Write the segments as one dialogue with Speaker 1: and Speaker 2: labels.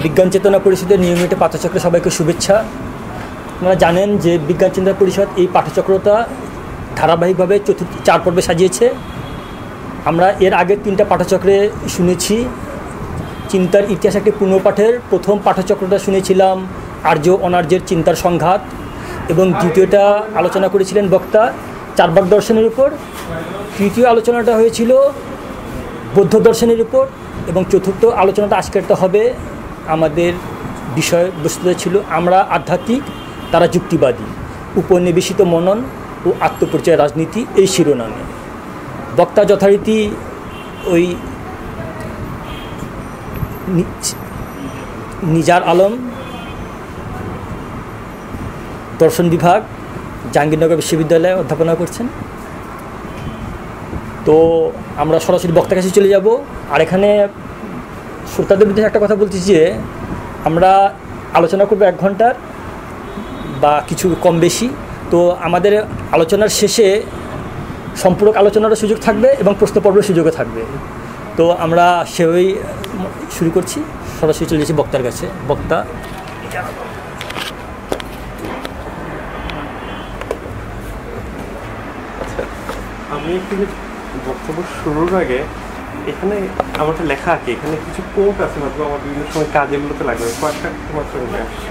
Speaker 1: বিজ্ঞান চেতনা পরিষদের নিয়মিত পাঠচক্রে সবাইকে শুভেচ্ছা। আপনারা জানেন যে বিজ্ঞান চেতনা পরিষদ এই পাঠচক্রটা ধারাবাহিকভাবে 4 পর্বে সাজিয়েছে। আমরা এর আগের 3টা পাঠচক্রে শুনেছি চিন্তার ইতিহাস একটি পুনঃপাঠের প্রথম পাঠচক্রটা শুনেছিলাম আর্য অনার্যের চিন্তার সংঘাত, এবং দ্বিতীয়টা আলোচনা করেছিলেন বক্তা চার্বাক দর্শনের উপর, তৃতীয় আলোচনাটা হয়েছিল বৌদ্ধ দর্শনের উপর, এবং চতুর্থ আলোচনাটা আজকেরটা হবে আমাদের বিষয়বস্তুটা ছিল আমরা আধ্যাত্মিক, তারা যুক্তিবাদী, উপনিবেশিত মনন ও আত্মপরিচয় রাজনীতি এই শিরোনামে। বক্তা যথারীতি ওই নিজার আলম, দর্শন বিভাগ, জাহাঙ্গীরনগর বিশ্ববিদ্যালয়ে অধ্যাপনা করছেন। তো আমরা সরাসরি বক্তার কাছে চলে যাব। আর এখানে শ্রোতাদের বিরুদ্ধে একটা কথা বলছি যে আমরা আলোচনা করব 1 ঘন্টার বা কিছু কম বেশি। তো আমাদের আলোচনার শেষে সম্পূরক আলোচনারও সুযোগ থাকবে এবং প্রশ্ন পর্বের সুযোগও থাকবে। তো আমরা সেভাবেই শুরু করছি, সরাসরি চলে যাচ্ছি বক্তার কাছে। বক্তা
Speaker 2: আমি একটু বক্তব্য শুরুর আগে এখানে আমার লেখা আছে, এখানে কিছু কোট আছে, ভাববো আমার বিভিন্ন সময় কাজেগুলোতে লাগবে, কয়েকটা মাত্র নিয়ে আসছি।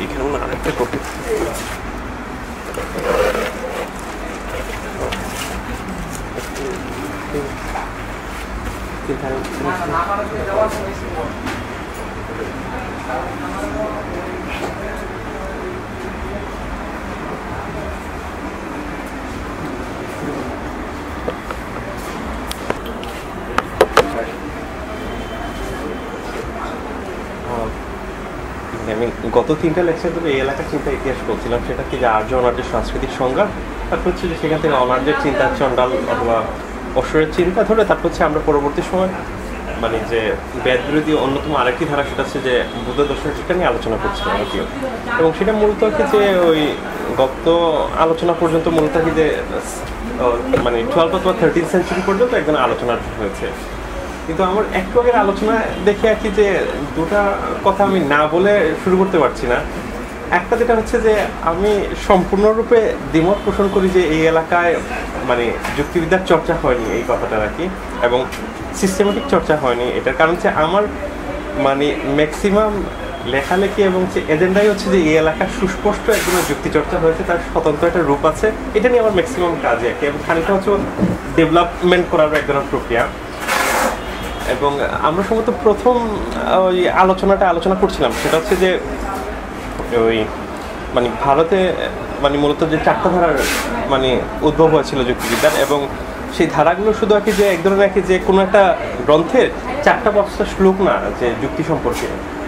Speaker 2: এখানে আরেকটা কপি আমি গত 3টা লেকচার ধরে এই এলাকার চিন্তা ইতিহাস বলছিলাম। সেটা কি যে আর্য অনার্যের সাংস্কৃতিক সংজ্ঞা, তারপর হচ্ছে যে সেখান থেকে অনার্যের চিন্তা, চণ্ডাল অথবা অশ্বরের চিন্তা ধরে, তারপর হচ্ছে আমরা পরবর্তী সময় মানে যে বেদ বিরোধী অন্যতম আরেকটি ধারা, সেটা হচ্ছে যে বুদ্ধ দর্শন, সেটা নিয়ে আলোচনা করছিলাম আর কি। এবং সেটা মূলত কি যে ওই গত আলোচনা পর্যন্ত মূলত কি যে মানে 12 অথবা 13th সেঞ্চুরি পর্যন্ত একজন আলোচনা হয়েছে। কিন্তু আমার একটু আগের আলোচনা দেখে আর কি যে দুটা কথা আমি না বলে শুরু করতে পারছি না। একটা যেটা হচ্ছে যে আমি সম্পূর্ণরূপে দ্বিমত পোষণ করি যে এই এলাকায় মানে যুক্তিবিদ্যার চর্চা হয়নি, এই কথাটা আর কি, এবং সিস্টেমেটিক চর্চা হয়নি। এটার কারণ হচ্ছে আমার মানে ম্যাক্সিমাম লেখালেখি এবং এজেন্ডাই হচ্ছে যে এই এলাকার সুস্পষ্ট একদম যুক্তি চর্চা হয়েছে, তার স্বতন্ত্র একটা রূপ আছে, এটা নিয়ে আমার ম্যাক্সিমাম কাজে আর কি, এবং খানিকটা হচ্ছে ডেভেলপমেন্ট করার এক ধরনের প্রক্রিয়া। এবং আমরা সম্ভবত প্রথম ওই আলোচনা করছিলাম, সেটা হচ্ছে যে ওই মানে ভারতে মানে মূলত যে 4টা ধারার মানে উদ্ভব হয়েছিল যুক্তিবিদ্যার, এবং সেই ধারাগুলো শুধু আর কি যে এক ধরনের আর কি যে কোনো একটা গ্রন্থের 4টা 5টা শ্লোক না যে যুক্তি সম্পর্কে,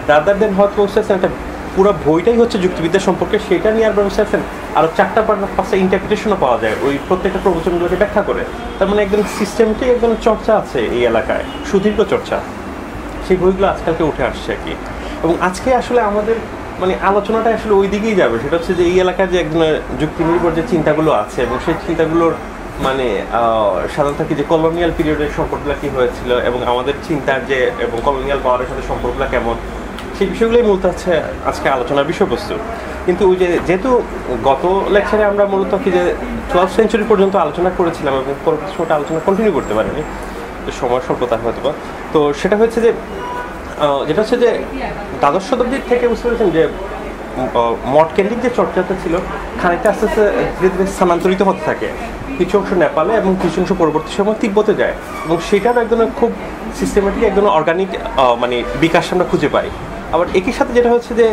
Speaker 2: রাদার দেন হয়তো বলছেন একটা পুরো বইটাই হচ্ছে যুক্তিবিদ্যা সম্পর্কে, সেটা নিয়ে আর ব্যবস্থা আছেন আরও 4টা 5টা ইন্টারপ্রিটেশনও পাওয়া যায় ওই প্রত্যেকটা প্রবচনগুলোকে ব্যাখ্যা করে। তার মানে একদম সিস্টেমটিক একদম চর্চা আছে এই এলাকায়, সুদীর্ঘ চর্চা, সেই বইগুলো আজকালকে উঠে আসছে আর কি। এবং আজকে আসলে আমাদের মানে আলোচনাটা আসলে ওই দিকেই যাবে, সেটা হচ্ছে যে এই এলাকায় যে একজন যুক্তি নির্ভর যে চিন্তাগুলো আছে এবং সেই চিন্তাগুলোর মানে সাধারণত কি যে কলোনিয়াল পিরিয়ডের সম্পর্কগুলো কী হয়েছিল এবং আমাদের চিন্তার যে এবং কলোনিয়াল পাওয়ারের সাথে সম্পর্কগুলো কেমন, সেই বিষয়গুলোই মূলত হচ্ছে আজকে আলোচনার বিষয়বস্তু। কিন্তু ওই যে যেহেতু গত লেকচারে আমরা মূলত কি যে 12th সেঞ্চুরি পর্যন্ত আলোচনা করেছিলাম এবং পরবর্তী সময়টা আলোচনা কন্টিনিউ করতে পারিনি, সময় স্বল্পতা হয়তো বা, তো সেটা হচ্ছে যে যেটা হচ্ছে যে দ্বাদশ শতাব্দীর থেকে বুঝতে পেরেছেন যে মঠকেন্দ্রিক যে চর্চাটা ছিল খানিকটা আস্তে আস্তে ধীরে ধীরে স্থানান্তরিত হতে থাকে, কিছু অংশ নেপালে এবং কিছু অংশ পরবর্তী সময় তিব্বতে যায়, এবং সেটার একদম খুব সিস্টেমেটিক একদম অর্গানিক মানে বিকাশ আমরা খুঁজে পাই। আবার একই সাথে যেটা হচ্ছে যে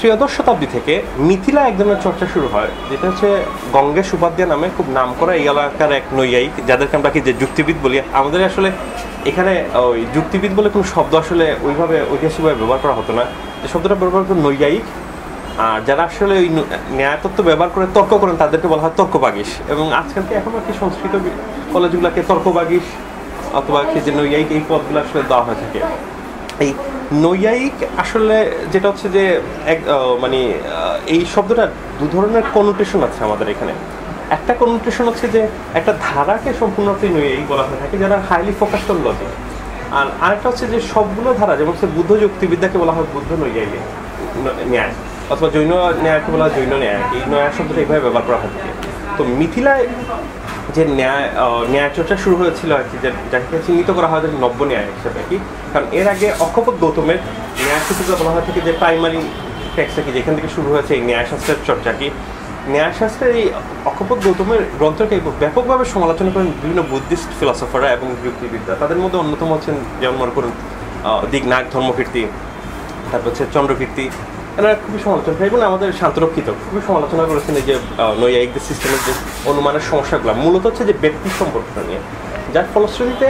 Speaker 2: 13শ শতাব্দী থেকে মিথিলা এক ধরনের চর্চা শুরু হয়, যেটা হচ্ছে গঙ্গেশ উপাধ্যায় নামে খুব নাম করা এই এলাকার এক নৈয়ায়িক, যাদেরকে আমরা কি যে যুক্তিবিদ বলি। আমাদের আসলে এখানে ওই যুক্তিবিদ বলে কোনো শব্দ আসলে ওইভাবে ঐতিহাসিকভাবে ব্যবহার করা হতো না, যে শব্দটা ব্যবহার করে নৈয়ায়িক, আর যারা আসলে ওই ন্যায়তত্ত্ব ব্যবহার করে তর্ক করেন তাদেরকে বলা হয় তর্কবাগীশ। এবং আজকালকে এখন আর কি সংস্কৃত কলেজগুলোকে তর্কবাগীশ অথবা কি যে নৈয়ায়িক এই পদগুলো আসলে দেওয়া হয়ে থাকে। এই নৈয়ায়িক আসলে যেটা হচ্ছে যে এক মানে এই শব্দটা 2 ধরনের কনোটেশন আছে আমাদের এখানে। একটা কনোটেশন হচ্ছে যে একটা ধারাকে সম্পূর্ণরূপে নৈয়ায়িক বলা হয়ে থাকে, যারা হাইলি ফোকাসড অন লজিক, আর আরেকটা হচ্ছে যে সবগুলো ধারা, যেমন হচ্ছে বুদ্ধ যুক্তিবিদ্যাকে বলা হয় বুদ্ধ নৈয়ায়িক ন্যায়, অথবা জৈন ন্যায়কে বলা হয় জৈন ন্যায়। এই ন্যায় শব্দটা এইভাবে ব্যবহার করা হয়। তো মিথিলায় যে ন্যায় চর্চা শুরু হয়েছিল আর কি, যাকে চিহ্নিত করা হয় নব্য ন্যায় হিসেবে কি, কারণ এর আগে অক্ষপথ গৌতমের ন্যায় সূত্রটা বলা হয় থেকে যে প্রাইমারি টেক্সটটা কি, যেখান থেকে শুরু হয়েছে এই ন্যায়শাস্ত্রের চর্চা কি। ন্যায়শাস্ত্রের এই অক্ষপথ গৌতমের গ্রন্থকে ব্যাপকভাবে সমালোচনা করেন বিভিন্ন বুদ্ধিস্ট ফিলসফাররা এবং যুক্তিবিদ্যা। তাদের মধ্যে অন্যতম হচ্ছেন যেমন মনে করুন দিগনাগ ধর্মকীর্তি, তারপর হচ্ছে চন্দ্রকীর্তি, এনারা খুবই সমালোচনা করে এবং আমাদের শান্তরক্ষিত খুবই সমালোচনা করেছেন এই যে নৈয়ায়িকদের সিস্টেমের যে অনুমানের সমস্যাগুলো মূলত হচ্ছে যে ব্যক্তি সম্পর্কটা নিয়ে, যার ফলশ্রুতিতে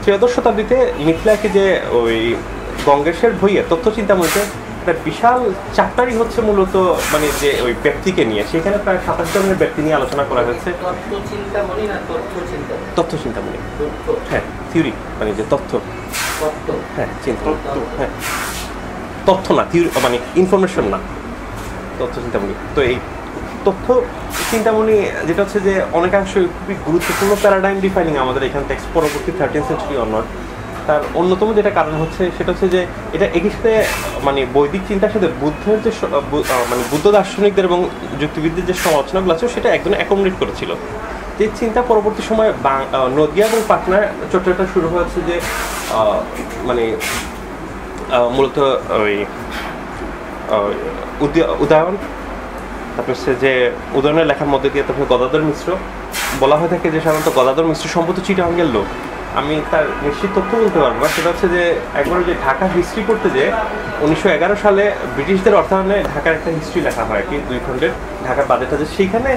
Speaker 2: ত্রয়োদশ শতাব্দীতে মিথিলাকে যে ওই গঙ্গেশের বইয়ে তথ্যচিন্তামণিতে একটা বিশাল চ্যাপ্টারই হচ্ছে মূলত মানে যে ওই ব্যক্তিকে নিয়ে, সেখানে প্রায় 27 জনের ব্যক্তি নিয়ে আলোচনা করা হয়েছে। তথ্যচিন্তামণি, হ্যাঁ থিওরি মানে যে তথ্য, হ্যাঁ চিন্তা, হ্যাঁ তথ্য না থিওরি মানে ইনফরমেশন না, তথ্য চিন্তামণি। তো এই তথ্য চিন্তামণি যেটা হচ্ছে যে অনেকাংশে খুবই গুরুত্বপূর্ণ প্যারাডাইম ডিফাইনিং আমাদের এখানে টেক্সট পরবর্তী 13th সেঞ্চুরি অনওয়ার্ড। তার অন্যতম যেটা কারণ হচ্ছে সেটা হচ্ছে যে এটা একই সাথে মানে বৈদিক চিন্তার সাথে বুদ্ধের যে মানে বুদ্ধ দার্শনিকদের এবং যুক্তিবিদ্যার যে সমালোচনাগুলো আছে সেটা একদম অ্যাকোমোডেট করেছিল। যে চিন্তা পরবর্তী সময় নদিয়া এবং পাটনার চর্চাটা শুরু হয়েছে যে মানে মূলত ওই উদয়ন, তারপর হচ্ছে যে উদয়নের লেখার মধ্যে দিয়ে তারপরে গদাধর মিশ্র বলা হয়ে থাকে যে সাধারণত গদাধর মিশ্র সম্ভবত চিটাগাঙ্গের লোক। আমি তার নিশ্চিত তথ্য বলতে পারবো না। সেটা হচ্ছে যে একবার যে ঢাকা হিস্ট্রি করতে যে 1911 সালে ব্রিটিশদের অর্থায়নে ঢাকার একটা হিস্ট্রি লেখা হয় কি 2 খণ্ডের, ঢাকার বাজেট আছে, সেইখানে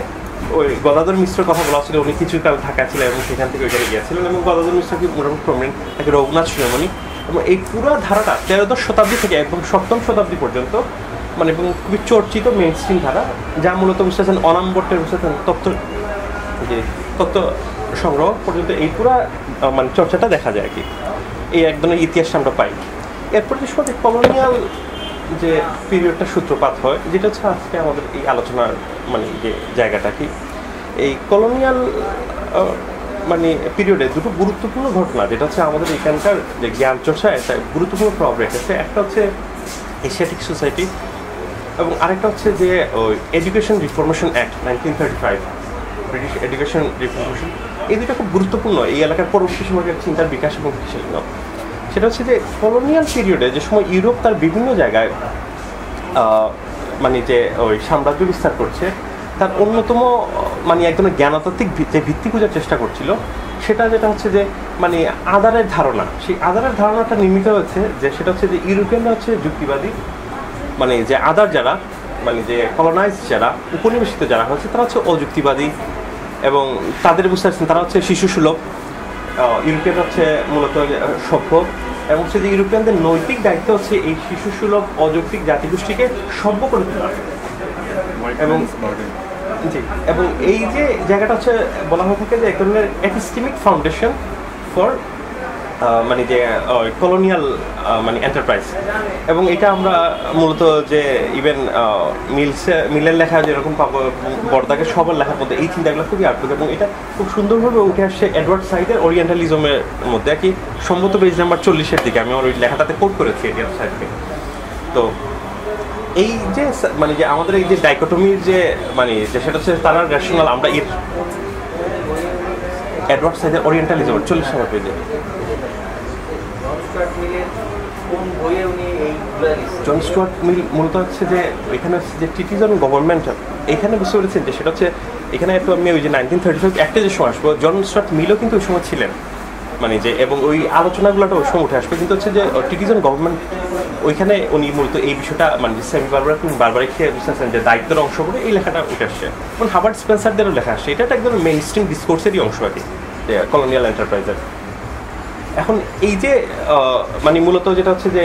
Speaker 2: ওই গদাধর মিশ্রের কথা বলা ছিল। উনি কিছুকাল ঢাকা ছিলেন এবং সেখান থেকে ওইখানে গিয়েছিলেন এবং গদাধর মিশ্র কি মোটামুটি প্রমিনেন্ট তাকে রঘুনাথ শিরোমণি। এবং এই পুরো ধারাটা 13দশ শতাব্দী থেকে একদম 7ম শতাব্দী পর্যন্ত মানে এবং খুবই চর্চিত মেইন স্ট্রিম ধারা, যা মূলত বুঝতেছেন অনামবর্তের বুঝতেছেন তত্ত্ব সংগ্রহ পর্যন্ত এই পুরো মানে চর্চাটা দেখা যায় আর কি। এই এক ধরনের ইতিহাসটা আমরা পাই। এরপর যে সময় কলোনিয়াল যে পিরিয়ডটা সূত্রপাত হয়, যেটা হচ্ছে আজকে আমাদের এই আলোচনার মানে যে জায়গাটা কি, এই কলোনিয়াল মানে পিরিয়ডে দুটো গুরুত্বপূর্ণ ঘটনা যেটা হচ্ছে আমাদের এখানকার যে জ্ঞান চর্চায় একটা গুরুত্বপূর্ণ প্রভাব রেখেছে। একটা হচ্ছে এশিয়াটিক সোসাইটি এবং আরেকটা হচ্ছে যে ওই education reformation act 1935, British education reformation. এই দুটো খুব গুরুত্বপূর্ণ এই এলাকার পরবর্তী সময়কার চিন্তার বিকাশ এবং বিকাশের জন্য। সেটা হচ্ছে যে কলোনিয়াল পিরিয়ডে যে সময় ইউরোপ তার বিভিন্ন জায়গায় মানে যে ওই সাম্রাজ্য বিস্তার করছে, তার অন্যতম মানে এক ধরনের জ্ঞানতাত্ত্বিক যে ভিত্তি খোঁজার চেষ্টা করছিল, সেটা যেটা হচ্ছে যে মানে আদারের ধারণা, সেই আদারের ধারণাটা নির্মিত হয়েছে যে সেটা হচ্ছে যে ইউরোপিয়ানরা হচ্ছে যুক্তিবাদী, মানে যে আদার যারা মানে যে কলোনাইজ যারা উপনিবেশিত যারা হচ্ছে তারা হচ্ছে অযুক্তিবাদী এবং তাদের বুঝতে পারছেন তারা হচ্ছে শিশুসুলভ। ইউরোপিয়ান হচ্ছে মূলত সভ্য এবং সে যে ইউরোপিয়ানদের নৈতিক দায়িত্ব হচ্ছে এই শিশুসুলভ অযৌক্তিক জাতিগোষ্ঠীকে সভ্য করে তোলা। এবং জি, এবং এই যে জায়গাটা হচ্ছে বলা হয়ে থাকে যে এক ধরনের এপিস্টেমিক ফাউন্ডেশন ফর মানে যে কলোনিয়াল মানে এন্টারপ্রাইজ। এবং এটা আমরা মূলত যে ইভেন মিলের লেখা যেরকম পাবো বর্দাকে সবার লেখার মধ্যে এই চিন্তাগুলো খুবই আগ্রহ এবং এটা খুব সুন্দরভাবে উঠে আসছে এডওয়ার্ড সাইডের ওরিয়েন্টালিজমের মধ্যে আর কি, সম্ভবত পেজ নাম্বার 40-এর দিকে আমি ওই লেখাটাতে কোট করেছি এডওয়ার্ড সাইডকে। তো এই যে মানে যে আমাদের এই যে ডাইকোটমির যে মানে যে সেটা হচ্ছে তারা রেশনাল, আমরা এর এডওয়ার্ড সাইডের ওরিয়েন্টালিজম 40 নম্বর পেজে জন স্টুয়ার্ট মিল মূলত হচ্ছে যে এখানে হচ্ছে যে ট্রিটিজ অন গভর্নমেন্ট, এখানে বুঝতে পেরেছেন যে সেটা হচ্ছে এখানে একটু আমি ওই যে 1935 একটা যে সময় আসবো, জন স্টুয়ার্ট মিলও কিন্তু ওই সময় ছিলেন মানে যে, এবং ওই আলোচনাগুলোটা ওই সময় উঠে আসবে। কিন্তু হচ্ছে যে ট্রিটিজ অন গভর্নমেন্ট ওইখানে উনি মূলত এই বিষয়টা মানে সেমি বারবারই খেয়ে বুঝতেছেন যে দায়িত্বের অংশ করে এই লেখাটা উঠে আসছে। এবং হাবার্ড স্পেন্সারদেরও লেখা আসছে, এটা একদম মেইন স্ট্রিম ডিসকোর্সেরই অংশ আর কি কলোনিয়াল এন্টারপ্রাইজের। এখন এই যে মানে মূলত যেটা হচ্ছে যে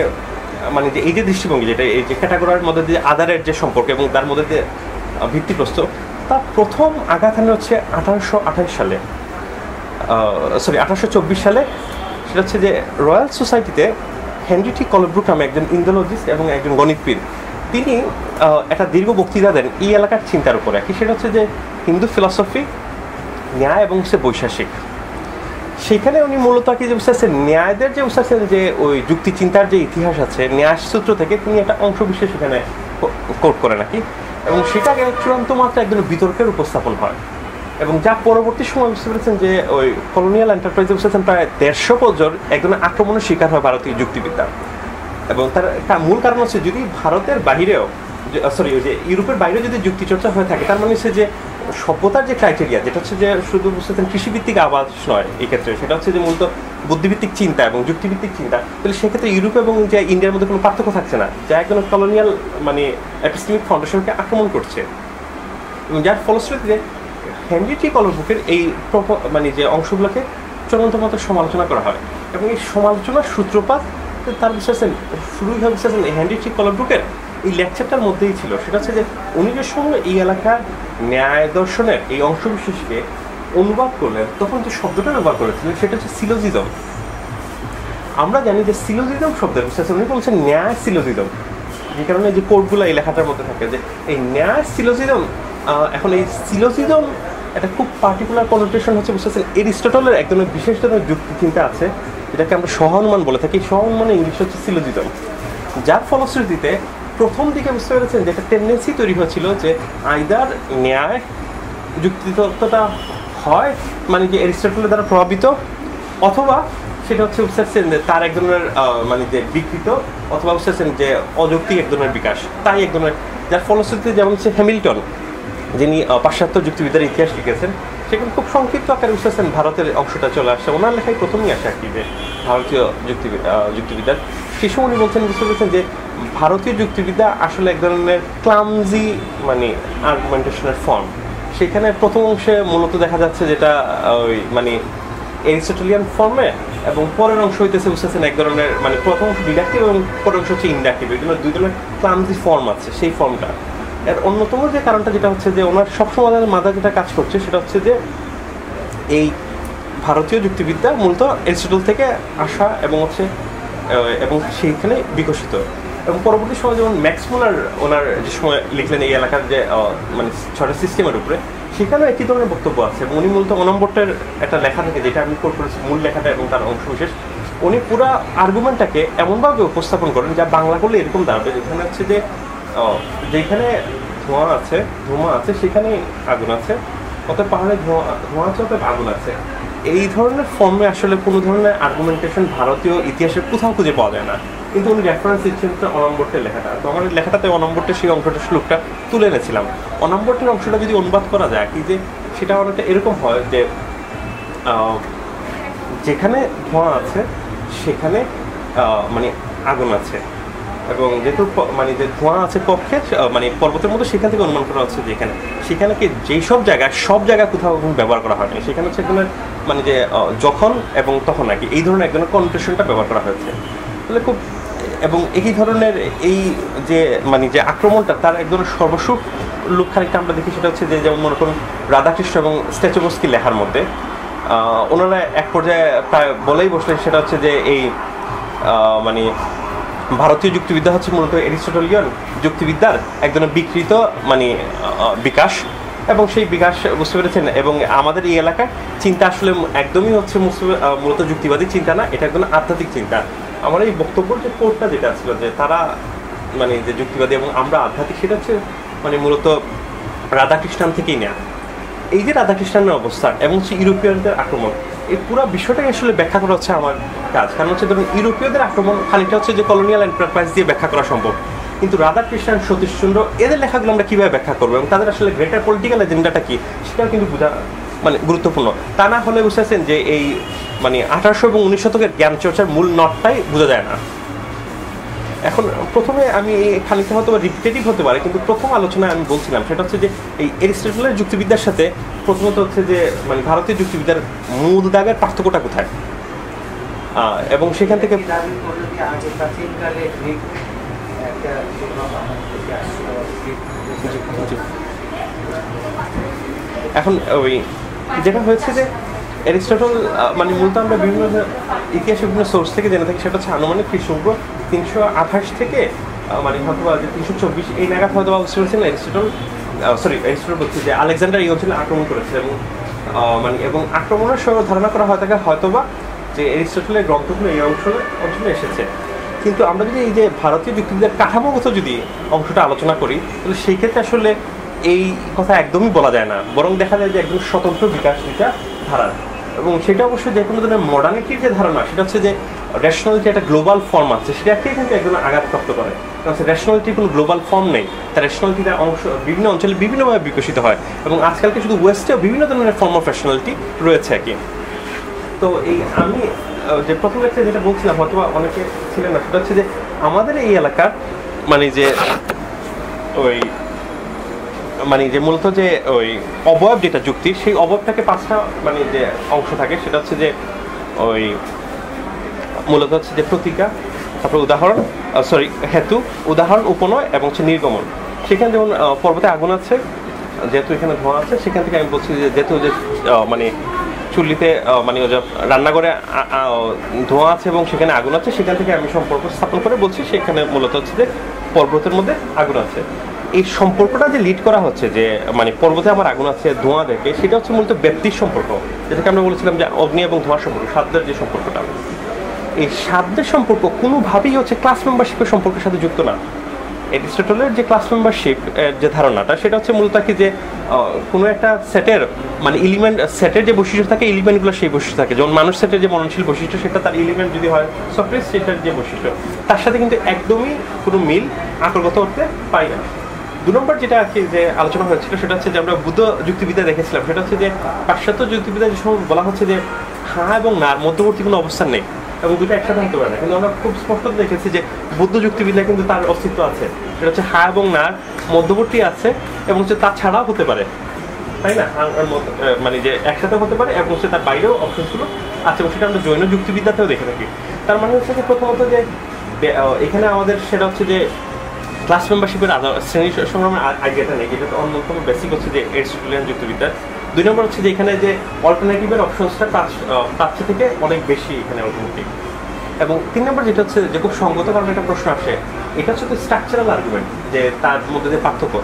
Speaker 2: মানে যে এই যে দৃষ্টিভঙ্গি যেটা এই যে ক্যাটাগরির মধ্যে যে আদারের যে সম্পর্ক এবং তার মধ্যে যে ভিত্তিপ্রস্তর, তা প্রথম আঘাত হানে হচ্ছে 1828 সালে, সরি 1824 সালে। সেটা হচ্ছে যে রয়্যাল সোসাইটিতে হেনরি টি কলব্রুক নামে একজন ইন্ডোলজিস্ট এবং একজন গণিতবিদ, তিনি একটা দীর্ঘ বক্তৃতা দেন এই এলাকার চিন্তার উপরে কি, সেটা হচ্ছে যে হিন্দু ফিলসফি, ন্যায় এবং হচ্ছে বৈশাসিক। সেখানে উনি মূলত কি যে বুঝতেছেন ন্যায়দের যে বুঝতেছেন যে ওই যুক্তি চিন্তার যে ইতিহাস আছে ন্যায় সূত্র থেকে তিনি একটা অংশ বিশেষ এখানে কোট করে নাকি, এবং সেটাকে চূড়ান্ত মাত্রা একদম বিতর্কের উপস্থাপন হয়, এবং যা পরবর্তী সময় বুঝতে পেরেছেন যে ওই কলোনিয়াল এন্টারপ্রাইজে বুঝতেছেন প্রায় 150 বছর একজন আক্রমণের শিকার হয় ভারতীয় যুক্তিবিদ্যা। এবং তার মূল কারণ হচ্ছে যদি ভারতের বাহিরেও ওই যে ইউরোপের বাইরে যদি যুক্তি চর্চা হয়ে থাকে, তার মানে হচ্ছে যে সভ্যতার যে ক্রাইটেরিয়া যেটা হচ্ছে যে শুধু বুঝতেছেন কৃষিভিত্তিক আবাস নয় এই ক্ষেত্রে, সেটা হচ্ছে যে মূলত বুদ্ধিভিত্তিক চিন্তা এবং যুক্তিভিত্তিক চিন্তা, তাহলে সেক্ষেত্রে ইউরোপ এবং যে ইন্ডিয়ার মধ্যে কোনো পার্থক্য থাকছে না, যা একজন কলোনিয়াল মানে এপিস্টেমিক ফাউন্ডেশনকে আক্রমণ করছে। এবং যার ফলশ্রুতিতে হেনরি টি কলর বুকের এই মানে যে অংশগুলোকে চূড়ান্ত মতো সমালোচনা করা হয়, এবং এই সমালোচনার সূত্রপাত তার বিশ্বাসেন শুরুই হয় বিশ্বাসেন হেনরি টি কলর বুকের এই লেকচারটার মধ্যেই ছিল। সেটা হচ্ছে যে উনি যে সময় এই এলাকার ন্যায় দর্শনের এই অংশবিশেষকে অনুবাদ করলেন, তখন যে শব্দটা ব্যবহার করেছিলেন সেটা হচ্ছে সিলোজিজম। আমরা জানি যে সিলোজিজম শব্দের বিশ্বাস উনি বলছেন ন্যায় সিলোজিজম, যে কারণে যে কোডগুলো এই লেখাটার মধ্যে থাকে যে এই ন্যায় সিলোজিজম। এখন এই সিলোজিজম একটা খুব পার্টিকুলার কনোটেশন হচ্ছে বুঝতেছেন এরিস্টটলের একদম বিশেষ ধরনের যুক্তি চিন্তা আছে, যেটাকে আমরা সহানুমান বলে থাকি। সহানুমান ইংলিশ হচ্ছে সিলোজিজম, যার ফলশ্রুতিতে প্রথম দিকে বুঝতে পেরেছেন যে একটা টেন্ডেন্সি তৈরি হয়েছিল যে আইদার ন্যায় যুক্তিতত্ত্বটা হয় মানে যে এরিস্টটলের দ্বারা প্রভাবিত, অথবা সেটা হচ্ছে বুঝতেছেন যে তার এক ধরনের মানে যে বিকৃত, অথবা বুঝতেছেন যে অযৌক্তিক এক ধরনের বিকাশ, তাই এক ধরনের, যার ফলশ্রুতিতে যেমন হচ্ছে হ্যামিল্টন যিনি পাশ্চাত্য যুক্তিবিদ্যার ইতিহাস লিখেছেন, সেখানে খুব সংক্ষিপ্ত আকারে বুঝতেছেন ভারতের অংশটা চলে আসছে, ওনার লেখায় প্রথমেই আসে আর কি যে ভারতীয় যুক্তিবিদ্যার। সেই সময় উনি বলছেন বুঝতে পেরেছেন যে ভারতীয় যুক্তিবিদ্যা আসলে এক ধরনের ক্লামজি মানে আর্গুমেন্টেশনের ফর্ম। সেখানে প্রথম অংশে মূলত দেখা যাচ্ছে যেটা ওই মানে এরিস্টটলিয়ান ফর্মে, এবং পরের অংশ হইতেছে বুঝতেছেন এক ধরনের মানে প্রথম অংশ ডিডাকটিভ এবং পরের অংশ হচ্ছে ইন্ডাকটিভ, এই জন্য দুই ধরনের ক্লামজি ফর্ম আছে সেই ফর্মটা। এর অন্যতম যে কারণটা যেটা হচ্ছে যে ওনার সবসময় মাথায় যেটা কাজ করছে সেটা হচ্ছে যে এই ভারতীয় যুক্তিবিদ্যা মূলত এরিস্টটল থেকে আসা এবং হচ্ছে এবং সেইখানে বিকশিত। এবং পরবর্তী সময় যেমন ম্যাক্স মুলার ওনার যে সময় লিখলেন এই এলাকার যে মানে ছটা সিস্টেমের উপরে, সেখানেও একই ধরনের বক্তব্য আছে। এবং উনি মূলত অনম্বরটার একটা লেখা থেকে যেটা আমি কোট করেছি মূল লেখাটা এবং তার অংশবিশেষ, উনি পুরো আর্গুমেন্টটাকে এমনভাবে উপস্থাপন করেন যা বাংলা করলে এরকম দাঁড়াবে, যেখানে হচ্ছে যে যেখানে ধোঁয়া আছে সেখানে আগুন আছে, অর্থাৎ পাহাড়ে ধোঁয়া আছে অর্থাৎ আগুন আছে। এই ধরনের ফর্মে আসলে কোনো ধরনের আর্গুমেন্টেশন ভারতীয় ইতিহাসে কোথাও খুঁজে পাওয়া যায় না, কিন্তু উনি রেফারেন্স দিচ্ছেন অনম্বরটের লেখাটা। তো আমার লেখাটাতে অনম্বরটের সেই অংশটা শ্লোকটা তুলে এনেছিলাম। অনম্বরটের অংশটা যদি অনুবাদ করা যায় কি যে সেটা অনেকটা এরকম হয় যে যেখানে ধোঁয়া আছে সেখানে মানে আগুন আছে, এবং যেহেতু মানে যে ধোঁয়া আছে কক্ষে মানে পর্বতের মধ্যে, সেখান থেকে অনুমান করা হচ্ছে যে সেখানে কি যেই সব জায়গা কোথাও ব্যবহার করা হয়নি, সেখানে হচ্ছে একজনের মানে যে যখন এবং তখন আর কি এই ধরনের একজনের কনোটেশনটা ব্যবহার করা হয়েছে। তাহলে খুব এবং এই ধরনের এই যে মানে যে আক্রমণটা তার এক ধরনের সর্বস্ব লুক খানিকটা আমরা দেখি, সেটা হচ্ছে যে যেমন মনে করুন রাধাকৃষ্ণ এবং স্ট্যাচুবস্কি লেখার মধ্যে ওনারা এক পর্যায়ে প্রায় বলেই বসলেন, সেটা হচ্ছে যে এই মানে ভারতীয় যুক্তিবিদ্যা হচ্ছে মূলত এরিস্টটলিয়ান যুক্তিবিদ্যার এক ধরনের বিকৃত মানে বিকাশ, এবং সেই বিকাশ বুঝতে পেরেছেন। এবং আমাদের এই এলাকায় চিন্তা আসলে একদমই হচ্ছে মূলত যুক্তিবাদী চিন্তা না, এটা একদম আধ্যাত্মিক চিন্তা। আমার এই বক্তব্যের যে কোডটা যেটা ছিল যে তারা মানে যে যুক্তিবাদী এবং আমরা আধ্যাত্মিক, সেটা হচ্ছে মানে মূলত রাধাকৃষ্ণান থেকেই নেয়া। এই যে রাধাকৃষ্ণানের অবস্থান এবং হচ্ছে ইউরোপিয়ানদের আক্রমণ, এই পুরো বিষয়টাই আসলে ব্যাখ্যা করা হচ্ছে আমার কাজ। কারণ হচ্ছে ধরুন ইউরোপীয়দের আক্রমণ খানিকটা হচ্ছে যে কলোনিয়াল এন্টারপ্রাইজ দিয়ে ব্যাখ্যা করা সম্ভব, কিন্তু রাধাকৃষ্ণান, সতীশচন্দ্র এদের লেখাগুলো আমরা কীভাবে ব্যাখ্যা করবো এবং তাদের আসলে গ্রেটার পলিটিক্যাল এজেন্ডাটা কী সেটাও কিন্তু বোঝা মানে গুরুত্বপূর্ণ। তা না হলে বুঝতেছেন যে এই মানে 1800 এবং 19 শতকের জ্ঞান চর্চার মূল নটটাই বোঝা যায় না। এখন প্রথমে আমি খানিকটা হয়তো রিপিটেটিভ হতে পারে, কিন্তু প্রথম আলোচনায় আমি বলছিলাম সেটা হচ্ছে যে এই এরিস্টটলের যুক্তিবিদ্যার সাথে প্রথমত হচ্ছে যে মানে ভারতীয় যুক্তিবিদ্যার মূল দাগের পার্থক্যটা কোথায়, এবং সেখান থেকে এখন ওই যেটা হয়েছে যে এরিস্টটল মানে মূলত আমরা বিভিন্ন ইতিহাসের বিভিন্ন সোর্স থেকে জেনে থাকি, সেটা হচ্ছে আনুমানিক খ্রিস্টপূর্ব 328 থেকে মানে হয়তো 324 এই নাগাদ হয়তো বুঝতে পারছেন এরিস্টটল বলছে যে আলেকজান্ডার এই অঞ্চলে আক্রমণ করেছে, এবং মানে এবং আক্রমণের সময় ধারণা করা হয় থাকে হয়তোবা যে এরিস্টটলের গ্রন্থগুলো এই অঞ্চলে এসেছে। কিন্তু আমরা যদি এই যে ভারতীয় যুক্তিবিদ্যার কাঠামোগত যদি অংশটা আলোচনা করি, তাহলে সেই ক্ষেত্রে আসলে এই কথা একদমই বলা যায় না, বরং দেখা যায় যে একদম স্বতন্ত্র বিকাশ এটা ধারা। এবং সেটা অবশ্যই যে কোনো ধরনের মডার্নিটির যে ধারণা, সেটা হচ্ছে যে রেশনালিটি একটা গ্লোবাল ফর্ম আছে, সেটাকে কিন্তু একদম আঘাতপ্রাপ্ত করে। কারণ রেশনালিটির কোনো গ্লোবাল ফর্ম নেই, তার রেশনালিটির অংশ বিভিন্ন অঞ্চলে বিভিন্নভাবে বিকশিত হয়, এবং আজকালকে শুধু ওয়েস্টেও বিভিন্ন ধরনের ফর্ম অফ রেশনালিটি রয়েছে আর কি। তো এই আমি যে প্রথম লেকচারে যেটা বলছিলাম, হয়তো অনেকে ছিলেন না, সেটা হচ্ছে যে আমাদের এই এলাকার মানে যে ওই মানে যে মূলত যে ওই অবয়ব যেটা যুক্তি, সেই অবয়বটাকে 5টা মানে যে অংশ থাকে, সেটা হচ্ছে যে ওই মূলত হচ্ছে যে প্রতিকা, তারপর উদাহরণ, হেতু, উদাহরণ, উপনয় এবং হচ্ছে নির্গমন। সেখানে যেমন পর্বতে আগুন আছে, যেহেতু এখানে ধোঁয়া আছে, সেখান থেকে আমি বলছি যে যেহেতু যে মানে চুল্লিতে মানে রান্নাঘরে ধোঁয়া আছে এবং সেখানে আগুন আছে, সেখান থেকে আমি সম্পর্ক স্থাপন করে বলছি সেখানে মূলত হচ্ছে যে পর্বতের মধ্যে আগুন আছে। এই সম্পর্কটা যে লিড করা হচ্ছে যে মানে পর্বতে আমার আগুন আছে ধোঁয়া দেখে, সেটা হচ্ছে মূলত ব্যক্তির সম্পর্ক, যেটাকে আমরা বলেছিলাম যে অগ্নি এবং ধোঁয়ার সম্পর্ক, সাধ্যের যে সম্পর্কটা। এই সাধ্যের সম্পর্ক কোনোভাবেই হচ্ছে ক্লাস মেম্বারশিপের সম্পর্কের সাথে যুক্ত না। এরিস্টটলের যে ক্লাস মেম্বারশিপ যে ধারণাটা, সেটা হচ্ছে মূলত কি যে কোনো একটা সেটের মানে এলিমেন্ট সেটের যে বৈশিষ্ট্য থাকে, এলিমেন্টগুলো সেই বৈশিষ্ট্য থাকে। যেমন মানুষ সেটের যে মননশীল বৈশিষ্ট্য, সেটা তার এলিমেন্ট যদি হয় সক্রেটিস সেটার যে বৈশিষ্ট্য, তার সাথে কিন্তু একদমই কোনো মিল আন্তর্গত করতে পারি না। 2 নম্বর যেটা আর কি যে আলোচনা হয়েছিল, সেটা হচ্ছে যে আমরা বুদ্ধ যুক্তিবিদ্যা দেখেছিলাম, সেটা হচ্ছে যে পাশ্চাত্য যুক্তিবিদ্যা যে সময় বলা হচ্ছে যে হ্যাঁ এবং নার মধ্যবর্তী কোনো অবস্থান নেই এবং দুটো একসাথে হতে পারে না, কিন্তু আমরা খুব স্পষ্ট দেখেছি যে বুদ্ধ যুক্তিবিদ্যা কিন্তু তার অস্তিত্ব আছে। সেটা হচ্ছে হ্যাঁ এবং নার মধ্যবর্তী আছে এবং হচ্ছে তা ছাড়াও হতে পারে, তাই না? মানে যে একসাথে হতে পারে এবং হচ্ছে তার বাইরেও অপশনসগুলো আছে, এবং সেটা আমরা জৈন যুক্তিবিদ্যাতেও দেখে থাকি। তার মানে হচ্ছে যে প্রথমত যে এখানে আমাদের সেটা হচ্ছে যে ক্লাস মেম্বারশিপের শ্রেণী সংগ্রামের আইডিয়াটা নেই, যেটা অন্যতম বেসিক হচ্ছে যে এরিস্টটলিয়ান যুক্তিবিদ্যা। 2 নম্বর হচ্ছে যে এখানে যে অল্টারনেটিভের অপশনসটা প্রাচ্য থেকে অনেক বেশি এখানে অল্টারনেটিভ। এবং 3 নম্বর যেটা হচ্ছে যে খুব সঙ্গত কারণে একটা প্রশ্ন আসে, এটা হচ্ছে স্ট্রাকচারাল আর্গুমেন্ট, যে তার মধ্যে যে পার্থক্য,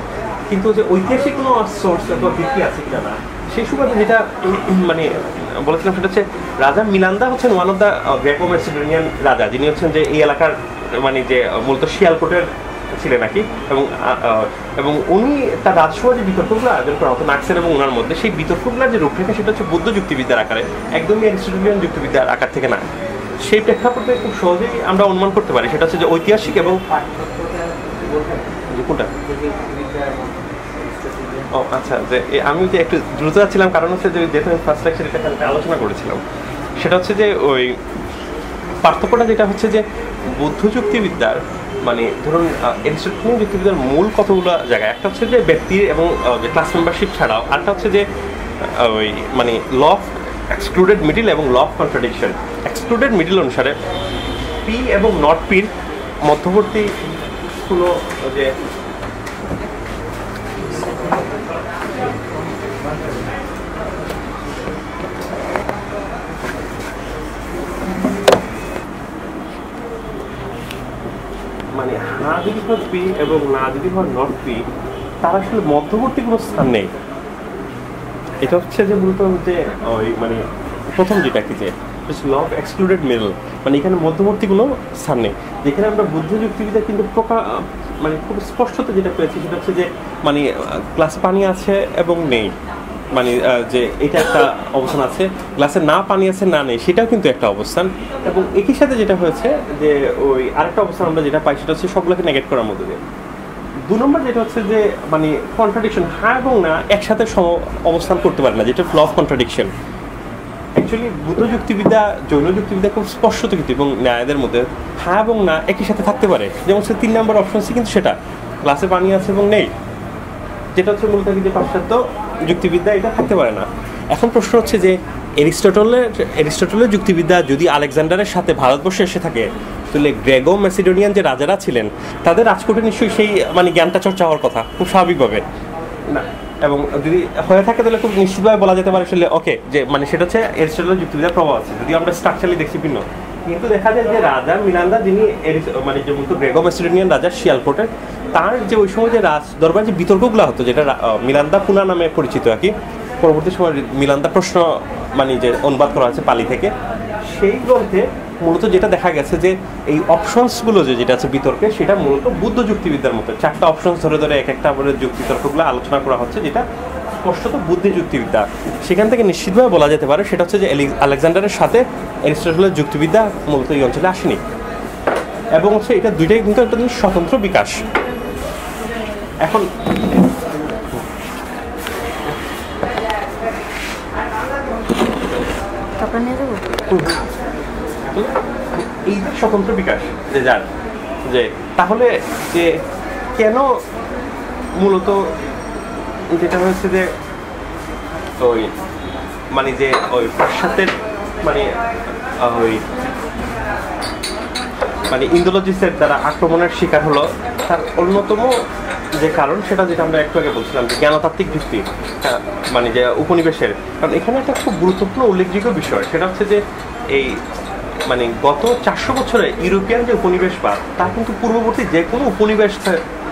Speaker 2: কিন্তু যে ঐতিহাসিক কোনো সোর্স অথবা ভিত্তি আছে কিনা না, সেই সুবাদে যেটা মানে বলেছিলাম, সেটা হচ্ছে রাজা মিলান্দা হচ্ছেন one of the Greco Macedonian রাজা, যিনি হচ্ছেন যে এই এলাকার মানে যে মূলত শিয়ালকোটের ছিলেন নাকি, এবং উনি তার রাজসভা যে বিতর্কগুলো আয়োজন করা হতো নাক্সের এবং ওনার মধ্যে, সেই বিতর্কগুলোর যে রূপরেখা, সেটা হচ্ছে বৌদ্ধ যুক্তিবিদ্যার আকারে, একদমই এরিস্টটলিয়ান যুক্তিবিদ্যার আকার থেকে না। সেই প্রেক্ষাপটে খুব সহজেই আমরা অনুমান করতে পারি, সেটা হচ্ছে যে ঐতিহাসিক এবং কোনটা ও আচ্ছা, যে আমি যে একটু দ্রুত যাচ্ছিলাম কারণ হচ্ছে যে যেহেতু আমি ফার্স্ট লেকচারে এটা আলোচনা করেছিলাম, সেটা হচ্ছে যে ওই পার্থক্যটা যেটা হচ্ছে যে বৌদ্ধ যুক্তিবিদ্যার মানে ধরুন এরিস্টটলিয়ান যুক্তিবিদ্যার মূল কতগুলো জায়গায়, একটা হচ্ছে যে ব্যক্তির এবং ক্লাস মেম্বারশিপ ছাড়াও আরেকটা হচ্ছে যে ওই মানে ল অফ এক্সক্লুডেড মিডিল এবং law of contradiction. Excluded middle অনুসারে পি এবং নট পির মধ্যবর্তী কোনো যে মানে না যদি হয় পি এবং না যদি হয় নট পি, তার আসলে মধ্যবর্তী কোনো স্থান নেই। এটা হচ্ছে যে মূলত যে ওই মানে প্রথম যেটা কি যে ল অফ এক্সক্লুডেড মিডল, মানে এখানে মধ্যবর্তী কোনো স্থান নেই। যেখানে আমরা বুদ্ধ যুক্তিবিদ্যা কিন্তু মানে খুব স্পষ্টত যেটা পেয়েছি, সেটা হচ্ছে যে মানে গ্লাসে পানি আছে এবং নেই, মানে যে এটা একটা অবস্থান আছে, গ্লাসে না পানি আছে না নেই, সেটাও কিন্তু একটা অবস্থান। এবং একই সাথে যেটা হয়েছে যে ওই আরেকটা অবস্থান আমরা যেটা পাই, সেটা হচ্ছে সবগুলোকে নেগেট করার মধ্যে দিয়ে। 2 নম্বর যেটা হচ্ছে যে মানে কন্ট্রাডিকশন, হ্যাঁ এবং না একসাথে অবস্থান করতে পারে না, যেটা law of contradiction. Actually Buddha যুক্তিবিদ্যা জৈন যুক্তিবিদ্যা খুব স্পষ্ট কিন্তু এবং ন্যায়দের মধ্যে হ্যাঁ এবং না একই সাথে থাকতে পারে। যেমন হচ্ছে 3 নম্বর অপশন সি, কিন্তু সেটা গ্লাসে পানি আছে এবং নেই, যেটা হচ্ছে মূলত যে পাশ্চাত্য যুক্তিবিদ্যা এটা থাকতে পারে না। এখন প্রশ্ন হচ্ছে যে এরিস্টটলের যুক্তিবিদ্যা যদি আলেকজান্ডারের সাথে ভারতবর্ষে এসে থাকে, তাহলে গ্রেগো মেসিডোনিয়ান যে রাজারা ছিলেন তাদের রাজকোটে নিশ্চয়ই সেই মানে জ্ঞানটা চর্চা হওয়ার কথা খুব স্বাভাবিকভাবে না, এবং যদি হয়ে থাকে তাহলে খুব নিশ্চিতভাবে বলা যেতে পারে আসলে ওকে যে মানে সেটা হচ্ছে এরিস্টটলের যুক্তিবিদ্যার প্রভাব আছে, যদি আমরা স্ট্রাকচারালি দেখছি ভিন্ন। কিন্তু দেখা যায় যে রাজা মিলান্দা, যিনি মানে যে মূলত গ্রেগো মেসিডোনিয়ান রাজা শিয়ালকোটের, তার যে ওই সময় যে রাজ দরবার যে বিতর্কগুলো হতো, যেটা মিলান্দা পুনা নামে পরিচিত আর কি, পরবর্তী সময় মিলান্দা প্রশ্ন মানে যে অনুবাদ করা হয়েছে পালি থেকে, সেই গ্রন্থে মূলত যেটা দেখা গেছে যে এই অপশনসগুলো যেটা আছে বিতর্কে, সেটা মূলত বুদ্ধ যুক্তিবিদ্যার মতো 4টা অপশনস ধরে ধরে এক একটা যুক্তি তর্কগুলো আলোচনা করা হচ্ছে, যেটা স্পষ্টত বুদ্ধি যুক্তিবিদ্যা। সেখান থেকে নিশ্চিতভাবে বলা যেতে পারে সেটা হচ্ছে যে আলেকজান্ডারের সাথে অ্যারিস্টটলের যুক্তিবিদ্যা মূলত এই অঞ্চলে আসেনি, এবং হচ্ছে এটা দুইটাই কিন্তু একটা স্বতন্ত্র বিকাশ। এখন এই যে স্বতন্ত্র বিকাশ যে যার যে, তাহলে যে কেন মূলত যেটা হচ্ছে যে ওই মানে যে ওই পাশ্চাত্যের মানে ওই মানে ইন্দোলজিস্টের দ্বারা আক্রমণের শিকার হলো, তার অন্যতম যে কারণ সেটা যেটা আমরা একটু আগে বলছিলাম যে জ্ঞানতাত্ত্বিক ভিত্তি, মানে যে উপনিবেশের। কারণ এখানে একটা খুব গুরুত্বপূর্ণ উল্লেখযোগ্য বিষয় সেটা হচ্ছে যে এই মানে গত 400 বছরে ইউরোপিয়ান যে উপনিবেশবাদ তা কিন্তু পূর্ববর্তী যে কোনো উপনিবেশ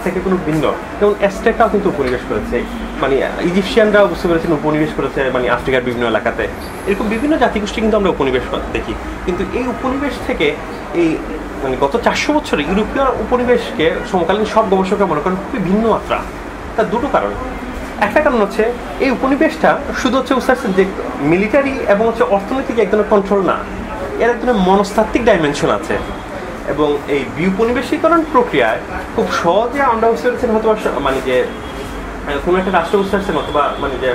Speaker 2: থেকে কোনো ভিন্ন। যেমন অ্যাজটেকরাও কিন্তু উপনিবেশ করেছে, মানে ইজিপশিয়ানরাও বুঝতে পেরেছেন উপনিবেশ করেছে মানে আফ্রিকার বিভিন্ন এলাকাতে। এরকম বিভিন্ন জাতিগোষ্ঠী কিন্তু আমরা উপনিবেশ দেখি, কিন্তু এই উপনিবেশ থেকে এই মানে গত 400 বছরে ইউরোপীয় উপনিবেশকে সমকালীন সব গবেষকরা মনে করেন খুবই ভিন্ন মাত্রা। তার দুটো কারণ। একটা কারণ হচ্ছে এই উপনিবেশটা শুধু হচ্ছে যে মিলিটারি এবং হচ্ছে অর্থনৈতিক এক ধরনের কন্ট্রোল না, এর এক ধরনের মনস্তাত্ত্বিক ডাইমেনশন আছে। এবং এই বিউপনিবেশীকরণ প্রক্রিয়ায় খুব সহজে আমরা বুঝতে পেরেছেন হয়তো মানে যে কোনো একটা রাষ্ট্র বুঝতে পারছেন অথবা মানে যে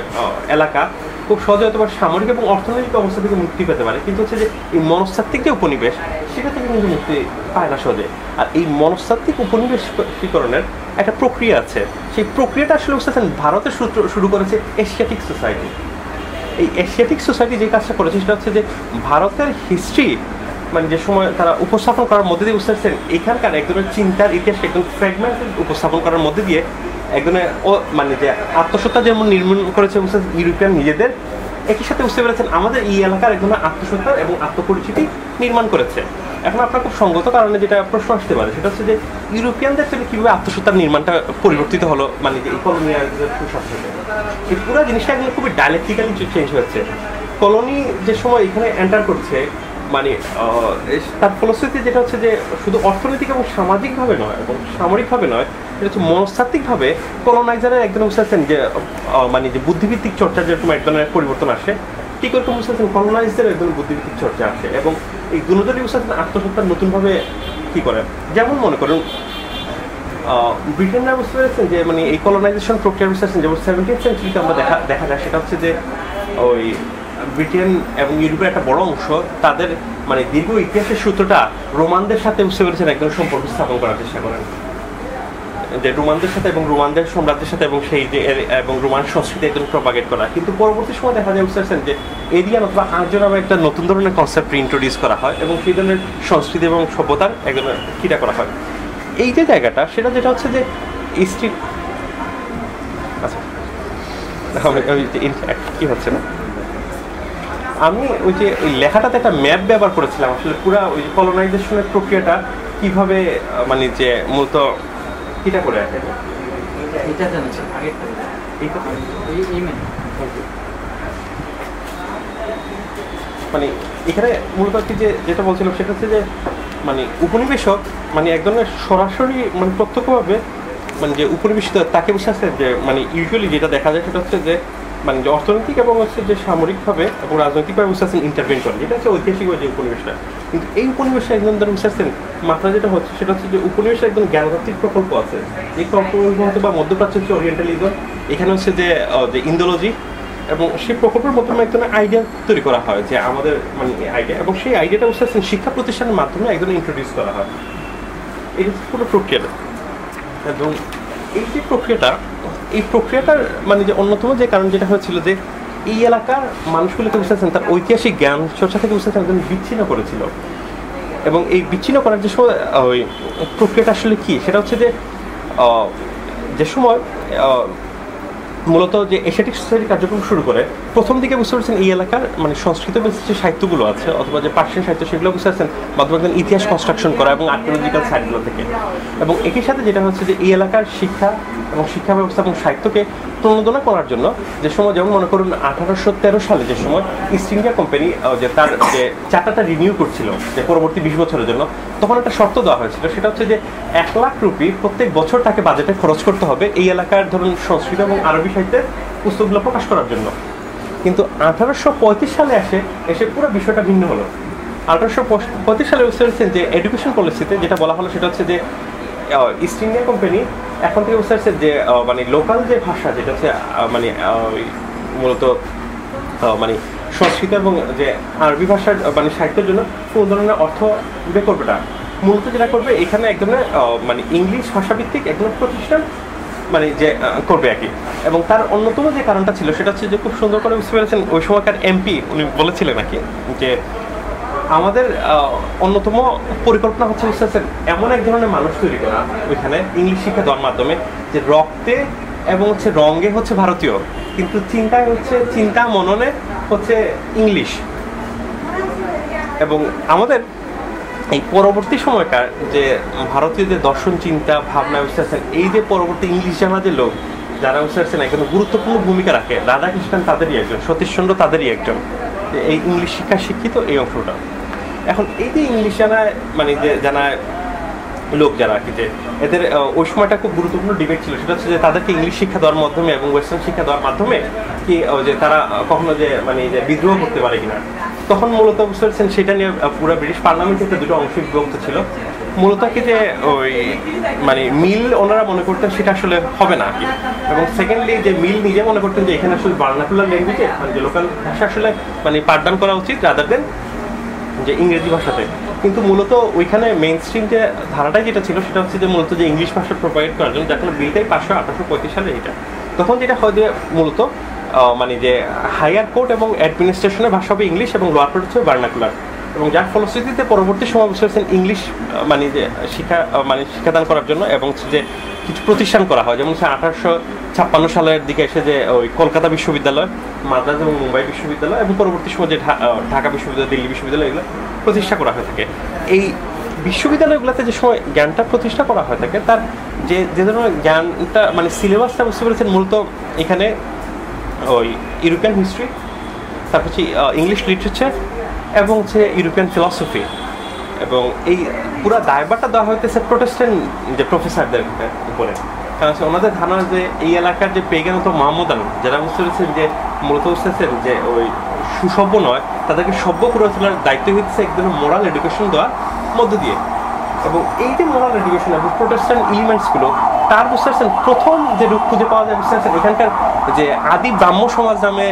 Speaker 2: এলাকা খুব সহজে হয়তো সামরিক এবং অর্থনৈতিক অবস্থা থেকে মুক্তি পেতে পারে, কিন্তু হচ্ছে যে এই মনস্তাত্ত্বিক যে উপনিবেশ সেটা থেকে কিন্তু মুক্তি পায় না সহজে। আর এই মনস্তাত্ত্বিক উপনিবেশীকরণের একটা প্রক্রিয়া আছে, সেই প্রক্রিয়াটা আসলে বুঝতে পারছেন ভারতে শুরু করেছে এশিয়াটিক সোসাইটি। এই এশিয়াটিক সোসাইটি যে কাজটা করেছে সেটা হচ্ছে যে ভারতের হিস্ট্রি মানে যে সময় তারা উপস্থাপন করার মধ্যে দিয়ে বুঝতে পারছেন এখানকার একজনের চিন্তার ইতিহাসকে একদম ফ্র্যাগমেন্টেড উপস্থাপন করার মধ্যে দিয়ে একজনের মানে যে আত্মসত্তা যেমন নির্মাণ করেছে ইউরোপিয়ান নিজেদের, একই সাথে বুঝতে পেরেছেন আমাদের এই এলাকার একজনের আত্মসত্তা এবং আত্মপরিচিতি নির্মাণ করেছে। এখন আপনার খুব সঙ্গত কারণে যেটা প্রশ্ন আসতে পারে সেটা হচ্ছে যে ইউরোপিয়ানদের থেকে কীভাবে আত্মসত্তার নির্মাণটা পরিবর্তিত হলো, মানে যে কলোনিয়ালদের সাথে এই পুরো জিনিসটা একদম খুবই ডাইলেকট্রিক্যালি চেঞ্জ হয়েছে। কলোনি যে সময় এখানে এন্টার করছে মানে তার ফলশ্রুতি যেটা হচ্ছে যে শুধু অর্থনৈতিক এবং সামাজিকভাবে নয় এবং সামরিকভাবে নয়, এটা হচ্ছে মনস্তাত্ত্বিকভাবে কলোনাইজারের একজন বুঝতেছেন যে মানে যে বুদ্ধিভিত্তিক চর্চার যেরকম এক ধরনের পরিবর্তন আসে, ঠিক ওরকম বুঝতেছেন কলোনাইজদের একজন বুদ্ধিভিত্তিক চর্চা আসে এবং এই দুজনই বুঝতেছেন আত্মসত্তার নতুনভাবে কী করে। যেমন মনে করুন ব্রিটেনরা বুঝতে পেরেছেন যে মানে এই কলোনাইজেশন প্রক্রিয়া বুঝতেছেন যেমন 17th সেঞ্চুরিতে আমরা দেখা যায় সেটা হচ্ছে যে ওই ব্রিটেন এবং ইউরোপের একটা বড় অংশ তাদের মানে দীর্ঘ ইতিহাসের সূত্রটা রোমানদের সাথে বুঝতে পেরেছেন একদম সম্পর্ক স্থাপন করার চেষ্টা করেন, যে রোমানদের সাথে এবং রোমানদের সাম্রাজ্যের সাথে এবং সেই যে এবং রোমান সংস্কৃতি একদম প্রপাগেট করা। কিন্তু পরবর্তী সময় দেখা যায় বুঝতে পারছেন যে এরিয়ান অথবা আর্য নামে একটা নতুন ধরনের কনসেপ্ট ইন্ট্রোডিউস করা হয় এবং সেই ধরনের সংস্কৃতি এবং সভ্যতার এক ধরনের কিটা করা হয়। এই যে জায়গাটা সেটা যেটা হচ্ছে যে স্ট্রিট আচ্ছা কি হচ্ছে না, আমি ওই যে ওই লেখাটাতে একটা ম্যাপ ব্যবহার করেছিলাম আসলে পুরো ওই কলোনাইজেশনের প্রক্রিয়াটা কিভাবে মানে যে মূলত কিটা করে আছে মানে এখানে মূলত কি যে যেটা বলছিলাম সেটা হচ্ছে যে মানে উপনিবেশক মানে এক ধরনের সরাসরি মানে প্রত্যক্ষভাবে মানে যে উপনিবেশিত তাকে বুঝতে যে মানে ইউজুয়ালি যেটা দেখা যায় সেটা হচ্ছে যে মানে যে অর্থনৈতিক এবং হচ্ছে যে সামরিকভাবে এবং রাজনৈতিকভাবে বুঝতে ইন্টারভেন করে, যেটা হচ্ছে ঐতিহাসিক যে উপনিবেশটা। কিন্তু এই উপনিবেশে একজন ধরে বুঝতে মাত্রা যেটা হচ্ছে সেটা হচ্ছে যে উপনিবেশে একদম জ্ঞানতাত্ত্বিক প্রকল্প আছে। এই প্রকল্প বা মধ্যপ্রাচ্য হচ্ছে ওরিয়েন্টালিজম, এখানে হচ্ছে যে ইন্দোলজি এবং সেই প্রকল্পের মাধ্যমে এক ধরনের আইডিয়া তৈরি করা হয় যে আমাদের মানে আইডিয়া, এবং সেই আইডিয়াটা বুঝতে শিক্ষা প্রতিষ্ঠানের মাধ্যমে একজন ইন্ট্রোডিউস করা হয়। এই হচ্ছে পুরো প্রক্রিয়াটা। এবং এই যে এই প্রক্রিয়াটার মানে যে অন্যতম যে কারণ যেটা হয়েছিল যে এই এলাকার মানুষগুলোকে বুঝতেছেন তার ঐতিহাসিক জ্ঞান চর্চা থেকে বুঝতেছেন একজন বিচ্ছিন্ন করেছিল। এবং এই বিচ্ছিন্ন করার যে সময় ওই প্রক্রিয়াটা আসলে কি সেটা হচ্ছে যে সময় মূলত যে এশিয়াটিক সোসাইটি কার্যক্রম শুরু করে প্রথম দিকে বুঝতে পারছেন এই এলাকার মানে সংস্কৃত যে সাহিত্যগুলো আছে অথবা যে পার্সিয়ান সাহিত্য সেগুলো বুঝতে পারছেন মাধ্যমে ইতিহাস কনস্ট্রাকশন করা এবং আর্কিওলজিক্যাল সাইটগুলো থেকে। এবং একই সাথে যেটা হচ্ছে যে এই এলাকার শিক্ষা এবং শিক্ষা ব্যবস্থা এবং সাহিত্যকে প্রণোদনা করার জন্য যে সময়, যেমন মনে করুন 1813 সালে যে সময় ইস্ট ইন্ডিয়া কোম্পানি যে তার যে চার্টারটা রিনিউ করছিল যে পরবর্তী 20 বছরের জন্য, তখন একটা শর্ত দেওয়া হয়েছিল, সেটা হচ্ছে যে 1 লাখ রুপি প্রত্যেক বছর তাকে বাজেটে খরচ করতে হবে এই এলাকার ধরুন সংস্কৃত এবং আরবি সাহিত্যের পুস্তকগুলো প্রকাশ করার জন্য। কিন্তু 1835 সালে এসে পুরো বিষয়টা ভিন্ন হলো। 1835 সালে বুঝতে পেরেছেন যে এডুকেশন পলিসিতে যেটা বলা হলো সেটা হচ্ছে যে ইস্ট ইন্ডিয়া কোম্পানি এখন থেকে বুঝতে পারছে যে মানে লোকাল যে ভাষা যেটা হচ্ছে মানে মূলত মানে সংস্কৃত এবং যে আরবি ভাষার মানে সাহিত্যের জন্য কোন ধরনের অর্থ ব্যয় করবে না, মূলত যেটা করবে এখানে এক ধরনের মানে ইংলিশ ভাষাভিত্তিক এক ধরনের প্রতিষ্ঠান মানে যে করবে আর কি। এবং তার অন্যতম যে কারণটা ছিল সেটা হচ্ছে যে খুব সুন্দর করে বুঝতে পেরেছেন ওই সময়কার এমপি উনি বলেছিলেন নাকি যে আমাদের অন্যতম পরিকল্পনা হচ্ছে বুঝতে পারছেন এমন এক ধরনের মানুষ তৈরি করা ওইখানে ইংলিশ শিক্ষা দেওয়ার মাধ্যমে যে রক্তে এবং হচ্ছে রঙে হচ্ছে ভারতীয়, কিন্তু চিন্তায় হচ্ছে চিন্তা মননে হচ্ছে ইংলিশ। এবং আমাদের এই পরবর্তী সময়কার যে ভারতীয় যে দর্শন চিন্তা ভাবনা বুঝতে পারছেন, এই যে পরবর্তী ইংলিশ জানা যে লোক যারা বুঝতে পারছেন এখানে গুরুত্বপূর্ণ ভূমিকা রাখে, রাধাকৃষ্ণন তাদেরই একজন, সতীশচন্দ্র তাদেরই একজন, এই ইংলিশ শিক্ষা শিক্ষিত এই অংশটা। এখন এই যে ইংলিশ জানায় মানে যে জানায় লোক যারা আর কি, যে এদের ওই সময়টা খুব গুরুত্বপূর্ণ ডিবেট ছিল, সেটা হচ্ছে যে তাদেরকে ইংলিশ শিক্ষা দেওয়ার মাধ্যমে এবং ওয়েস্টার্ন শিক্ষা দেওয়ার মাধ্যমে কি যে তারা কখনো যে মানে যে বিদ্রোহ করতে পারে কিনা। তখন মূলত বুঝতে পারছেন সেটা নিয়ে পুরো ব্রিটিশ পার্লামেন্টে একটা দুটো অংশে বিভক্ত ছিল। মূলত কি যে ওই মানে মিল ওনারা মনে করতেন সেটা আসলে হবে না আর কি, এবং সেকেন্ডলি যে মিল নিজে মনে করতেন যে এখানে আসলে ভার্নাকুলার ল্যাঙ্গুয়েজে মানে যে লোকাল ভাষা আসলে মানে পাঠদান করা উচিত রাদার দেন যে ইংরেজি ভাষাতে। কিন্তু মূলত ওইখানে মেইন স্ট্রিম যে ধারাটাই যেটা ছিল সেটা হচ্ছে যে মূলত যে ইংলিশ ভাষা প্রোভাইড করার জন্য, যার কারণে বিলটাই 1835 সালে এটা। তখন যেটা হয় যে মূলত মানে যে হায়ার কোর্ট এবং অ্যাডমিনিস্ট্রেশনের ভাষা হবে ইংলিশ এবং লোয়ার কোর্ট হচ্ছে ভার্নাকুলার, এবং যার ফলশ্রুতিতে পরবর্তী সময় বুঝতে পারছেন ইংলিশ মানে যে শিক্ষাদান করার জন্য এবং যে কিছু প্রতিষ্ঠান করা হয়, যেমন 1856 সালের দিকে এসে যে ওই কলকাতা বিশ্ববিদ্যালয়, মাদ্রাজ এবং মুম্বাই বিশ্ববিদ্যালয় এবং পরবর্তী সময় যে ঢাকা বিশ্ববিদ্যালয়, দিল্লি বিশ্ববিদ্যালয় এগুলো প্রতিষ্ঠা করা হয়ে থাকে। এই বিশ্ববিদ্যালয়গুলোতে যে সময় জ্ঞানটা প্রতিষ্ঠা করা হয়ে থাকে তার যে ধরনের জ্ঞানটা মানে সিলেবাসটা বুঝতে পেরেছেন মূলত এখানে ওই ইউরোপিয়ান হিস্ট্রি, তারপর হচ্ছে ইংলিশ লিটারেচার এবং হচ্ছে ইউরোপিয়ান ফিলসফি, এবং এই পুরো দায়ভারটা দেওয়া হইতেছে প্রোটেস্ট্যান্ট যে প্রফেসরদের উপরে। কারণ হচ্ছে ওনাদের ধারণা যে এই এলাকার যে পেগানত মাহমুদান যারা বুঝতে পেরেছেন যে মূলত বুঝতেছেন যে ওই সুসভ্য নয়, তাদেরকে সভ্য করে তোলার দায়িত্ব হচ্ছে একদম মোরাল এডুকেশন দেওয়ার মধ্য দিয়ে। এবং এই যে মোরাল এডুকেশন এবং প্রোটেস্ট্যান্ট এলিমেন্টসগুলো তার বুঝতে পারছেন প্রথম যে রূপ খুঁজে পাওয়া যায় বুঝতে পারছেন এখানকার যে আদি ব্রাহ্ম সমাজ নামে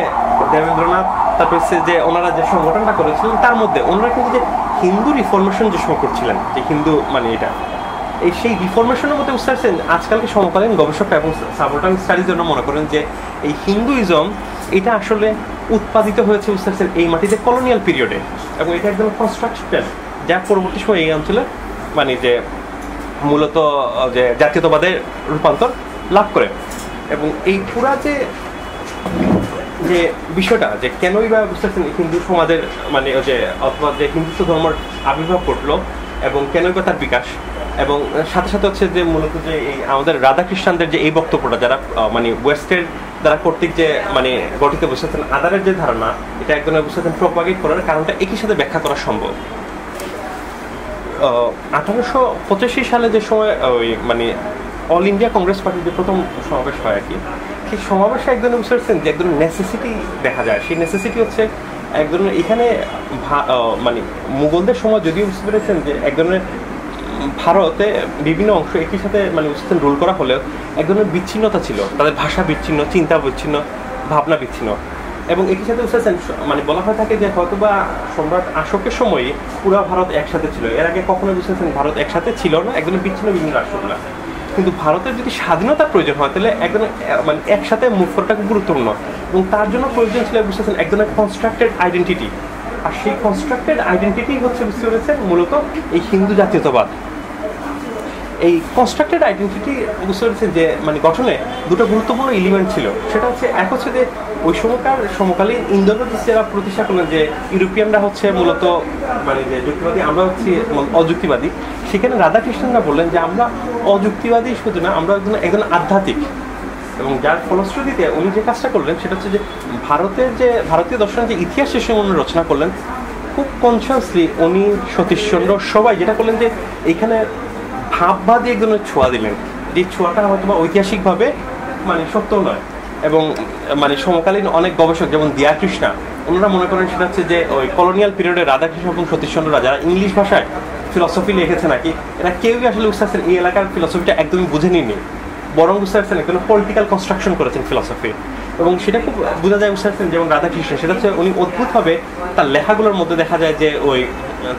Speaker 2: দেবেন্দ্রনাথ, তারপর হচ্ছে যে ওনারা যে সংগঠনটা করেছিলেন তার মধ্যে ওনারা কিন্তু যে হিন্দু রিফরমেশন যে সময় করছিলেন, যে হিন্দু মানে এটা এই সেই রিফরমেশনের মধ্যে বুঝতে পারছেন আজকালকে সমকালীন গবেষকরা এবং সাবঅর্টান স্টাডিজ জন্য মনে করেন যে এই হিন্দুইজম এটা আসলে উৎপাদিত হয়েছে বুঝতে পারছেন এই মাটিতে কলোনিয়াল পিরিয়ডে, এবং এটা একদম কনস্ট্রাকশন যা পরবর্তী সময় এই অঞ্চলে মানে যে মূলত যে জাতীয়তাবাদের রূপান্তর লাভ করে। এবং এই পুরা যে বিষয়টা যে কেনই বা বুঝতে পারছেন হিন্দু সমাজের মানে যে অথবা যে হিন্দুত্ব ধর্মের আবির্ভাব ঘটলো এবং কেনই বা তার বিকাশ, এবং সাথে সাথে হচ্ছে যে মূলত যে এই আমাদের রাধাকৃষ্ণদের যে এই বক্তব্যটা যারা মানে ওয়েস্টের দ্বারা কর্তৃক যে মানে গঠিত বুঝতে পারছেন আদারের যে ধারণা এটা একদম বুঝতে পারছেন প্রপাগেট করার কারণটা একই সাথে ব্যাখ্যা করা সম্ভব। 1885 সালে যে সময় ওই মানে অল ইন্ডিয়া কংগ্রেস পার্টির যে প্রথম সমাবেশ হয় আর কি, সেই সমাবেশে এক ধরনের বুঝতে পারছেন যে এক ধরনের নেসেসিটি দেখা যায়। সেই নেসেসিটি হচ্ছে এক ধরনের এখানে মানে মুঘলদের সময় যদিও বুঝতে পেরেছেন যে এক ধরনের ভারতে বিভিন্ন অংশ একই সাথে মানে বুঝতে রুল করা হলেও এক ধরনের বিচ্ছিন্নতা ছিল, তাদের ভাষা বিচ্ছিন্ন, চিন্তা বিচ্ছিন্ন, ভাবনা বিচ্ছিন্ন। এবং একই সাথে বুঝতেছেন মানে বলা হয়ে থাকে যে হয়তোবা সম্রাট অশোকের সময়ই পুরো ভারত একসাথে ছিল, এর আগে কখনো বুঝতেছেন ভারত একসাথে ছিল না, একদম বিচ্ছিন্ন বিভিন্ন রাষ্ট্রগুলো। কিন্তু ভারতের যদি স্বাধীনতার প্রয়োজন হয় তাহলে একদম মানে একসাথে মুভ করাটা খুব গুরুত্বপূর্ণ, এবং তার জন্য প্রয়োজন ছিল বুঝতেছেন এক ধরনের কনস্ট্রাক্টেড আইডেন্টিটি। আর সেই কনস্ট্রাক্টেড আইডেন্টিটি হচ্ছে বুঝতে পেরেছেন মূলত এই হিন্দু জাতীয়তাবাদ। এই কনস্ট্রাক্টেড আইডেন্টিটি বুঝতে পেরেছেন যে মানে গঠনে দুটো গুরুত্বপূর্ণ এলিমেন্ট ছিল, সেটা হচ্ছে এক হচ্ছে যে ওই সময়কার সমকালীন ইন্দোনেশিয়া যারা প্রতিষ্ঠা করলেন যে ইউরোপিয়ানরা হচ্ছে মূলত মানে যে যুক্তিবাদী, আমরা হচ্ছে অযুক্তিবাদী, সেখানে রাধাকৃষ্ণনরা বললেন যে আমরা অযুক্তিবাদী শুধু না, আমরা একজন আধ্যাত্মিক, এবং যার ফলশ্রুতিতে উনি যে কাজটা করলেন সেটা হচ্ছে যে ভারতীয় দর্শনের যে ইতিহাস শেষে উনি রচনা করলেন, খুব কনসিয়াসলি উনি সতীশচন্দ্র সবাই যেটা করলেন যে এখানে ভাববাদী এক ধরনের ছোঁয়া দিলেন, যে ছোঁয়াটা হয়তো বা ঐতিহাসিকভাবে মানে সত্য নয়। এবং মানে সমকালীন অনেক গবেষক যেমন দিয়া কৃষ্ণা, ওনারা মনে করেন সেটা হচ্ছে যে ওই কলোনিয়াল পিরিয়ডে রাধাকৃষ্ণ এবং সতীশচন্দ্ররা যারা ইংলিশ ভাষায় ফিলসফি লিখেছে নাকি, এরা কেউই আসলে উস্তাদ এই এলাকার ফিলসফিটা একদমই বুঝে নিননি, বরং উস্তাদ একজন পলিটিক্যাল কনস্ট্রাকশন করেছেন ফিলসফি। এবং সেটা খুব বোঝা যায় উস্তাদ যেমন রাধাকৃষ্ণ, সেটা হচ্ছে উনি অদ্ভুতভাবে তার লেখাগুলোর মধ্যে দেখা যায় যে ওই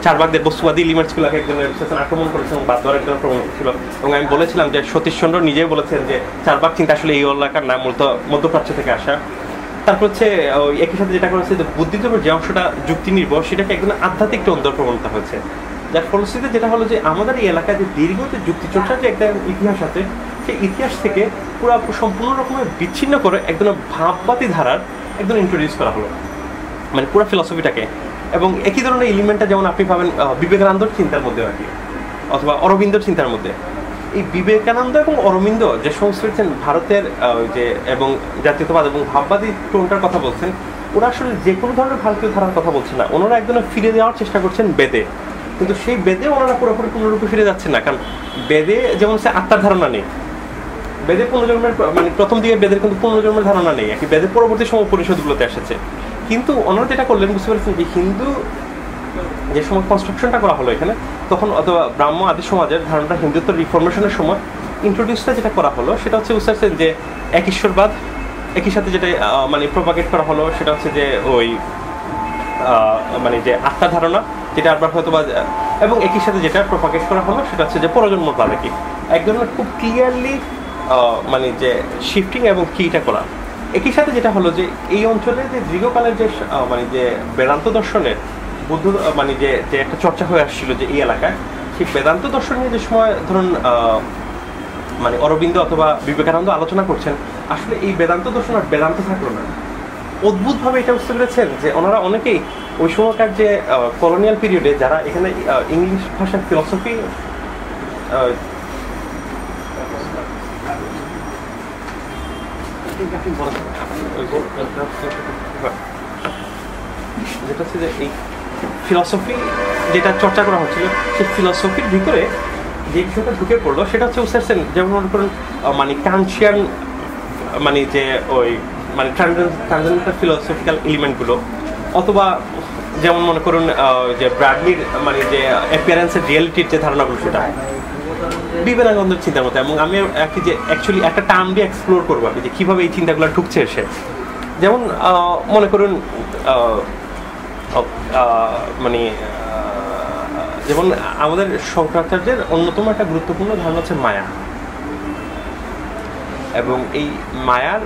Speaker 2: চারবাগদের বস্তুবাদী এলিমেন্টসগুলোকে একজনের আক্রমণ করেছেন, বাদ দেওয়ার একজন প্রবণতা ছিল। এবং আমি বলেছিলাম যে সতীশচন্দ্র নিজেই বলেছেন যে চারবাগ চিন্তা আসলে এই এলাকার নাম মূলত মধ্যপ্রাচ্য থেকে আসা। তারপর হচ্ছে একই সাথে যেটা করেছে যে বুদ্ধিজীবীর যে অংশটা যুক্তি নির্ভর, সেটাকে একদম আধ্যাত্মিক অন্তর প্রবণতা হয়েছে, যার ফলশ্রুতিতে যেটা হলো যে আমাদের এই এলাকায় যে দীর্ঘ যে যুক্তিচর্চার যে একটা ইতিহাস আছে, সেই ইতিহাস থেকে পুরো সম্পূর্ণ রকমের বিচ্ছিন্ন করে একদম ভাববাদী ধারার একদম ইন্ট্রোডিউস করা হলো, মানে পুরো ফিলসফিটাকে। এবং একই ধরনের এলিমেন্টটা যেমন আপনি পাবেন বিবেকানন্দর চিন্তার মধ্যে আর কি, অথবা অরবিন্দর চিন্তার মধ্যে। এই বিবেকানন্দ এবং অরবিন্দ যে সংস্কৃতি ভারতের যে এবং জাতীয়তাবাদ এবং ভাববাদী টোনটার কথা বলছেন, ওরা আসলে যে কোনো ধরনের ভারতীয় ধারার কথা বলছেন না, ওনারা একদম ফিরে যাওয়ার চেষ্টা করছেন বেদে। কিন্তু সেই বেদে ওনারা পুরোপুরি পুনরূপে ফিরে যাচ্ছেন না, কারণ বেদে যেমন সে আত্মার ধারণা নেই, বেদের পুনর্জন্মের মানে প্রথম দিকে বেদের কিন্তু পুনর্জন্মের ধারণা নেই, একই বেদের পরবর্তী সময় পরিষদগুলোতে এসেছে। কিন্তু ওনারা যেটা করলেন বুঝতে পারছেন যে হিন্দু যে সময় কনস্ট্রাকশনটা করা হলো এখানে, তখন অথবা ব্রাহ্ম আদি সমাজের ধারণাটা হিন্দুত্ব রিফরমেশনের সময় ইন্ট্রোডিউসটা যেটা করা হলো সেটা হচ্ছে বুঝতে পারছেন যে এক ঈশ্বরবাদ, একই সাথে যেটা মানে প্রপাগেট করা হলো সেটা হচ্ছে যে ওই মানে যে আত্মা ধারণা, যেটা আবার হয়তো বা, এবং একই সাথে যেটা প্রপাগেট করা হলো সেটা হচ্ছে যে পরজন্মবাদ। কি এক ধরনের খুব ক্লিয়ারলি মানে যে শিফটিং এবং কিটা করা। একই সাথে যেটা হলো যে এই অঞ্চলে যে দীর্ঘকালের যে মানে যে বেদান্ত দর্শনের বুদ্ধ মানে যে যে একটা চর্চা হয়ে আসছিল যে এই এলাকায়, সেই বেদান্ত দর্শন নিয়ে যে সময় ধরুন মানে অরবিন্দ অথবা বিবেকানন্দ আলোচনা করছেন, আসলে এই বেদান্ত দর্শন আর বেদান্ত থাকলো না। অদ্ভুতভাবে এটা বুঝতে পেরেছেন যে ওনারা অনেকেই ওই সময়কার যে কলোনিয়াল পিরিয়ডে যারা এখানে ইংলিশ ভাষার ফিলসফি যেটা হচ্ছে যে এই ফিলসফি যেটা চর্চা করা হচ্ছিল, সেই ফিলসফির ভিতরে যে বিষয়টা ঢুকে পড়লো সেটা হচ্ছে উস্তাদ যেমন মনে করেন মানে কাঞ্চিয়ান মানে যে ওই মানে ট্রান্সেন্ডেন্টাল ফিলসফিক্যাল এলিমেন্টগুলো, অথবা যেমন মনে করুন যে ব্র্যাডলির মানে যে অ্যাপিয়ারেন্সের রিয়েলিটির যে ধারণাগুলো, সেটা বিবেকানন্দের চিন্তার মতো। এবং আমি আর কি যে অ্যাকচুয়ালি একটা টার্ম দিয়ে এক্সপ্লোর করবো আর কি যে কীভাবে এই চিন্তাগুলো ঢুকছে এসে। যেমন মনে করুন মানে যেমন আমাদের শঙ্করাচার্যের অন্যতম একটা গুরুত্বপূর্ণ ধারণা হচ্ছে মায়া, এবং এই মায়ার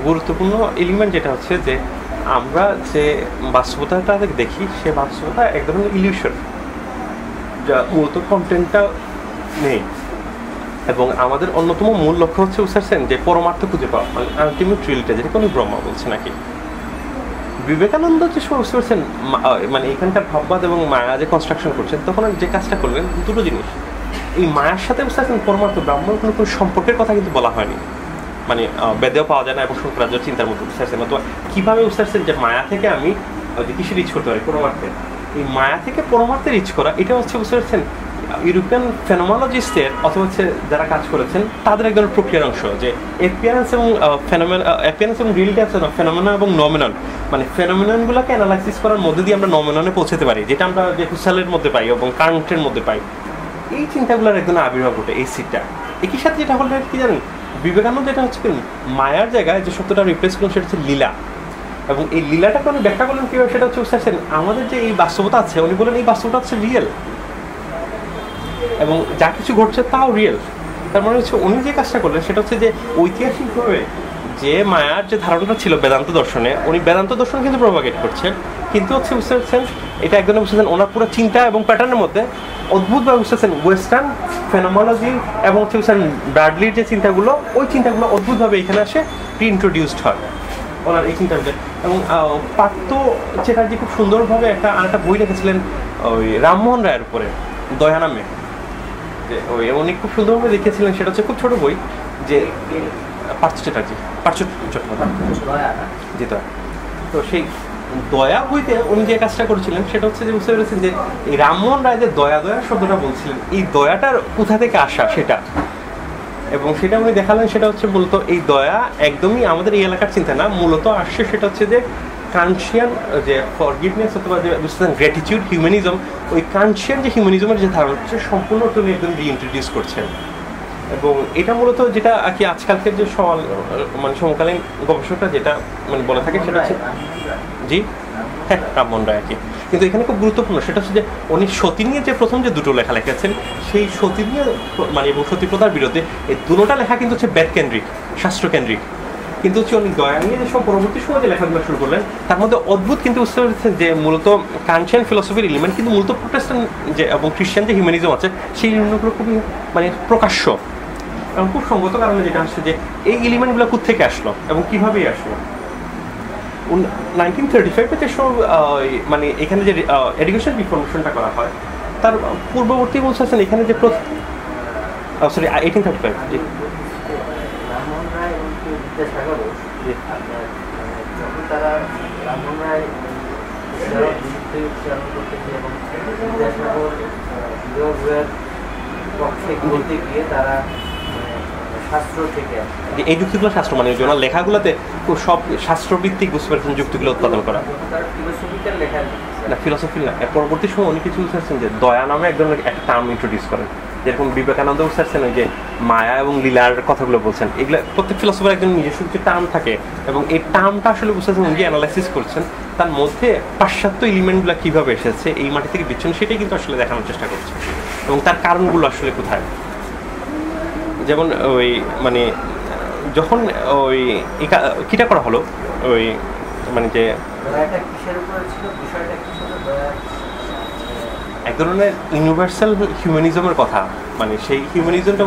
Speaker 2: গুরুত্বপূর্ণ এলিমেন্ট যেটা হচ্ছে যে আমরা যে বাস্তবতাটা দেখি সে বাস্তবতা এক ধরনের ইলিউশন, যা মূলত কন্টেন্টটা নেই। এবং আমাদের অন্যতম মূল লক্ষ্য হচ্ছে উস্তাদ যে পরমার্থ খুঁজে পাওয়া, মানে আলটিমেট রিয়েলিটি, যেটা কোনো ব্রহ্মা বলছে নাকি। বিবেকানন্দ যে সময় বুঝতে পারছেন মানে এখানকার ভাববাদ এবং মায়া যে কনস্ট্রাকশন করছেন, তখন যে কাজটা করলেন দুটো জিনিস, এই মায়ার সাথে বুঝতে পারছেন পরমার্থ ব্রাহ্মণ কোনো সম্পর্কের কথা কিন্তু বলা হয়নি, মানে বেদেও পাওয়া যায় না এবং শঙ্করাচার্যের চিন্তার মধ্যে বুঝতে পারছেন। অথবা কীভাবে বুঝতে পারছেন যে মায়া থেকে আমি কিসে রিচ করতে পারি, পরমার্থে। এই মায়া থেকে পরমার্থে রিচ করা, এটা হচ্ছে বুঝতে পারছেন ইউরোপিয়ান ফেনোমেনোলজিস্টের অথবা হচ্ছে যারা কাজ করেছেন তাদের এক ধরনের প্রক্রিয়ার অংশ, যে অ্যাপিয়ারেন্স এবং অ্যাপিয়ারেন্স এবং রিয়েলিটি আছে না, ফেনোমেনা এবং নমিনন, মানে ফেনোমেননগুলোকে অ্যানালাইসিস করার মধ্যে দিয়ে আমরা নমিননে পৌঁছাতে পারি, যেটা আমরা যে হুসালের মধ্যে পাই এবং কারেন্টের মধ্যে পাই। এই চিন্তাগুলোর একদম আবির্ভাব ঘটে এই সিটটা। একই সাথে যেটা হলো কি জানেন, বিবেকানন্দ যেটা হচ্ছে মায়ার জায়গায় যে শব্দটা রিপ্লেস করলেন সেটা হচ্ছে লীলা, এবং এই লীলাটাকে উনি ব্যাখ্যা করলেন কীভাবে, সেটা হচ্ছে বুঝতে আমাদের যে এই বাস্তবতা আছে, উনি বলেন এই বাস্তবতা হচ্ছে রিয়েল এবং যা কিছু ঘটছে তাও রিয়েল। তার মানে হচ্ছে উনি যে কাজটা করলেন সেটা হচ্ছে যে ঐতিহাসিকভাবে যে মায়ার যে ধারণাটা ছিল বেদান্ত দর্শনে, উনি বেদান্ত দর্শন কিন্তু প্রভাগেট করছেন, কিন্তু হচ্ছে বুঝতে পারছেন এটা একদম বুঝতে পারছেন ওনার পুরো চিন্তা এবং প্যাটার্নের মধ্যে অদ্ভুতভাবে বুঝতে পারছেন ওয়েস্টার্ন ফেনোমেনোলজি এবং হচ্ছে বুঝছেন ব্র্যাডলির যে চিন্তাগুলো, ওই চিন্তাগুলো অদ্ভুতভাবে এখানে আসে রিইন্ট্রোডিউসড হয় ওনার এই চিন্তাগুলো। এবং পার্থ চ্যাটার্জি খুব সুন্দরভাবে আরেকটা বই লিখেছিলেন ওই রামমোহন রায়ের উপরে, দয়া নামে, ওই উনি খুব সুন্দরভাবে লিখেছিলেন। সেটা হচ্ছে খুব ছোট বই, যে পার্থ চ্যাটার্জি, পার্থ চট্টোপাধ্যায়, জি দয়া। তো সেই দয়া বইতে উনি যে কাজটা করেছিলেন সেটা হচ্ছে যে বুঝতে পেরেছেন যে এই রামমোহন রায় যে দয়া দয়া শব্দটা বলছিলেন, এই দয়াটার কোথা থেকে আসা সেটা, এবং সেটা উনি দেখালেন সেটা হচ্ছে মূলত এই দয়া একদমই আমাদের এই এলাকার চিন্তা না, মূলত আসছে সেটা হচ্ছে যে কানশিয়ান যে ফরগিভনেস অথবা যে বুঝতেছেন গ্র্যাটিটিউড, হিউম্যানিজম, ওই কানশিয়ান যে হিউম্যানিজমের যে ধারণা হচ্ছে সম্পূর্ণ তুমি একদম রিইন্ট্রোডিউস করছেন। এবং এটা মূলত যেটা আর কি আজকালকের যে মানে সমকালীন গবেষকরা যেটা মানে বলে থাকে সেটা হচ্ছে, জি হ্যাঁ রামমোহন রায় আর কি। কিন্তু এখানে খুব গুরুত্বপূর্ণ সেটা হচ্ছে যে উনি সতী নিয়ে যে প্রথম যে দুটো লেখা লিখেছেন, সেই সতী নিয়ে মানে এবং সতীপ্রথার বিরুদ্ধে এই দুটোটা লেখা কিন্তু হচ্ছে বেদকেন্দ্রিক, শাস্ত্রকেন্দ্রিক। কিন্তু হচ্ছে উনি দয়া নিয়ে যেসব পরবর্তী সময় যে লেখাগুলো শুরু করলেন তার মধ্যে অদ্ভুত কিন্তু বুঝতে পেরেছেন যে মূলত কানশিয়ান ফিলোসফির এলিমেন্ট কিন্তু মূলত প্রোটেস্ট্যান্ট যে এবং খ্রিস্টান যে হিউম্যানিজম আছে সেই এলিমেন্টগুলো খুবই মানে প্রকাশ্য এবং খুব সঙ্গত কারণে যেটা হচ্ছে যে এই এলিমেন্টগুলো কোত্থেকে আসলো এবং কীভাবেই আসলো। 1935 যে সব মানে এখানে যে এডুকেশন রিফর্মেশনটা করা হয় তার পূর্ববর্তী বলছেন এখানে যে সরি 1835 জি
Speaker 3: রামমোহন রায় এবং বিদ্যাসাগর যখন তারা রামমোহন রায় উচ্চারণ করতেছে এবং বিদ্যাসাগর বিভাগের পক্ষে বলতে গিয়ে তারা শাস্ত্র থেকে
Speaker 2: এই যুক্তিগুলো শাস্ত্র মানে ওনার লেখাগুলোতে খুব সব শাস্ত্রভিত্তিক বুঝতে পারছেন যুক্তিগুলো উৎপাদন করা
Speaker 3: ফিলোসফিক্যাল লেখা
Speaker 2: না, ফিলোসফি না। পরবর্তী সময় উনি কিছু বুঝতেছেন যে দয়া নামে এক ধরনের একটা টার্ম ইন্ট্রোডিউস করেন, যেরকম বিবেকানন্দ বুঝতেছেন ওই যে মায়া এবং লীলার কথাগুলো বলছেন, এগুলো প্রত্যেক ফিলোসফার একজন নিজস্ব কিছু টার্ম থাকে এবং এই টার্মটা আসলে বুঝতেছেন উনি যে অ্যানালাইসিস করছেন তার মধ্যে পাশ্চাত্য এলিমেন্টগুলো কীভাবে এসেছে এই মাটি থেকে বিচ্ছিন্ন সেটাই কিন্তু আসলে দেখানোর চেষ্টা করছে এবং তার কারণগুলো আসলে কোথায়। যেমন ওই মানে যখন ওই কিটা করা হলো ওই মানে যে এক ধরনের ইউনিভার্সাল হিউম্যানিজমের কথা, মানে সেই হিউম্যানিজমটা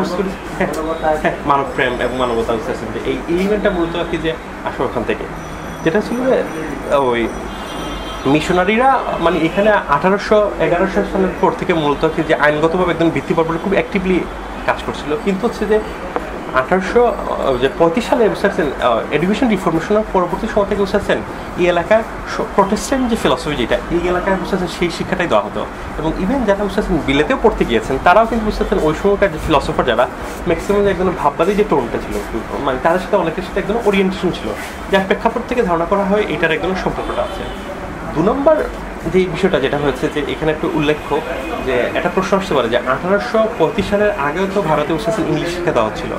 Speaker 2: মানব প্রেম এবং মানবতা বুঝতেছেন যে এই এলিমেন্টটা মূলত আর কি যে আসো ওখান থেকে, যেটা ছিল ওই মিশনারিরা মানে এখানে 1811 সালের পর থেকে মূলত কি যে আইনগতভাবে একদম ভিত্তিপর্বে খুব অ্যাক্টিভলি কাজ করছিল। কিন্তু হচ্ছে যে 1835 সালে বুঝতেছেন এডুকেশন রিফর্মেশনের পরবর্তী সময় থেকে বুঝতেছেন এই এলাকায় প্রোটেস্ট্যান্ট যে ফিলসফি যেটা এই এলাকায় বুঝতেছেন সেই শিক্ষাটাই দেওয়া হতো এবং ইভেন যারা বুঝতেছেন বিলেতেও পড়তে গিয়েছেন তারাও কিন্তু বুঝতেছেন ওই সময়কার যে ফিলসফার যারা ম্যাক্সিমাম একদম ভাববাদী যে টোনটা ছিল মানে তাদের সাথে অনেকের সাথে একদম ওরিয়েন্টেশন ছিল, যার প্রেক্ষাপট থেকে ধারণা করা হয় এটার একদম সম্পর্কটা আছে। 2 নম্বর যে বিষয়টা যেটা হচ্ছে যে এখানে একটু উল্লেখ্য যে একটা প্রশ্ন আসতে পারে যে 1835 সালের আগেও তো ভারতে বুঝতেছেন ইংলিশ শিক্ষা দেওয়া হচ্ছিল।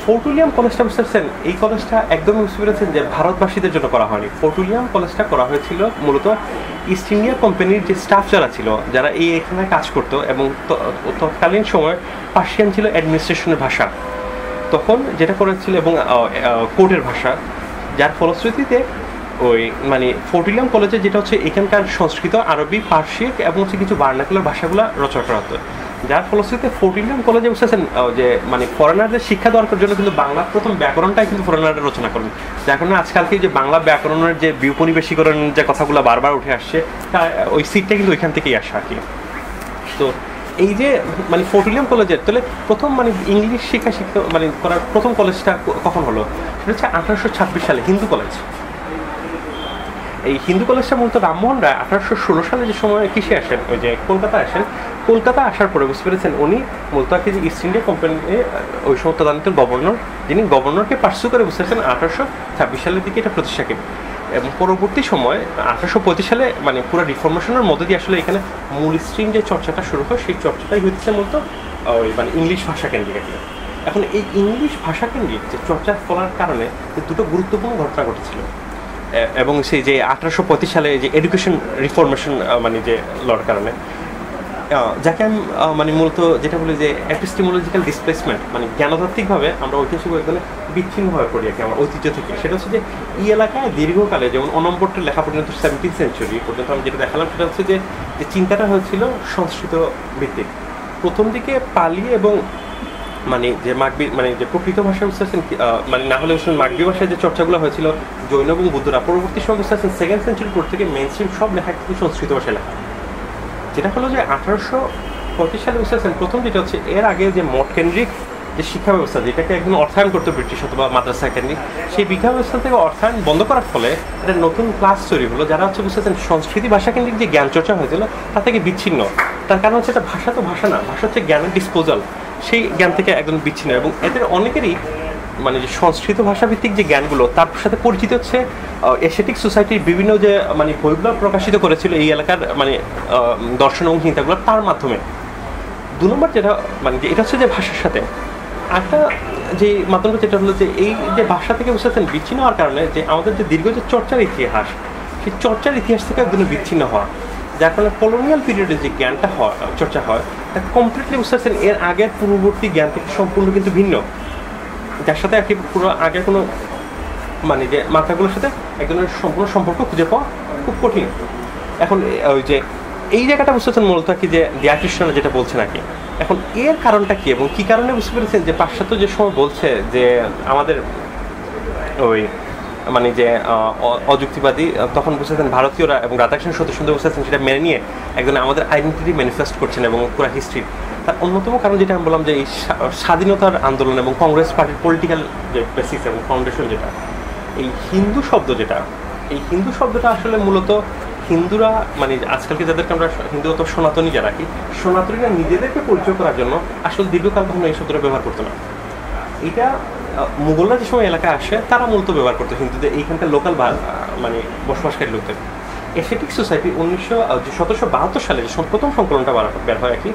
Speaker 2: ফোর্ট উইলিয়াম কলেজটা বুঝতেছেন এই কলেজটা একদমই বুঝতে পেরেছেন যে ভারতবাসীদের জন্য করা হয়নি। ফোর্ট উইলিয়াম কলেজটা করা হয়েছিল মূলত ইস্ট ইন্ডিয়া কোম্পানির যে স্টাফ যারা ছিল যারা এখানে কাজ করতো এবং তৎকালীন সময় পার্সিয়ান ছিল অ্যাডমিনিস্ট্রেশনের ভাষা তখন যেটা করেছিল এবং কোর্টের ভাষা, যার ফলশ্রুতিতে ওই মানে ফোর্ট উইলিয়াম কলেজে যেটা হচ্ছে এখানকার সংস্কৃত, আরবি, পার্সিক এবং হচ্ছে কিছু বার্নাকুলার ভাষাগুলো রচনা করা হতো, যার ফলশ্রুতিতে ফোর্ট উইলিয়াম কলেজে বুঝতেছেন যে মানে ফরেনারদের শিক্ষা দেওয়ার জন্য কিন্তু বাংলার প্রথম ব্যাকরণটাই কিন্তু ফরেনাররা রচনা করেন, যার কারণে আজকালকে যে বাংলা ব্যাকরণের যে বিউপনিবেশীকরণ যে কথাগুলো বারবার উঠে আসছে ওই সিটটা কিন্তু ওইখান থেকেই আসা আর কি। তো এই যে মানে ফোর্ট উইলিয়াম কলেজের তাহলে প্রথম মানে ইংলিশ শিক্ষা মানে করার প্রথম কলেজটা কখন হলো সেটা হচ্ছে 1826 সালে হিন্দু কলেজ। এই হিন্দু কলেজটা মূলত রামমোহন রায় 1816 সালে যে সময় কিসে আসেন ওই যে কলকাতা আসেন, কলকাতা আসার পরে বুঝতে পেরেছেন উনি মূলত আর কি যে ইস্ট ইন্ডিয়া কোম্পানি ওই সময় তদানীন্তন গভর্নর, যিনি গভর্নরকে পার্সু করে বুঝতে পেরেছেন 1826 সালের দিকে এটা প্রতিষ্ঠাকে এবং পরবর্তী সময় 1835 সালে মানে পুরো রিফর্মেশনের মধ্যে দিয়ে আসলে এখানে মূল স্ট্রিম যে চর্চাটা শুরু হয় সেই চর্চাটাই হচ্ছে মূলত ওই মানে ইংলিশ ভাষা কেন্দ্রিক আর কি। এখন এই ইংলিশ ভাষা কেন্দ্রিক যে চর্চা করার কারণে দুটো গুরুত্বপূর্ণ ঘটনা ঘটেছিল এবং সেই যে 1835 সালে যে এডুকেশন রিফর্মেশন মানে যে লড়ার কারণে যাকে আমি মানে মূলত যেটা বলি যে এপিস্টিমোলজিক্যাল ডিসপ্লেসমেন্ট মানে জ্ঞানতাত্ত্বিকভাবে আমরা ঐতিহাসিক একদম বিচ্ছিন্নভাবে পড়ি আর কি আমার ঐতিহ্য থেকে, সেটা হচ্ছে যে এই এলাকায় দীর্ঘকালে যেমন অনম্বরটা লেখা পর্যন্ত 17th সেঞ্চুরি পর্যন্ত আমি যেটা দেখালাম সেটা হচ্ছে যে চিন্তাটা হয়েছিল সংস্কৃত ভিত্তিক। প্রথম দিকে পালি এবং মানে যে মাগবি মানে যে প্রকৃত ভাষা বুঝতেছেন মানে না হলে মাগবি ভাষায় যে চর্চাগুলো হয়েছিল জৈন এবং বুদ্ধরা, পরবর্তী সময় বুঝতেছেন 2nd সেঞ্চুরির পর থেকে মেইন স্ট্রিম সব লেখা কিন্তু সংস্কৃত ভাষায় লেখা, যেটা হলো যে 1835 সালে বুঝতেছেন প্রথম যেটা হচ্ছে এর আগে যে মঠ কেন্দ্রিক যে শিক্ষা ব্যবস্থা যেটাকে একদম অর্থায়ন করতো ব্রিটিশ অথবা মাদ্রাসা একাডেমি, সেই শিক্ষা ব্যবস্থা থেকে অর্থায়ন বন্ধ করার ফলে একটা নতুন ক্লাস তৈরি হলো যারা হচ্ছে বুঝতেছেন সংস্কৃতি ভাষা কেন্দ্রিক যে জ্ঞান চর্চা হয়েছিল তা থেকে বিচ্ছিন্ন। তার কারণ হচ্ছে এটা ভাষা তো ভাষা না, ভাষা হচ্ছে জ্ঞানের ডিসপোজাল, সেই জ্ঞান থেকে একদম বিচ্ছিন্ন। এবং এদের অনেকেরই মানে যে সংস্কৃত ভাষাভিত্তিক যে জ্ঞানগুলো তার সাথে পরিচিত হচ্ছে এশিয়াটিক সোসাইটির বিভিন্ন যে মানে বইগুলো প্রকাশিত করেছিল এই এলাকার মানে দর্শন এবং চিন্তাগুলো তার মাধ্যমে। 2 নম্বর যেটা মানে যে এটা হচ্ছে যে ভাষার সাথে একটা যে মাধ্যমটা যেটা হলো যে এই যে ভাষা থেকে বুঝতেছেন বিচ্ছিন্ন হওয়ার কারণে যে আমাদের যে দীর্ঘ যে চর্চার ইতিহাস, সেই চর্চার ইতিহাস থেকে একদম বিচ্ছিন্ন হওয়া, যার কারণে কলোনিয়াল পিরিয়ডে যে জ্ঞানটা চর্চা হয় তা কমপ্লিটলি বুঝতেছেন এর আগের পূর্ববর্তী জ্ঞান থেকে সম্পূর্ণ কিন্তু ভিন্ন, যার সাথে আর কি পুরো আগের কোনো মানে যে মাত্রাগুলোর সাথে এক ধরনের সম্পূর্ণ সম্পর্ক খুঁজে পাওয়া খুব কঠিন। এখন ওই যে এই জায়গাটা বুঝতেছেন মূলত কি যে ডিয়াট্রিশিয়ানরা যেটা বলছে নাকি, এখন এর কারণটা কি এবং কী কারণে বুঝতে পেরেছেন যে পাশ্চাত্য যে সময় বলছে যে আমাদের ওই মানে যে অযুক্তিবাদী, তখন বুঝতেছেন ভারতীয়রা এবং রাধাকৃষ্ণ সত্যসুন্দর বুঝতেছেন সেটা মেনে নিয়ে একজন আমাদের আইডেন্টিটি ম্যানিফেস্ট করছেন এবং পুরো হিস্ট্রি। তার অন্যতম কারণ যেটা আমি বললাম যে এই স্বাধীনতার আন্দোলন এবং কংগ্রেস পার্টির পলিটিক্যাল যে বেসিস এবং ফাউন্ডেশন যেটা, এই হিন্দু শব্দ যেটা, এই হিন্দু শব্দটা আসলে মূলত হিন্দুরা মানে আজকালকে যাদেরকে আমরা হিন্দু অথবা সনাতনী যারা কি সনাতনীরা নিজেদেরকে পরিচয় করার জন্য আসলে দীর্ঘকাল কখনো এই শব্দটা ব্যবহার করতো না। এটা মুঘলরা যে সময় এলাকায় আসে তারা মূলত ব্যবহার করতো হিন্দুদের এইখানকার লোকাল মানে বসবাসকারী লোকদের। এশিয়াটিক সোসাইটি 1772 সালে যে প্রথম সংকলনটা বের হয় আর কি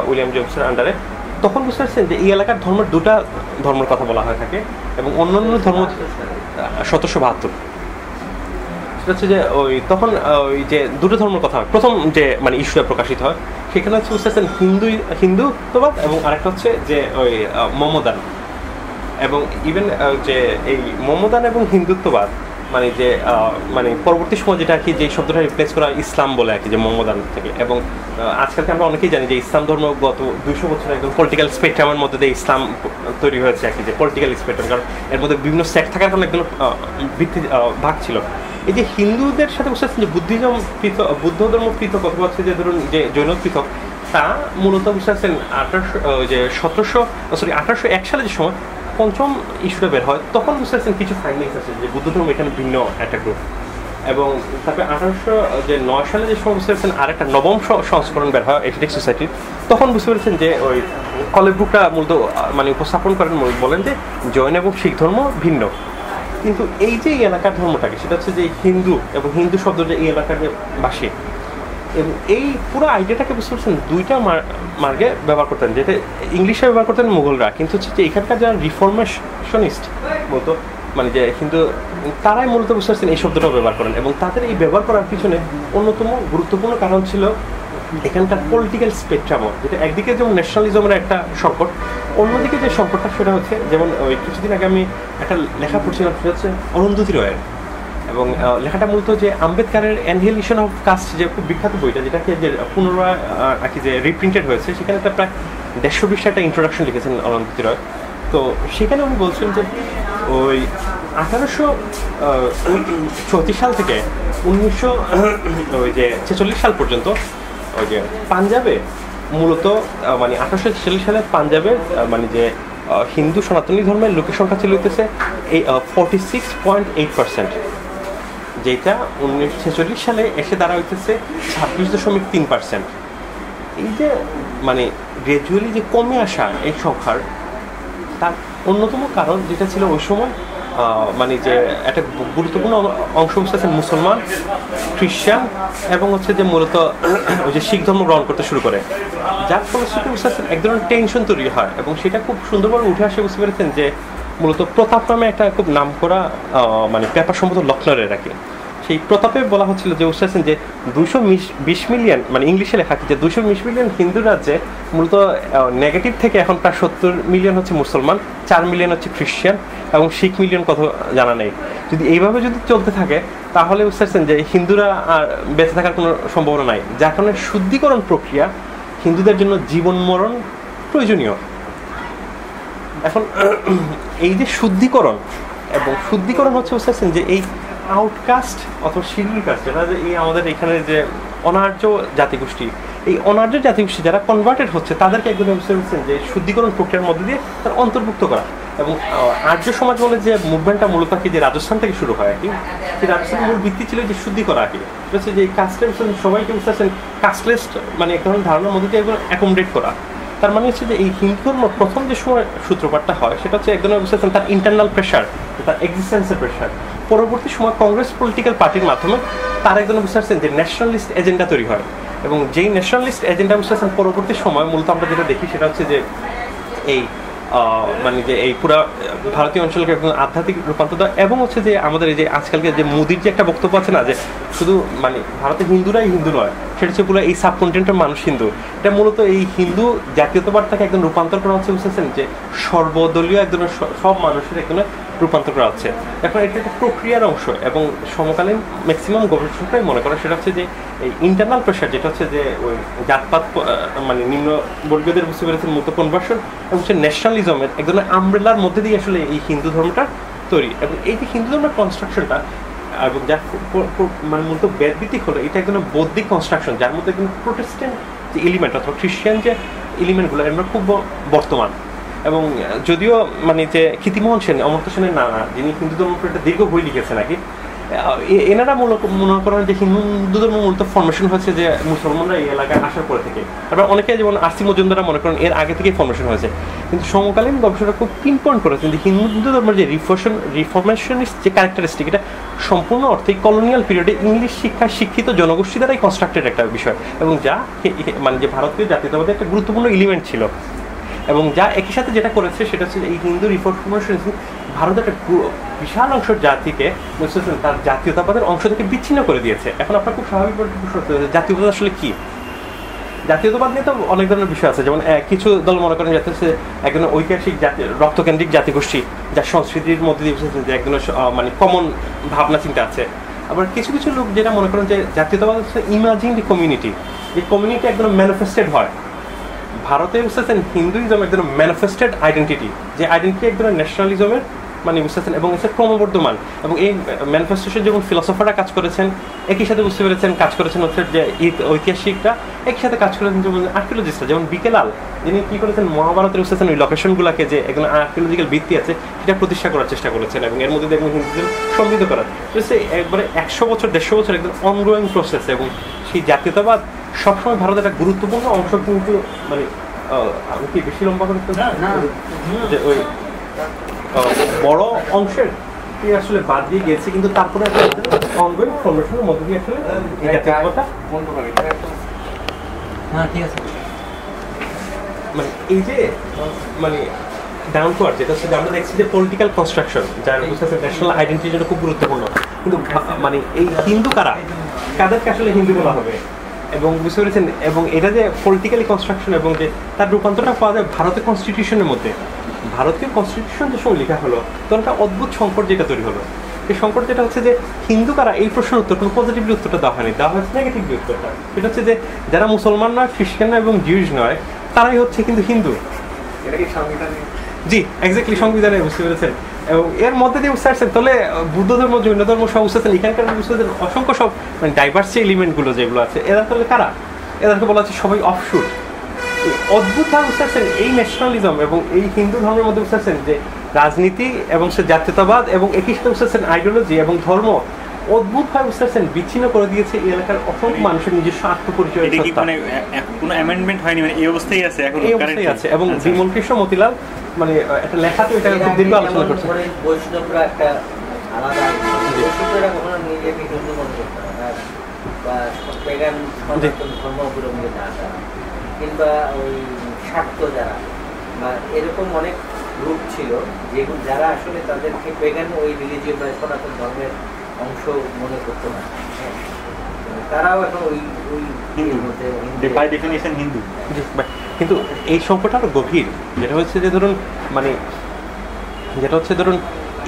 Speaker 2: উইলিয়াম জেমসের আন্ডারে, তখন বুঝতে পারছেন যে এই এলাকার ধর্মের 2টা ধর্মের কথা বলা হয়ে থাকে এবং অন্যান্য ধর্ম 1772 সেটা হচ্ছে যে ওই তখন ওই যে 2টো ধর্মের কথা প্রথম যে মানে ইস্যুটা প্রকাশিত হয় সেখানে হচ্ছে বুঝতে পারছেন হিন্দুত্ববাদ এবং আরেকটা হচ্ছে যে ওই মমদান। এবং ইভেন যে এই মমদান এবং হিন্দুত্ববাদ মানে যে মানে পরবর্তী সময় যেটা আর কি যে শব্দটা রিপ্লেস করা ইসলাম বলে আর কি যে মমদান থেকে। এবং আজকালকে আমরা অনেকেই জানি যে ইসলাম ধর্ম গত 200 বছর একদম পলিটিক্যাল স্পেকট্রামের মধ্যে দিয়ে ইসলাম তৈরি হয়েছে আর কি যে পলিটিক্যাল স্পেকট্রাম, কারণ এর মধ্যে বিভিন্ন সেক্ট থাকার কারণে একদম ভিত্তি ভাগ ছিল। এই যে হিন্দুদের সাথে বুঝতে পারছেন যে বুদ্ধ ধর্ম পৃথক অথবা হচ্ছে যে ধরুন যে জৈন পৃথক, তা মূলত বুঝতে পারছেন 1801 সালে যে সময় পঞ্চম ইস্যুটা বের হয় তখন বুঝতে পারছেন কিছু ফাইন্ডিংস আছে যে বুদ্ধ ধর্ম এখানে ভিন্ন একটা গ্রুপ। এবং তারপরে 1809 সালে যে সময় বুঝতে পারছেন আরেকটা নবম সংস্করণ বের হয় এশিয়াটিক সোসাইটির, তখন বুঝতে পেরেছেন যে ওই কলেজ বুকটা মূলত মানে উপস্থাপন করেন বলেন যে জৈন এবং শিখ ধর্ম ভিন্ন। কিন্তু এই যে এই এলাকার ধর্মটাকে সেটা হচ্ছে যে হিন্দু এবং হিন্দু শব্দ যে এই এলাকার যে বাসী, এবং এই পুরো আইডিয়াটাকে বুঝতে পারছেন 2টা মার্গে ব্যবহার করতেন, যেটা ইংলিশে ব্যবহার করতেন মুঘলরা, কিন্তু হচ্ছে যে এখানকার যারা রিফরমেশনিস্ট বলতো মানে যে হিন্দু তারাই মূলত বুঝতে পারছেন এই শব্দটাও ব্যবহার করেন। এবং তাদের এই ব্যবহার করার পিছনে অন্যতম গুরুত্বপূর্ণ কারণ ছিল এখানকার পলিটিক্যাল স্পেকট্রামও, যেটা একদিকে যেমন ন্যাশনালিজমের একটা সংকট, অন্যদিকে যে সংকটটা সেটা হচ্ছে যেমন ওই কিছুদিন আগে আমি একটা লেখা পড়ছিলাম সেটা হচ্ছে অরুন্ধতী রয়ের, এবং লেখাটা মূলত যে আম্বেদকারের অ্যানহিলেশন অফ কাস্ট যে খুব বিখ্যাত বইটা যেটাকে যে পুনরায় আর কি যে রিপ্রিন্টেড হয়েছে, সেখানে একটা প্রায় 150 একটা ইন্ট্রোডাকশন লিখেছেন অরুন্ধতী রয়। তো সেখানে উনি বলছিলেন যে ওই 1834 সাল থেকে 1946 সাল পর্যন্ত ওই যে পাঞ্জাবে মূলত মানে 1846 সালে পাঞ্জাবের মানে যে হিন্দু সনাতনী ধর্মের লোকের সংখ্যা ছিল হইতেছে এই 46.8%, যেটা 1946 সালে এসে দাঁড়া হইতেছে 26.3%। এই যে মানে গ্র্যাজুয়ালি যে কমে আসা এই সংখ্যার তার অন্যতম কারণ যেটা ছিল ওই সময় মানে যে একটা গুরুত্বপূর্ণ অংশ বুঝতেছেন মুসলমান, খ্রিস্টান এবং হচ্ছে যে মূলত ওই যে শিখ ধর্ম গ্রহণ করতে শুরু করে, যার ফলশ্রুতিতে বুঝতেছেন এক ধরনের টেনশন তৈরি হয়। এবং সেটা খুব সুন্দরভাবে উঠে আসে বুঝতে পেরেছেন যে মূলত প্রতাপ নামে একটা খুব নাম করা মানে পেপার সম্ভবত লখনৌরের রাখে, সেই প্রতাপে বলা হচ্ছিল যে বুঝতেছেন যে 220 মিলিয়ন মানে ইংলিশে লেখা যে 220 মিলিয়ন হিন্দু রাজ্যে মূলত নেগেটিভ থেকে এখন প্রায় 70 মিলিয়ন হচ্ছে মুসলমান, 4 মিলিয়ন হচ্ছে খ্রিস্টান এবং শিখ মিলিয়ন কত জানা নেই। যদি এইভাবে যদি চলতে থাকে তাহলে বুঝতেছেন যে হিন্দুরা আর বেঁচে থাকার কোনো সম্ভাবনা নাই, যার কারণে শুদ্ধিকরণ প্রক্রিয়া হিন্দুদের জন্য জীবন মরণ প্রয়োজনীয়। এখন এই যে শুদ্ধিকরণ এবং শুদ্ধিকরণ হচ্ছে বুঝতেছেন যে এই আউটকাস্ট অথবা শিডিউল কাস্ট যেটা যে এই আমাদের এখানে যে অনার্য জাতিগোষ্ঠী, এই অনার্য জাতিগোষ্ঠী যারা কনভার্টেড হচ্ছে তাদেরকে একদম বুঝতে পারছেন যে শুদ্ধিকরণ প্রক্রিয়ার মধ্যে দিয়ে তার অন্তর্ভুক্ত করা। এবং আর্য সমাজ বলে যে মুভমেন্টটা মূলত কি যে রাজস্থান থেকে শুরু হয় আর কি, সেই রাজস্থানের মূল ভিত্তি ছিল যে শুদ্ধি করা আর কি, হচ্ছে যে কাস্টের সবাইকে বুঝতে পারছেন কাস্টলেস মানে এক ধরনের ধারণার মধ্যে দিয়ে একদম অ্যাকোমোডেট করা। তার মানে হচ্ছে যে এই হিন্দু ধর্ম প্রথম যে সময় সূত্রপাতটা হয় সেটা হচ্ছে একদম বুঝতে পারছেন তার ইন্টারনাল প্রেশার, তার এক্সিস্টেন্সের প্রেশার। পরবর্তী সময় কংগ্রেস পলিটিক্যাল পার্টির মাধ্যমে তার একদম বুঝতে পারছেন যে ন্যাশনালিস্ট এজেন্ডা তৈরি হয়, এবং যেই ন্যাশনালিস্ট এজেন্ডা বুঝতে পারছেন পরবর্তী সময় মূলত আমরা যেটা দেখি সেটা হচ্ছে যে এই মানে যে এই পুরা ভারতীয় অঞ্চলকে একদম আধ্যাত্মিক রূপান্তর দেওয়া, এবং হচ্ছে যে আমাদের এই যে আজকালকে যে মোদির যে একটা বক্তব্য আছে না যে শুধু মানে ভারতে হিন্দুরাই হিন্দু নয়, সেটা হচ্ছে পুরো এই সাবকন্টিনেন্টের মানুষ হিন্দু। এটা মূলত এই হিন্দু জাতীয়তাবাদটাকে একদম রূপান্তর করা হচ্ছে বুঝতেছেন যে সর্বদলীয় একদম সব মানুষের একদম রূপান্তর করা হচ্ছে। এখন এটা একটা প্রক্রিয়ার অংশ, এবং সমকালীন ম্যাক্সিমাম গবেষকরাই মনে করে সেটা হচ্ছে যে এই ইন্টারনাল প্রেশার যেটা হচ্ছে যে ওই জাতপাত মানে নিম্ন বর্গীয়দের বুঝতে পেরেছেন মূলত কনভার্সন এবং হচ্ছে ন্যাশনালিজমের এক ধরনের আমব্রেলার মধ্যে দিয়ে আসলে এই হিন্দু ধর্মটা তৈরি। এবং এই যে হিন্দু ধর্মের কনস্ট্রাকশনটা এবং যার মানে মূলত বেদভিত্তিক হলো, এটা একদম বৌদ্ধিক কনস্ট্রাকশন যার মধ্যে একদম প্রোটেস্ট্যান্ট যে এলিমেন্ট অথবা খ্রিস্টান যে এলিমেন্টগুলো এগুলো খুব বর্তমান। এবং যদিও মানে যে ক্ষিতিমোহন সেন, অমর্ত্য সেনের নানা, যিনি হিন্দু ধর্ম একটা দীর্ঘ বই লিখেছেন নাকি, এনারা মূলত মনে করেন যে হিন্দু ধর্ম মূলত ফর্মেশন হয়েছে যে মুসলমানরা এই এলাকায় আসার পরে থেকে। আবার অনেকে যেমন আরসি মজুমদাররা মনে করেন এর আগে থেকেই ফর্মেশন হয়েছে, কিন্তু সমকালীন গবেষকরা খুব পিনপয়েন্ট করেছেন যে হিন্দু ধর্মের যে রিফরমেশনিস্ট যে ক্যারেক্টারিস্টিক, এটা সম্পূর্ণ অর্থে কলোনিয়াল পিরিয়ডে ইংলিশ শিক্ষায় শিক্ষিত জনগোষ্ঠী দ্বারাই কনস্ট্রাক্টেড একটা বিষয়, এবং যা মানে যে ভারতীয় জাতীয়তাবাদের একটা গুরুত্বপূর্ণ এলিমেন্ট ছিল। এবং যা একই সাথে যেটা করেছে সেটা হচ্ছে এই হিন্দু রিফরমেশনিজম ভারতের একটা বিশাল অংশ জাতিকে তার জাতীয়তাবাদের অংশ থেকে বিচ্ছিন্ন করে দিয়েছে। এখন আপনার খুব স্বাভাবিক প্রশ্ন জাতীয়তাবাদ আসলে কি? জাতীয়তাবাদ নিয়ে তো অনেক ধরনের বিষয় আছে, যেমন কিছু দল মনে করেন যাতে হচ্ছে একজন ঐতিহাসিক জাতি রক্তকেন্দ্রিক জাতিগোষ্ঠী যার সংস্কৃতির মধ্যে দিয়ে যে একজনের মানে কমন ভাবনা চিন্তা আছে। আবার কিছু কিছু লোক যেটা মনে করেন যে জাতীয়তাবাদ হচ্ছে ইমাজিং কমিউনিটি, যে কমিউনিটি একদম ম্যানিফেস্টেড হয়। ভারতে বুঝতেছেন হিন্দুইজম একদম ম্যানিফেস্টেড আইডেন্টিটি, যে আইডেন্টিটি একদম ন্যাশনালিজমের মানে বুঝতেছেন, এবং এটা ক্রমবর্ধমান। এবং এই ম্যানিফেস্টেশন যেমন ফিলোসফাররা কাজ করেছেন, একই সাথে বুঝতে পেরেছেন কাজ করেছেন হচ্ছে যে ঐতিহাসিকরা, একই সাথে কাজ করেছেন যেমন আর্কিওলজিস্টরা, যেমন বিকেলাল, যিনি কী করেছেন মহাভারতের বুঝতেছেন ওই লোকেশনগুলোকে যে একদম আর্কিওলজিক্যাল ভিত্তি আছে সেটা প্রতিষ্ঠা করার চেষ্টা করেছেন, এবং এর মধ্যে দেখবেন হিন্দুদের সমৃদ্ধ করার একবারে 100 বছর 150 বছর একদম অনগোয়িং প্রসেস। এবং সেই জাতীয়তাবাদ সবসময় ভারতের একটা গুরুত্বপূর্ণ অংশ, কিন্তু মানে আমি কি বেশি লম্বা করে যে ওই বড় অংশের আসলে বাদ দিয়ে গেছে, কিন্তু তারপরে অনগোয়িং ফর্মেশনের মধ্যে দিয়ে আসলে এই জাতীয়তাবাদটা
Speaker 1: ঠিক আছে।
Speaker 2: মানে এই যে মানে ডাউন টু আর্থ যেটা হচ্ছে আমরা দেখছি যে পলিটিক্যাল কনস্ট্রাকশন যার বুঝতেছে ন্যাশনাল আইডেন্টিটি যেটা খুব গুরুত্বপূর্ণ, কিন্তু মানে এই হিন্দু কাদেরকে আসলে হিন্দু বলা হবে এবং বুঝতে পেরেছেন, এবং এটা যে পলিটিক্যালি কনস্ট্রাকশন এবং যে তার রূপান্তরটা পাওয়া যায় ভারতের কনস্টিটিউশনের মধ্যে। ভারতীয় কনস্টিটিউশন যে সময় লেখা হলো তখন একটা অদ্ভুত সংকট যেটা তৈরি হলো, এই সংকট যেটা হচ্ছে যে হিন্দু কারা, এই প্রশ্নের উত্তর কোনো পজিটিভলি উত্তরটা দেওয়া হয়নি, দেওয়া হয়েছে নেগেটিভলি উত্তরটা। সেটা হচ্ছে যে যারা মুসলমান নয়, খ্রিস্টান নয় এবং জিউস নয়, তারাই হচ্ছে কিন্তু হিন্দু।
Speaker 3: এটা কি সংবিধানে?
Speaker 2: জি, এক্স্যাক্টলি সংবিধানে, বুঝতে পেরেছেন। এবং এর মধ্যে দিয়ে বুঝতে পারছেন তাহলে বৌদ্ধ ধর্ম, জৈন ধর্ম সব বুঝতে পারছেন এখানকার বুঝতে পারছেন অসংখ্য সব মানে ডাইভার্স যে এলিমেন্টগুলো যেগুলো আছে, এরা তাহলে কারা? এদেরকে বলা হচ্ছে সবাই অফশুট। অদ্ভুতভাবে বুঝতে পারছেন এই ন্যাশনালিজম এবং এই হিন্দু ধর্মের মধ্যে বুঝতে পারছেন যে রাজনীতি এবং সে জাতীয়তাবাদ এবং একই সাথে বুঝতে পারছেন আইডিওলজি এবং ধর্ম অদ্ভুতভাবে বুঝতে পারছেন বিচ্ছিন্ন করে দিয়েছে এই এলাকার অসংখ্য মানুষের নিজস্ব আত্মপরিচয়।
Speaker 4: কোনো অ্যামেন্ডমেন্ট হয়নি, মানে এই অবস্থায় আছে, এখন
Speaker 2: এই অবস্থায় আছে। এবং বিমল কৃষ্ণ মতিলাল মানে একটা লেখাতে এটা খুব দীর্ঘ আলোচনা করছে।
Speaker 3: বৈষ্ণবরা একটা আলাদা, বৈষ্ণবরা কখনো নিজেকে হিন্দু মনে করতে না, বা পেগান ধর্ম অবলম্বী না তারা, কিংবা ওই শাক্ত যারা বা এরকম অনেক গ্রুপ ছিল যেগুলো যারা আসলে তাদেরকে পেগান ওই রিলিজিয়ন বা সনাতন ধর্মের অংশ মনে করতো না, তারাও এখন ওই
Speaker 4: বাই ডেফিনিশন হিন্দু।
Speaker 2: কিন্তু এই সংকটটা আরো গভীর, যেটা হচ্ছে যে ধরুন মানে যেটা হচ্ছে ধরুন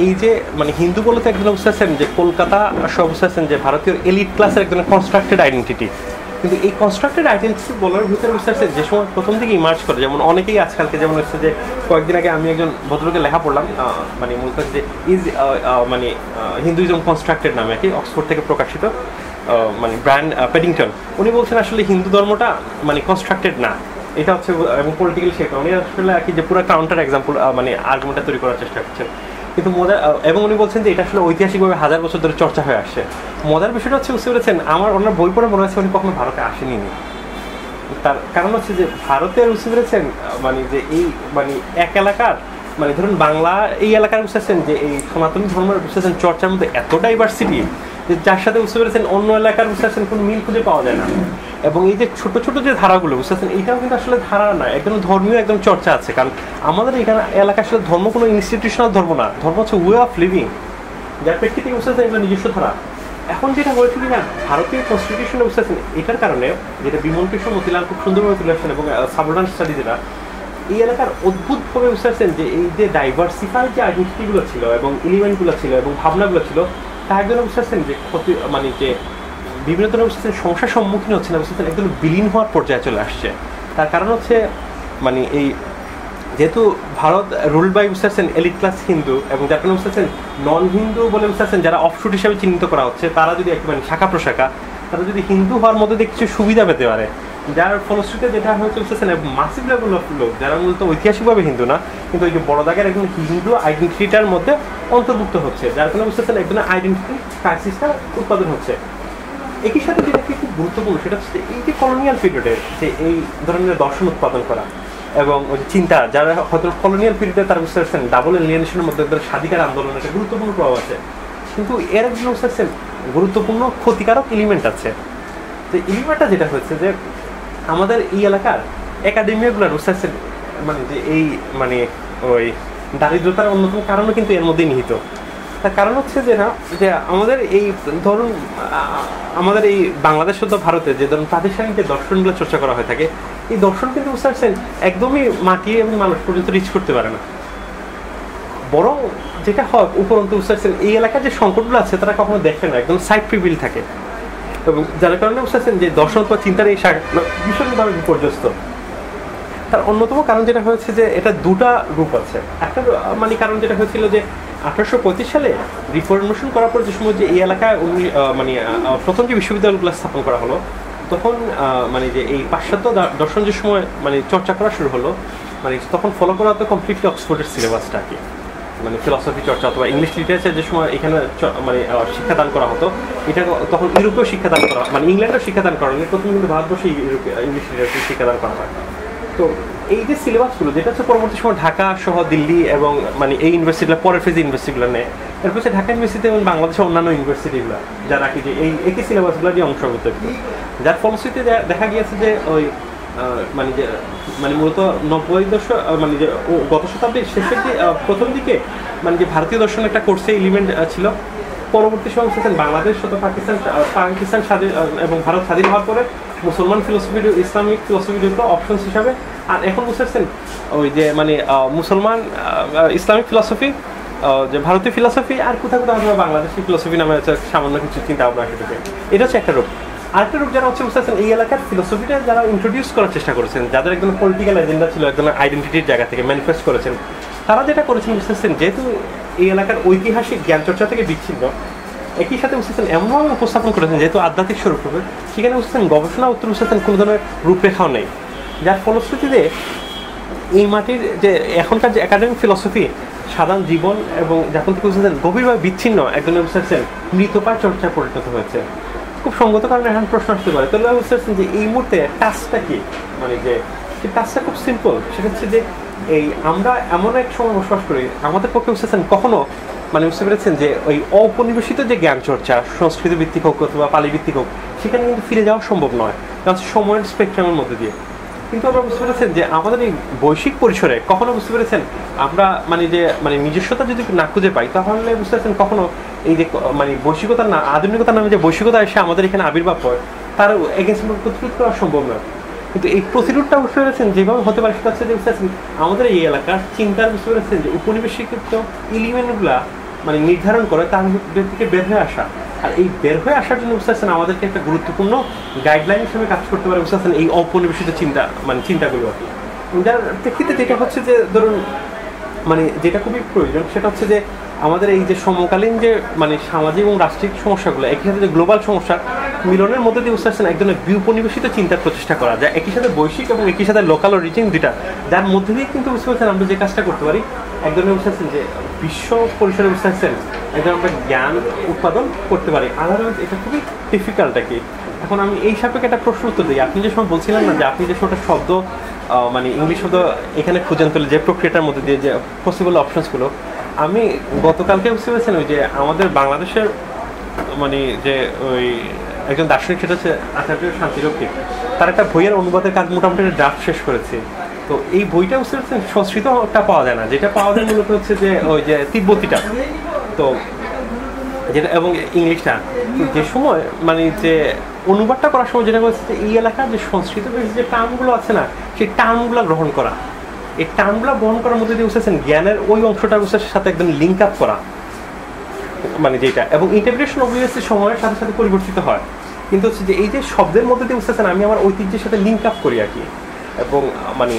Speaker 2: এই যে মানে হিন্দু বলতে একজন বুঝতে পারছেন যে কলকাতা সব বুঝতে পারছেন যে ভারতীয় এলিট ক্লাসের একজন কনস্ট্রাক্টেড আইডেন্টিটি, কিন্তু এই কনস্ট্রাক্টেড আইডেন্টিটি বলার ভিতরে বুঝতে পারছেন যে সময় প্রথম দিকে ইমার্জ করে, যেমন অনেকেই আজকালকে যেমন হচ্ছে যে কয়েকদিন আগে আমি একজন ভদ্রলোকের লেখা পড়লাম মানে মূলত যে ইজ মানে হিন্দুইজম কনস্ট্রাক্টেড নামে আর কি, অক্সফোর্ড থেকে প্রকাশিত। মানে ব্রায়ান পেডিংটন, উনি বলছেন আসলে হিন্দু ধর্মটা মানে কনস্ট্রাক্টেড না, এটা হচ্ছে এবং পলিটিক্যাল শেখা, উনি আসলে আর কি যে পুরো কাউন্টার এক্সাম্পল মানে আর্গুমেন্টটা তৈরি করার চেষ্টা করছেন। কিন্তু মজার এবং উনি বলছেন যে এটা আসলে ঐতিহাসিকভাবে 1000 বছর ধরে চর্চা হয়ে আসছে। মজার বিষয়টা হচ্ছে বুঝতে পেরেছেন, আমার ওনার বই পড়ে মনে হচ্ছে উনি কখনো ভারতে আসেনি। তার কারণ হচ্ছে যে ভারতের বুঝতে পেরেছেন মানে যে এই মানে এক এলাকার মানে ধরুন বাংলা এই এলাকার বুঝতেছেন যে এই সনাতন ধর্মের বুঝতেছেন চর্চার মধ্যে এত ডাইভার্সিটি যে যার সাথে বুঝতে পেরেছেন অন্য এলাকার বুঝতেছেন কোনো মিল খুঁজে পাওয়া যায় না। এবং এই যে ছোট ছোট যে ধারাগুলো বুঝতেছেন এইটাও কিন্তু আসলে ধারা না, একদম ধর্মীয় একদম চর্চা আছে। কারণ আমাদের এখানে এলাকা আসলে ধর্ম কোনো ইনস্টিটিউশনাল ধর্ম না, ধর্ম হচ্ছে ওয়ে অফ লিভিং, যার প্রেক্ষিতে বুঝতেছেন এগুলো নিজস্ব ধারা। এখন যেটা হয়েছে কিনা ভারতীয় কনস্টিটিউশনে বুঝতেছেন এটার কারণে যেটা বিমল কৃষ্ণ মতিলাল খুব সুন্দরভাবে তুলে আসছেন এবং সাবর্ডান স্টাডি যেটা এই এলাকার অদ্ভুতভাবে বুঝতেছেন যে এই যে ডাইভার্সিফাইড যে আইডেন্টিটিগুলো ছিল এবং এলিমেন্টগুলো ছিল এবং ভাবনাগুলো ছিল তার জন্য বুঝতেছেন যে ক্ষতি মানে যে বিভিন্ন ধরনের বুঝতেছেন সমস্যার সম্মুখীন হচ্ছে না, বুঝতেছেন একদম বিলীন হওয়ার পর্যায়ে চলে আসছে। তার কারণ হচ্ছে মানে এই যেহেতু ভারত রুল বাই বুঝতেছেন এলিট ক্লাস হিন্দু এবং যার কারণে বুঝতেছেন নন হিন্দু বলে বুঝতেছেন যারা অফশুট হিসাবে চিহ্নিত করা হচ্ছে তারা যদি একটু মানে শাখা প্রশাখা তারা যদি হিন্দু হওয়ার মধ্যে দিয়ে কিছু সুবিধা পেতে পারে, যার ফলশ্রুতিতে যেটা হচ্ছে বুঝতেছেন মাসিভ লেভেল অফ লোক যারা মূলত ঐতিহাসিকভাবে হিন্দু না কিন্তু ওই যে বড় দাগের একজন হিন্দু আইডেন্টিটিটার মধ্যে অন্তর্ভুক্ত হচ্ছে, যার কারণে বুঝতেছেন একজন আইডেন্টিটি ক্রাইসিসটা উৎপাদন হচ্ছে। একই সাথে যেটা খুব গুরুত্বপূর্ণ সেটা হচ্ছে এই যে কলোনিয়াল পিরিয়ডে যে এই ধরনের দর্শন উৎপাদন করা এবং ওই চিন্তা যারা হয়তো কলোনিয়াল পিরিয়ডে তারা বুঝতে পারছেন ডাবল এলিয়েনেশনের মধ্যে স্বাধিকার আন্দোলন একটা গুরুত্বপূর্ণ প্রভাব আছে, কিন্তু এর একজন বুঝতে পারছেন গুরুত্বপূর্ণ ক্ষতিকারক এলিমেন্ট আছে। তো এলিমেন্টটা যেটা হচ্ছে যে আমাদের এই এলাকার একাডেমিয়াগুলো বুঝতে পারছেন মানে যে এই মানে ওই দারিদ্রতার অন্যতম কারণও কিন্তু এর মধ্যেই নিহিত। তার কারণ হচ্ছে যে না যে আমাদের এই ধরুন আমাদের এই বাংলাদেশ শুদ্ধ ভারতে যে ধরুন প্রাতিষ্ঠানিক যে দর্শনগুলো চর্চা করা হয়ে থাকে এই দর্শন কিন্তু বুঝতে পারছেন একদমই মাটি এবং মানুষ পর্যন্ত রিচ করতে পারে না, বরং যেটা হয় উপরন্তু বুঝতে পারছেন এই এলাকার যে সংকটগুলো আছে তারা কখনো দেখে না, একদম সাইড প্রিভিল থাকে এবং যার কারণে বুঝতে পারছেন যে দর্শন বা চিন্তার এই ভীষণভাবে বিপর্যস্ত। তার অন্যতম কারণ যেটা হয়েছে যে এটা দুটা রূপ আছে। একটা মানে কারণ যেটা হয়েছিল যে 1835 সালে রিফরমেশন করার পর যে সময় যে এই এলাকায় মানে প্রথম যে বিশ্ববিদ্যালয়গুলো স্থাপন করা হলো তখন মানে যে এই পাশ্চাত্য দর্শন যে সময় মানে চর্চা করা শুরু হলো মানে তখন ফলো করা হতো কমপ্লিটলি অক্সফোর্ডের সিলেবাসটা কি মানে ফিলসফি চর্চা অথবা ইংলিশ লিটারেচার যে সময় এখানে মানে শিক্ষাদান করা হতো এটা তখন ইউরোপেও শিক্ষাদান করা মানে ইংল্যান্ডেও শিক্ষাদান করা হয়, প্রথম কিন্তু ভারতবর্ষে ইংলিশ লিটারেচার শিক্ষাদান করা হয়। তো এই যে সিলেবাসগুলো যেটা হচ্ছে পরবর্তী সময় ঢাকা সহ দিল্লি এবং মানে এই ইউনিভার্সিটিগুলো পরের ফেজে ইউনিভার্সিটিগুলো নেয়, এরপর হচ্ছে ঢাকা ইউনিভার্সিটি এবং বাংলাদেশের অন্যান্য ইউনিভার্সিটিগুলো যারা কি যে এই একই সিলেবাসগুলো দিয়ে অংশগ্রহণ করতে, যার ফলশ্রুতিতে দেখা গিয়েছে যে ওই মানে যে মানে মূলত 90 দশক মানে যে গত শতাব্দীর শেষের যে প্রথম দিকে মানে যে ভারতীয় দর্শন একটা কোর্সে এলিমেন্ট ছিল, পরবর্তী সময় বাংলাদেশ শত পাকিস্তান স্বাধীন এবং ভারত স্বাধীন হওয়ার পরে মুসলমান ফিলোসফি ইসলামিক ফিলোসফিগুলো অপশনস হিসাবে, আর এখন বুঝতে পারছেন ওই যে মানে মুসলমান ইসলামিক ফিলোসফি যে ভারতীয় ফিলোসফি আর কোথাও কোথাও বাংলাদেশি ফিলোসফি নামে হচ্ছে সামান্য কিছু চিন্তা ভাবনা সেটাকে, এটা হচ্ছে একটা রূপ। আরেকটা রূপ যারা হচ্ছে বুঝতে পারছেন এই এলাকার ফিলোসফিটা যারা ইন্ট্রোডিউস করার চেষ্টা করেছেন, যাদের একদম পলিটিক্যাল এজেন্ডা ছিল একদম আইডেন্টিটির জায়গা থেকে ম্যানিফেস্ট করেছেন, তারা যেটা করেছেন বুঝতে পারছেন যেহেতু এই এলাকার ঐতিহাসিক জ্ঞান চর্চা থেকে বিচ্ছিন্ন, একই সাথে বুঝতেছেন এমনভাবে উপস্থাপন করেছেন যেহেতু আধ্যাত্মিক স্বরূপ হবে সেখানে বুঝতেছেন গবেষণা উত্তর বুঝতেছেন কোনো ধরনের রূপরেখাও নেই, যার ফলশ্রুতিতে এই মাটির যে এখনকার যে একাডেমিক ফিলসফি সাধারণ জীবন এবং যখন থেকে বুঝতেছেন গভীরভাবে বিচ্ছিন্ন একজনের বুঝতেছেন মৃতপায় চর্চায় পরিণত হয়েছে। খুব সঙ্গত কারণে এখন প্রশ্ন আসতে পারে তাহলে বুঝতে পারছেন যে এই মুহূর্তে টাস্কটা কি, মানে যে টাস্কটা খুব সিম্পল, সেটা হচ্ছে যে এই আমরা এমন এক সময় বসবাস করি আমাদের পক্ষে বুঝতেছেন কখনো মানে বুঝতে পেরেছেন যে ওই অপরিবেশিত যে জ্ঞান চর্চা সংস্কৃতি ভিত্তিক হোক অথবা পালি ভিত্তিক হোক সেখানে কিন্তু ফিরে যাওয়া সম্ভব নয়, কারণ সময়ের স্পেকট্রামের মধ্যে দিয়ে। কিন্তু আমরা বুঝতে পেরেছেন যে আমাদের এই বৈশ্বিক পরিসরে কখনো বুঝতে পেরেছেন আমরা মানে যে মানে নিজস্বতা যদি না খুঁজে পাই তাহলে বুঝতে পারছেন কখনো এই যে মানে বৈশ্বিকতার না আধুনিকতার নামে যে বৈশ্বিকতা এসে আমাদের এখানে আবির্ভাব হয় তার এগেন্স্ট প্রতিরোধ করা সম্ভব নয়। কিন্তু এই প্রতিরোধটা বুঝতে পেরেছেন যেভাবে হতে পারে সেটা হচ্ছে যে বুঝতে পারছেন আমাদের এই এলাকার চিন্তার বুঝতে পেরেছেন যে উপনিবেশিত এলিমেন্টগুলা মানে নির্ধারণ করে তার থেকে বের হয়ে আসা, আর এই বের হয়ে আসার জন্য বুঝতে পারছেন আমাদেরকে একটা গুরুত্বপূর্ণ গাইডলাইন হিসেবে কাজ করতে পারে বুঝতে পারছেন এই অপনিবেশিত চিন্তা মানে চিন্তাগুলো। যার প্রেক্ষিতে যেটা হচ্ছে যে ধরুন মানে যেটা খুবই প্রয়োজন সেটা হচ্ছে যে আমাদের এই যে সমকালীন যে মানে সামাজিক এবং রাষ্ট্রিক সমস্যাগুলো একই সাথে যে গ্লোবাল সমস্যা মিলনের মধ্যে দিয়ে বুঝতে পারছেন একজনের বিউপনিবেশিত চিন্তার প্রচেষ্টা করা যায়, একই সাথে বৈশ্বিক এবং একই সাথে লোকাল অরিজিন দুটা, যার মধ্যে দিয়ে কিন্তু বুঝতে পারছেন আমরা যে কাজটা করতে পারি, একজনের বুঝতে পারছেন যে বিশ্ব পরিসরে বুঝতে পারছেন একজন আমরা জ্ঞান উৎপাদন করতে পারি। আদারওয়াইজ এটা খুবই ডিফিকাল্ট আর কি। এখন আমি এই সাপেক্ষে একটা প্রশ্ন উত্তর দিই। আপনি যে সময় বলছিলেন না যে আপনি যে সময়টা শব্দ মানে ইংলিশ শব্দ এখানে খুঁজেন তুলে যে প্রক্রিয়াটার মধ্যে দিয়ে যে পসিবল অপশনসগুলো, আমি গতকালকে বুঝতে পেরেছেন ওই যে আমাদের বাংলাদেশের মানে যে ওই একজন দার্শনিক, সেটা হচ্ছে আচার্য শান্তিরক্ষিক, তার একটা বইয়ের অনুবাদের কাজ মোটামুটি ড্রাফট শেষ করেছে। তো এই বইটা বুঝতে পারছেন সংস্কৃতটা পাওয়া যায় না, যেটা পাওয়া যায় মূলত হচ্ছে যে ওই যে তিব্বতীটা, তো যেটা এবং ইংলিশটা। যে সময় মানে যে অনুবাদটা করার সময় যেটা বলছে যে এই এলাকার যে সংস্কৃত যে টার্মগুলো আছে না, সেই টার্মগুলো গ্রহণ করা, এই টার্মগুলো গ্রহণ করার মধ্যে দিয়ে বুঝতেছেন জ্ঞানের ওই অংশটা বুঝতেছে সাথে একদম লিঙ্ক আপ করা, মানে যেটা এবং ইন্টারপ্রিটেশন অবভিয়াসলি সময়ের সাথে সাথে পরিবর্তিত হয়, কিন্তু হচ্ছে যে এই যে শব্দের মধ্যে দিয়ে বুঝতেছেন আমি আমার ঐতিহ্যের সাথে লিঙ্ক আপ করি আর কি। এবং মানে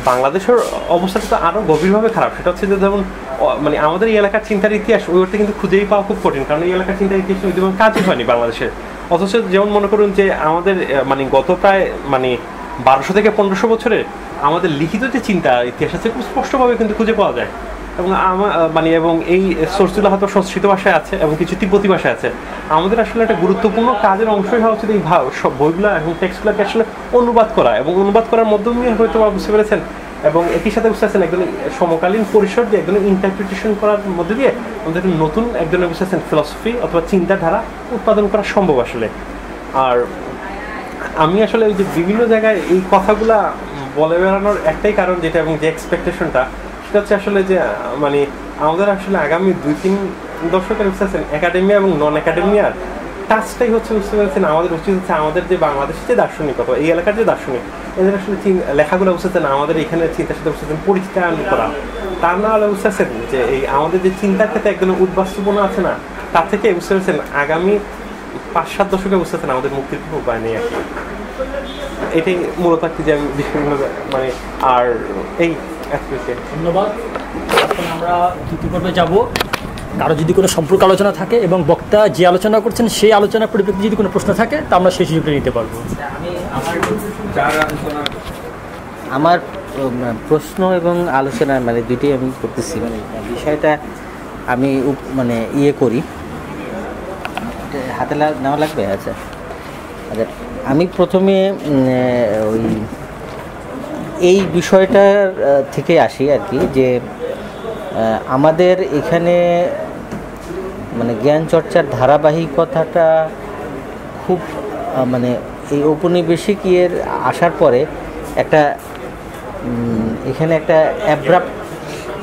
Speaker 2: বাংলাদেশের অবস্থাটা তো আরও গভীরভাবে খারাপ, সেটা হচ্ছে যে যেমন মানে আমাদের এই এলাকার চিন্তার ইতিহাস ওই অর্থে কিন্তু খুঁজেই পাওয়া খুব কঠিন, কারণ এই এলাকার চিন্তার ইতিহাস ওইরকম কাজই হয়নি বাংলাদেশের। অথচ যেমন মনে করুন যে আমাদের মানে গত প্রায় মানে 1200 থেকে 1500 বছরে আমাদের লিখিত যে চিন্তা ইতিহাস আছে খুব স্পষ্টভাবে কিন্তু খুঁজে পাওয়া যায়। এবং মানে এবং এই সোর্সগুলো হয়তো সংস্কৃত ভাষায় আছে এবং কিছু তিব্বতী ভাষায় আছে। আমাদের আসলে একটা গুরুত্বপূর্ণ কাজের অংশই হওয়া উচিত এই সব বইগুলো এবং টেক্সটগুলোকে আসলে অনুবাদ করা, এবং অনুবাদ করার মাধ্যমে হয়তো বুঝতে পেরেছেন এবং একই সাথে বুঝতে পারছেন একজন সমকালীন পরিসর দিয়ে একজনের ইন্টারপ্রিটেশন করার মধ্যে দিয়ে আমাদের নতুন একজনের বুঝতে পারছেন ফিলসফি অথবা চিন্তাধারা উৎপাদন করা সম্ভব আসলে। আর আমি আসলে ওই যে বিভিন্ন জায়গায় এই কথাগুলা বলে বেড়ানোর একটাই কারণ যেটা, এবং যে এক্সপেকটেশনটা সেটা হচ্ছে আসলে যে মানে আমাদের আসলে আগামী 2-3 দশকের বুঝতে পারছেন একাডেমিয়া এবং নন একাডেমিয়ার টাচটাই হচ্ছে বুঝতে পারছেন আমাদের উচিত হচ্ছে আমাদের যে বাংলাদেশের যে দার্শনিক অথবা এই এলাকার যে দার্শনিক এদের আসলে লেখাগুলো বুঝতে পারছেন আমাদের এখানে চিন্তার সাথে বুঝতে পারছেন পরিচিতায়ন করা। তার না হলে বুঝতে পারছেন যে এই আমাদের যে চিন্তার ক্ষেত্রে একদম উদ্বাস্তুপনা আছে না, তার থেকে বুঝতে পারছেন আগামী 5-7 দশকে বুঝতে পারছেন আমাদের মুক্তির কোনো উপায় নেই আর কি। এটাই মূলত আর কি যে আমি মানে আর এই
Speaker 1: ধন্যবাদ। এখন আমরা দ্বিতীয় পর্বে যাব। কারো যদি কোনো সম্পর্ক আলোচনা থাকে এবং বক্তা যে আলোচনা করছেন সেই আলোচনার পরিপ্রেক্ষিতে যদি কোনো প্রশ্ন থাকে তা আমরা সেই সুযোগটা নিতে পারবো।
Speaker 3: আমার প্রশ্ন এবং আলোচনা মানে দুইটাই আমি করতেছি, মানে বিষয়টা আমি মানে ইয়ে করি, হাতে নেওয়া লাগবে। আচ্ছা আচ্ছা, আমি প্রথমে ওই এই বিষয়টার থেকে আসি আর কি, যে আমাদের এখানে মানে জ্ঞান চর্চার ধারাবাহিকতাটা খুব মানে এই ঔপনিবেশিক ইয়ের আসার পরে একটা এখানে একটা অ্যাব্রাপ্ট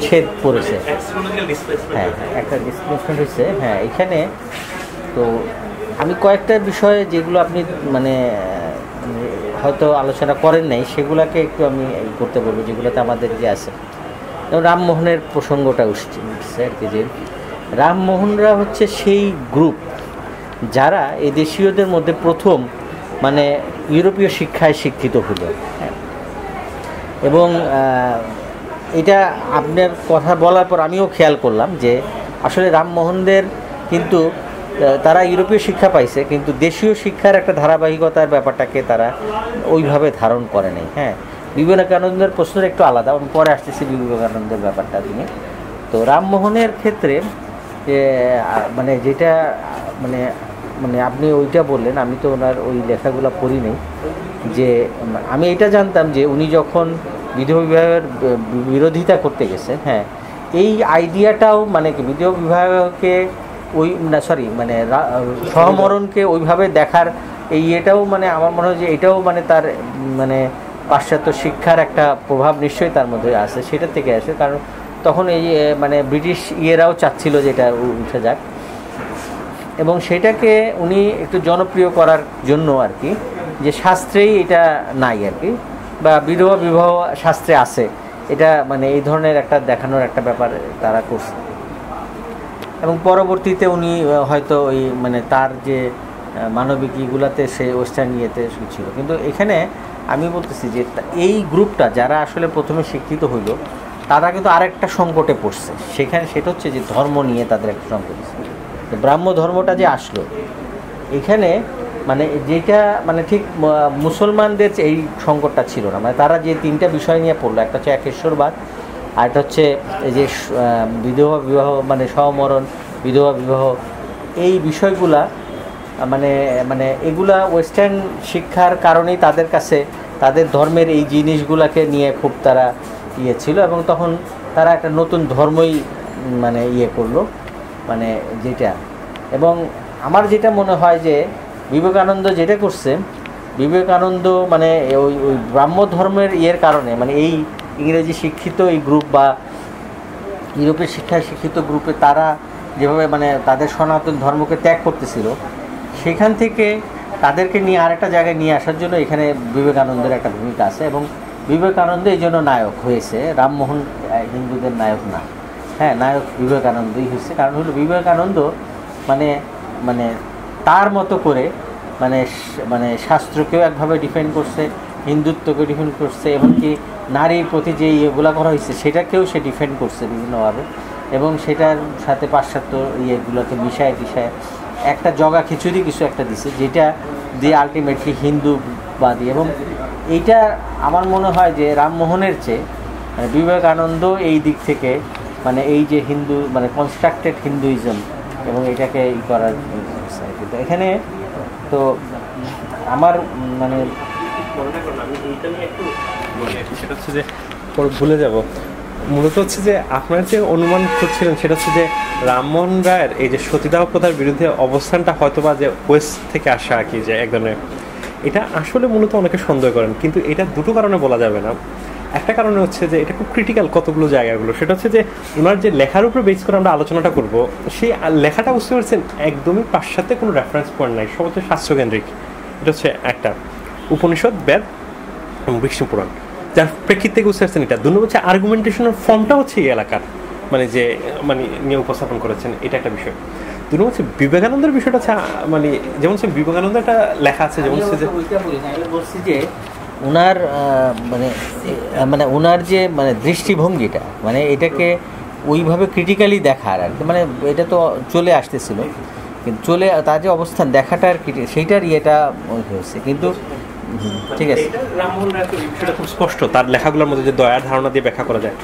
Speaker 3: ছেদ পড়েছে। হ্যাঁ, একটা ডিসপ্লেসমেন্ট হয়েছে। হ্যাঁ, এখানে তো আমি কয়েকটা বিষয় যেগুলো আপনি মানে হয়তো আলোচনা করেন নাই সেগুলোকে একটু আমি করতে বলবো, যেগুলোতে আমাদের যে আছে। রামমোহনের প্রসঙ্গটা উঠছে আর কি, যে রামমোহনরা হচ্ছে সেই গ্রুপ যারা এই দেশীয়দের মধ্যে প্রথম মানে ইউরোপীয় শিক্ষায় শিক্ষিত হলো। এবং এটা আপনার কথা বলার পর আমিও খেয়াল করলাম যে আসলে রামমোহনদের কিন্তু তারা ইউরোপীয় শিক্ষা পাইছে, কিন্তু দেশীয় শিক্ষার একটা ধারাবাহিকতার ব্যাপারটাকে তারা ওইভাবে ধারণ করে নাই। হ্যাঁ, বিবেকানন্দের প্রশ্নটা একটু আলাদা, আমি পরে আসতেছি বিবেকানন্দের ব্যাপারটা নিয়ে। তো রামমোহনের ক্ষেত্রে মানে যেটা মানে মানে আপনি ওইটা বললেন, আমি তো ওনার ওই লেখাগুলো পড়ি নাই, যে আমি এটা জানতাম যে উনি যখন বিধবা বিবাহের বিরোধিতা করতে গেছেন, হ্যাঁ, এই আইডিয়াটাও মানে কি বিধবা বিবাহকে ওই না সরি মানে সহমরণকে ওইভাবে দেখার এই এটাও মানে আমার মনে হয় যে এটাও মানে তার মানে পাশ্চাত্য শিক্ষার একটা প্রভাব নিশ্চয়ই তার মধ্যে আছে, সেটা থেকে আসে। কারণ তখন এই মানে ব্রিটিশ ইয়েরাও চাচ্ছিল যে এটা উঠে যাক, এবং সেটাকে উনি একটু জনপ্রিয় করার জন্য আর কি, যে শাস্ত্রেই এটা নাই আর কি, বা বিধবা বিবাহ শাস্ত্রে আছে, এটা মানে এই ধরনের একটা দেখানোর একটা ব্যাপার তারা করছে। এবং পরবর্তীতে উনি হয়তো ওই মানে তার যে মানবিক ইগুলাতে সে ওয়েস্টার্ন ইয়েতে ছিল। কিন্তু এখানে আমি বলতেছি যে এই গ্রুপটা যারা আসলে প্রথমে শিক্ষিত হইল তারা কিন্তু আরেকটা সংকটে পড়ছে সেখানে, সেটা হচ্ছে যে ধর্ম নিয়ে তাদের একটা সংকট। ব্রাহ্ম ধর্মটা যে আসলো এখানে মানে যেটা মানে ঠিক মুসলমানদের এই সংকটটা ছিল না, মানে তারা যে তিনটা বিষয় নিয়ে পড়লো, একটা হচ্ছে একেশ্বরবাদ, আর একটা হচ্ছে এই যে বিধবা বিবাহ মানে সমরণ, বিধবা বিবাহ, এই বিষয়গুলা মানে মানে এগুলা ওয়েস্টার্ন শিক্ষার কারণেই তাদের কাছে তাদের ধর্মের এই জিনিসগুলোকে নিয়ে খুব তারা ছিল, এবং তখন তারা একটা নতুন ধর্মই মানে করলো মানে যেটা। এবং আমার যেটা মনে হয় যে বিবেকানন্দ যেটা করছে, বিবেকানন্দ মানে ওই ব্রাহ্ম ধর্মের কারণে মানে এই ইংরেজি শিক্ষিত এই গ্রুপ বা ইউরোপের শিক্ষায় শিক্ষিত গ্রুপে তারা যেভাবে মানে তাদের সনাতন ধর্মকে ত্যাগ করতেছিল, সেখান থেকে তাদেরকে নিয়ে আরেকটা জায়গায় নিয়ে আসার জন্য এখানে বিবেকানন্দের একটা ভূমিকা আছে। এবং বিবেকানন্দ এই জন্য নায়ক হয়েছে, রামমোহন হিন্দুদের নায়ক না, হ্যাঁ নায়ক বিবেকানন্দই হয়েছে। কারণ হলো বিবেকানন্দ মানে মানে তার মতো করে মানে মানে শাস্ত্রকেও একভাবে ডিফেন্ড করছে, হিন্দুত্বকে ডিফেন্ড করছে, এমনকি নারীর প্রতি যে ইয়েগুলো করা হয়েছে সেটাকেও সে ডিফেন্ড করছে বিভিন্নভাবে, এবং সেটার সাথে পাশ্চাত্য ইয়েগুলোকে মিশায় টিশায় একটা জগা খিচুড়ি কিছু একটা দিছে, যেটা দিয়ে আলটিমেটলি হিন্দুবাদী। এবং এইটা আমার মনে হয় যে রামমোহনের চেয়ে মানে বিবেকানন্দ এই দিক থেকে মানে এই যে হিন্দু মানে কনস্ট্রাক্টেড হিন্দুইজম এবং এটাকে করার তো এখানে তো আমার মানে
Speaker 2: সেটা হচ্ছে যে ভুলে যাব, মূলত হচ্ছে যে আপনার যে অনুমান করছিলেন সেটা হচ্ছে যে রামমোহন রায়ের এই যে সতীদাহ প্রথার বিরুদ্ধে অবস্থানটা হয়তোবা যে ওয়েস্ট থেকে আসা আর কি, যে এক ধরনের এটা আসলে মূলত অনেকে সন্দেহ করেন, কিন্তু এটা দুটো কারণে বলা যাবে না। একটা কারণে হচ্ছে যে এটা খুব ক্রিটিক্যাল কতগুলো জায়গাগুলো, সেটা হচ্ছে যে ওনার যে লেখার উপর বেস করে আমরা আলোচনাটা করব, সেই লেখাটা বুঝতে পারছেন একদমই পাশ্চাত্যে কোনো রেফারেন্স পয়েন্ট নাই, সব হচ্ছে শাস্ত্রকেন্দ্রিক। এটা হচ্ছে একটা উপনিষদ, বেদ এবং বিষ্ণু পুরাণ, যার প্রেক্ষিত থেকে বুঝতে পারছেন এটা। দুটো হচ্ছে আর্গুমেন্টেশনের ফর্মটা হচ্ছে এই এলাকার মানে যে মানে নিয়ে উপস্থাপন করেছেন, এটা একটা বিষয়। দুটো হচ্ছে বিবেকানন্দের বিষয়টা হচ্ছে মানে যেমন হচ্ছে বিবেকানন্দ একটা লেখা আছে, যেমন হচ্ছে যে
Speaker 3: বলছি যে ওনার মানে মানে ওনার যে মানে দৃষ্টিভঙ্গিটা মানে এটাকে ওইভাবে ক্রিটিক্যালি দেখার আর কি, মানে এটা তো চলে আসতেছিল, কিন্তু চলে তার যে অবস্থান দেখাটা আর কি সেইটার ইয়েটা হয়েছে। কিন্তু ঠিক আছে,
Speaker 2: রামমোহন রায় বিষয়টা খুব স্পষ্ট, তার লেখাগুলোর মধ্যে যে দয়ার ধারণা দিয়ে ব্যাখ্যা করা যায়।